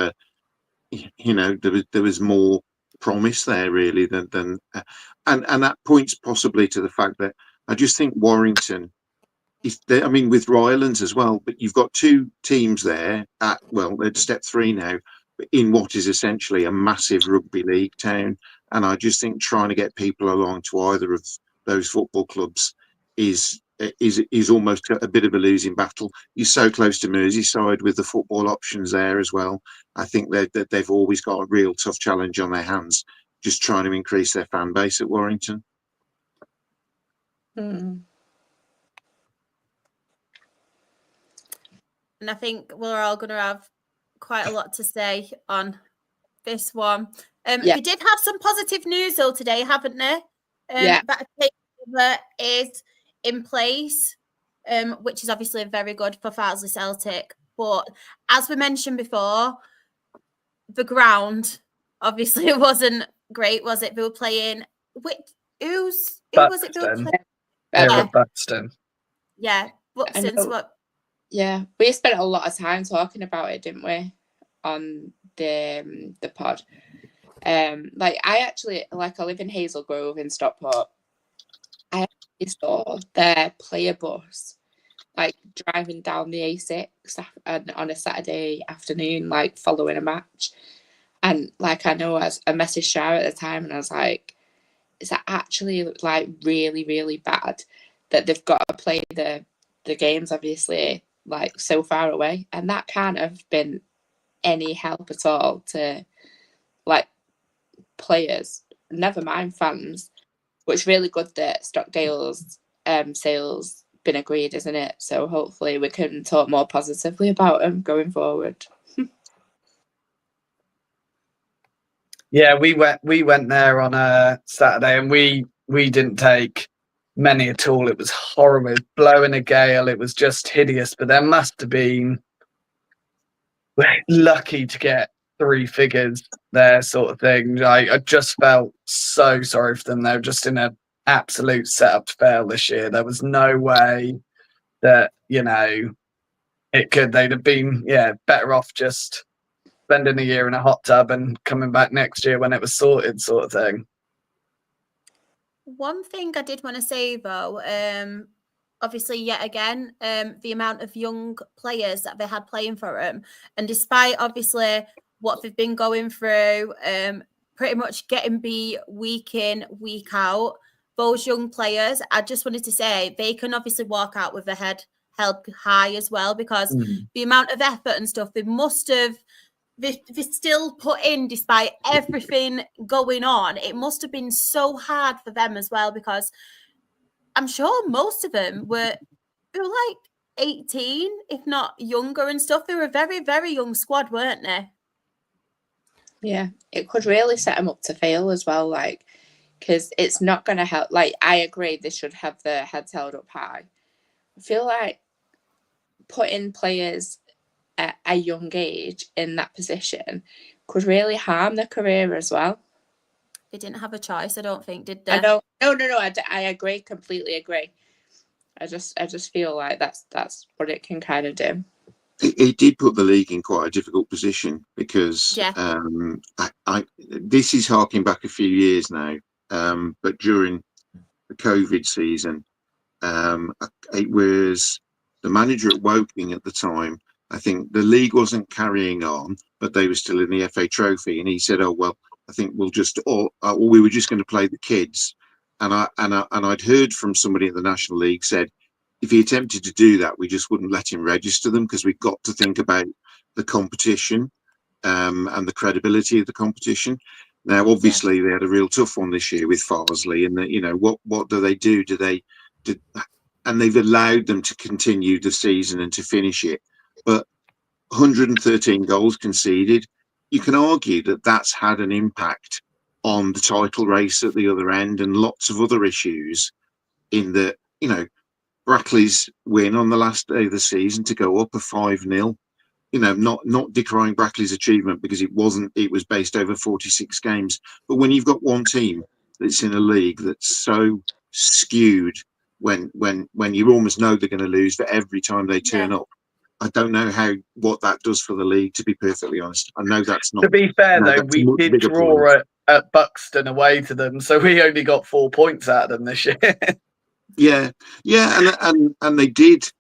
there was more promise there really than and that points possibly to the fact that I just think Warrington, with Rylands as well, but you've got 2 teams there at step 3 now, in what is essentially a massive rugby league town. And I just think trying to get people along to either of those football clubs is almost a bit of a losing battle. You're so close to Merseyside with the football options there as well. I think that they've always got a real tough challenge on their hands, just trying to increase their fan base at Warrington. Mm. And I think we're all going to have quite a lot to say on this one. They did have some positive news though today, haven't they? That a takeover is in place, which is obviously very good for Farsley Celtic. But as we mentioned before, the ground obviously it wasn't great, was it? They were playing. Who was it? They were playing? Buxton. Yeah, Buxton. Yeah, we spent a lot of time talking about it, didn't we, on the pod? Like I live in Hazel Grove in Stockport. I actually saw their player bus like driving down the A6 on a Saturday afternoon, like following a match. And like I know I messaged Shara at the time, and I was like, "Is that actually like really, really bad that they've got to play the games obviously like so far away?" And that can't have been any help at all to like players, never mind fans. But it's really good that Stockdale's sale's been agreed, isn't it? So hopefully we can talk more positively about them going forward. Yeah, we went there on a Saturday, and we didn't take many at all. It was horrible. It was blowing a gale. It was just hideous. But there must have been lucky to get 3 figures there, sort of thing. I just felt so sorry for them. They were just in an absolute setup to fail this year. There was no way that, it could. They'd have been, better off just spending a year in a hot tub and coming back next year when it was sorted, sort of thing. One thing I did want to say though, obviously yet again, the amount of young players that they had playing for them, and despite obviously what they've been going through, pretty much getting beat week in, week out, those young players, I just wanted to say they can obviously walk out with their head held high as well, because the amount of effort and stuff they must have, they still put in despite everything going on. It must have been so hard for them as well, because I'm sure most of them were like 18, if not younger and stuff. They were a very, very young squad, weren't they? Yeah, it could really set them up to fail as well, like, because it's not going to help. Like, I agree they should have their heads held up high. I feel like putting players at a young age in that position could really harm their career as well. They didn't have a choice, I don't think, did they? I know. No. I agree, completely agree. I just feel like that's what it can kind of do. It did put the league in quite a difficult position, because this is harking back a few years now, but during the COVID season, it was the manager at Woking at the time. I think the league wasn't carrying on, but they were still in the FA Trophy, and he said, "Oh well, I think we'll just, or we were just going to play the kids." And I'd heard from somebody in the National League said, if he attempted to do that, we just wouldn't let him register them, because we've got to think about the competition and the credibility of the competition. Now, obviously, they had a real tough one this year with Farsley, and what do they do? And they've allowed them to continue the season and to finish it, but 113 goals conceded. You can argue that that's had an impact on the title race at the other end, and lots of other issues in that, Brackley's win on the last day of the season to go up a 5-0, not decrying Brackley's achievement, because it was based over 46 games. But when you've got one team that's in a league that's so skewed, when you almost know they're going to lose for every time they turn up, I don't know what that does for the league, to be perfectly honest. I know that's not. To be fair, though, we did draw at Buxton away to them, so we only got 4 points out of them this year. Yeah, and they did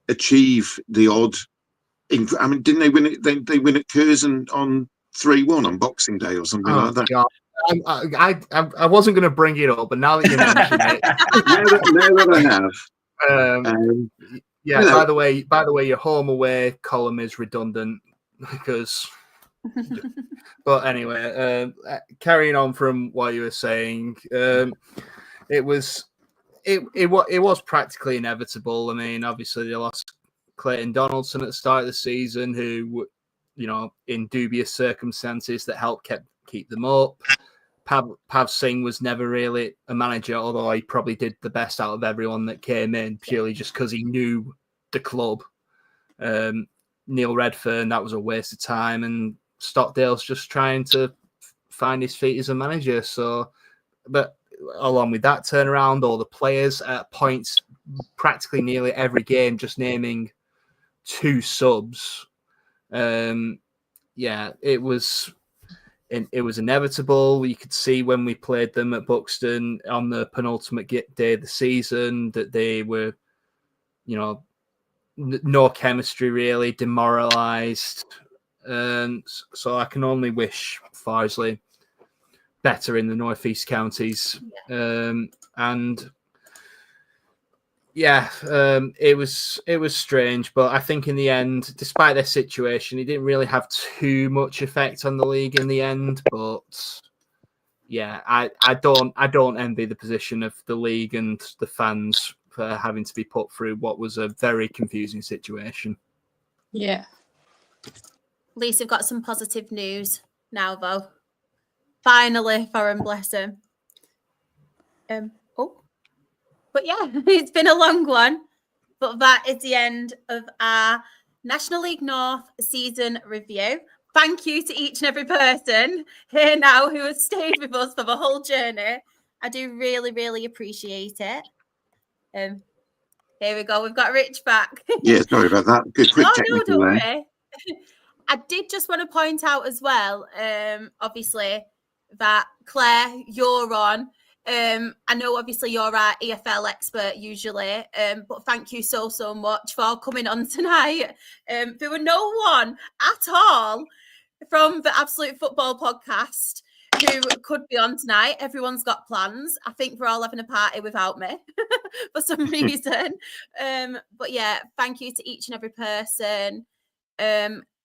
achieve the odd. I mean, didn't they win it? They win at Curzon on 3-1 on Boxing Day or something like that. God. I wasn't going to bring it up, but now that you mention it, now that I have, yeah. you know, By the way, your home away column is redundant because. But anyway, carrying on from what you were saying, it was practically inevitable. I mean, obviously they lost Clayton Donaldson at the start of the season, who, you know, in dubious circumstances that helped keep them up. Pav Singh was never really a manager, although he probably did the best out of everyone that came in, purely just because he knew the club. Neil Redfern, that was a waste of time, and Stockdale's just trying to find his feet as a manager. So, but along with that turnaround, all the players at points, practically nearly every game, just naming 2 subs. Yeah, it was inevitable. You could see when we played them at Buxton on the penultimate day of the season that they were, you know, no chemistry really, demoralised. So I can only wish Farsley better in the northeast counties. And yeah, it was strange, but I think in the end, despite their situation, it didn't really have too much effect on the league in the end. But yeah, I don't envy the position of the league and the fans for having to be put through what was a very confusing situation. Yeah. At least we've got some positive news now, though. Finally, foreign bless him. But yeah, it's been a long one. But that is the end of our National League North season review. Thank you to each and every person here now who has stayed with us for the whole journey. I do really, really appreciate it. Here we go. We've got Rich back. Yeah, sorry about that. Good, quick No, technical don't there. worry. I did just want to point out as well, obviously, that Claire, you're on. I know obviously you're our EFL expert usually, but thank you so much for coming on tonight. There were no one at all from the Absolute Football podcast who could be on tonight. Everyone's got plans. I think we're all having a party without me for some reason. But yeah, thank you to each and every person.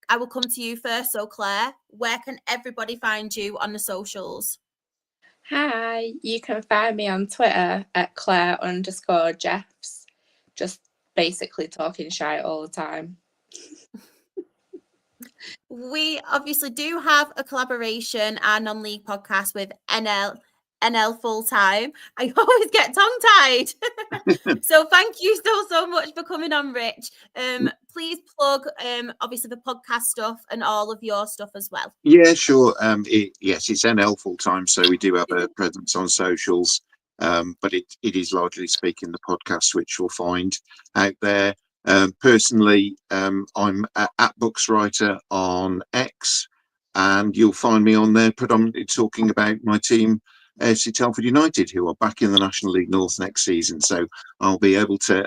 I will come to you first. So Claire, where can everybody find you on the socials? Hi, you can find me on Twitter at Claire_Jeffs. Just basically talking shite all the time. We obviously do have a collaboration, our non-league podcast with NL Full Time. I always get tongue-tied. So thank you so much for coming on, Rich. Please plug obviously the podcast stuff and all of your stuff as well. Yeah, sure. Yes, it's NL full time, so we do have a presence on socials, but it is largely speaking the podcast, which you'll find out there. Personally, I'm at Bookswriter on X, and you'll find me on there predominantly talking about my team, AFC Telford United, who are back in the National League North next season. So I'll be able to.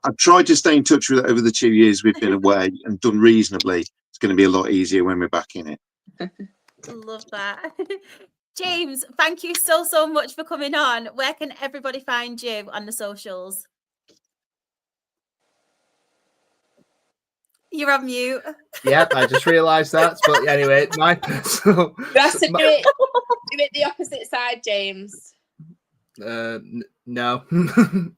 I've tried to stay in touch with it over the 2 years we've been away and done reasonably. It's going to be a lot easier when we're back in it. Love that. James, thank you so much for coming on. Where can everybody find you on the socials? You're on mute. Yep, I just realised that. But anyway, my personal. That's do it the opposite side, James. No.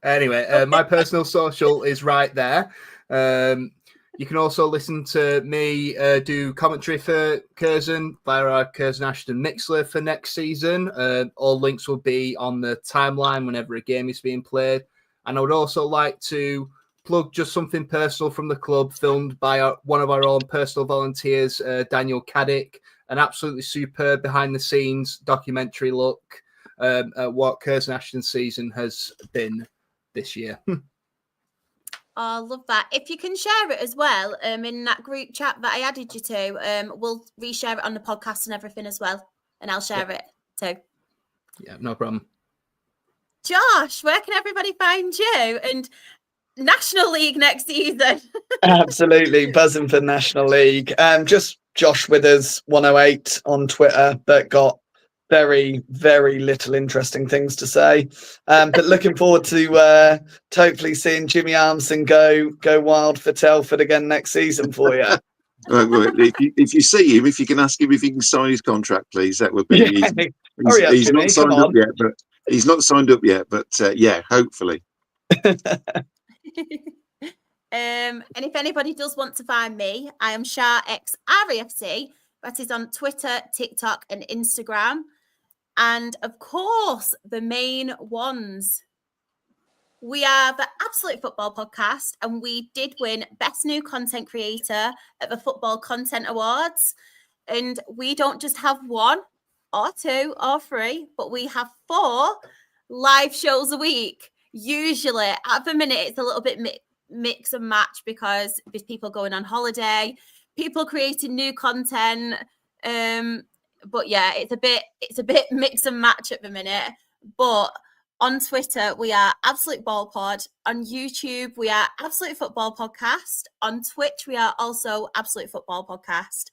Anyway, my personal social is right there. You can also listen to me do commentary for Curzon via our Curzon Ashton Mixler for next season. All links will be on the timeline whenever a game is being played. And I would also like to plug just something personal from the club, filmed by one of our own personal volunteers, Daniel Caddick. An absolutely superb behind-the-scenes documentary look at what Curzon Ashton season has been this year. Oh, I love that. If you can share it as well in that group chat that I added you to, we'll reshare it on the podcast and everything as well. And I'll share it too. Yeah, no problem. Josh, where can everybody find you? And National League next season. Absolutely. Buzzing for National League. Just Josh Withers 108 on Twitter, but got very, very little interesting things to say. But looking forward to hopefully seeing Jimmy Armstrong go wild for Telford again next season for you. Well, if you see him, if you can ask him if he can sign his contract, please, that would be. Yeah. He's not signed up yet, but he's not signed up yet. But yeah, hopefully. And if anybody does want to find me, I am Shah X RAFC. That is on Twitter, TikTok, and Instagram. And of course, the main ones. We are the Absolute Football Podcast, and we did win Best New Content Creator at the Football Content Awards. And we don't just have 1 or 2 or 3, but we have 4 live shows a week. Usually, at the minute, it's a little bit mix and match because there's people going on holiday, people creating new content. But yeah, it's a bit mix and match at the minute. But on Twitter, we are Absolute Ball Pod. On YouTube, we are Absolute Football Podcast. On Twitch, we are also Absolute Football Podcast.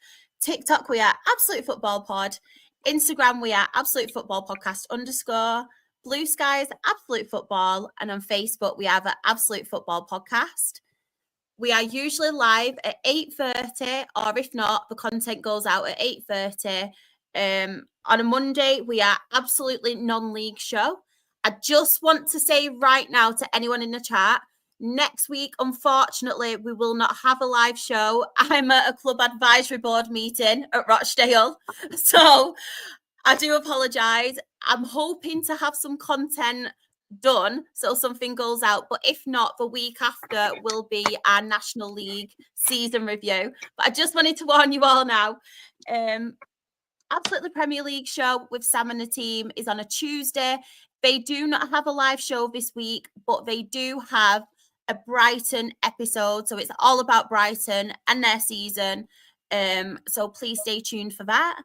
TikTok, we are Absolute Football Pod. Instagram, we are Absolute Football Podcast _ Blue Skies, Absolute Football. And on Facebook, we have an Absolute Football Podcast. We are usually live at 8:30, or if not, the content goes out at 8:30. On a Monday, we are absolutely non-league show. I just want to say right now to anyone in the chat, next week, unfortunately, we will not have a live show. I'm at a club advisory board meeting at Rochdale. So I do apologise. I'm hoping to have some content done so something goes out. But if not, the week after will be our National League season review. But I just wanted to warn you all now. Absolutely Premier League show with Sam and the team is on a Tuesday. They do not have a live show this week, but they do have a Brighton episode. So it's all about Brighton and their season. So please stay tuned for that.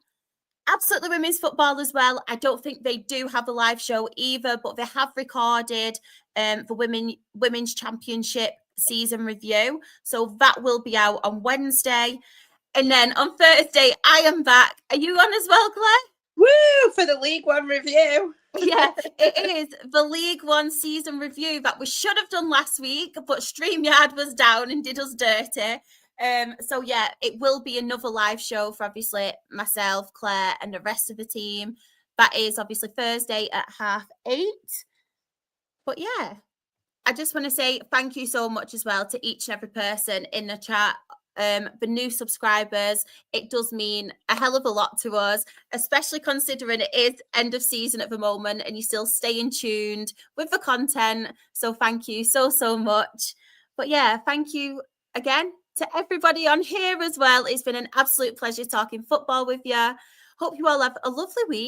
Absolutely Women's Football as well. I don't think they do have a live show either, but they have recorded the Women's Championship season review. So that will be out on Wednesday. And then on Thursday, I am back. Are you on as well, Claire? Woo! For the League One review. Yeah, it is the League One season review that we should have done last week, but StreamYard was down and did us dirty. So yeah, it will be another live show for obviously myself, Claire, and the rest of the team. That is obviously Thursday at 8:30. But yeah, I just want to say thank you so much as well to each and every person in the chat. The new subscribers, it does mean a hell of a lot to us, especially considering it is end of season at the moment and you're still staying tuned with the content. So thank you so much. But yeah, thank you again to everybody on here as well. It's been an absolute pleasure talking football with you. Hope you all have a lovely week.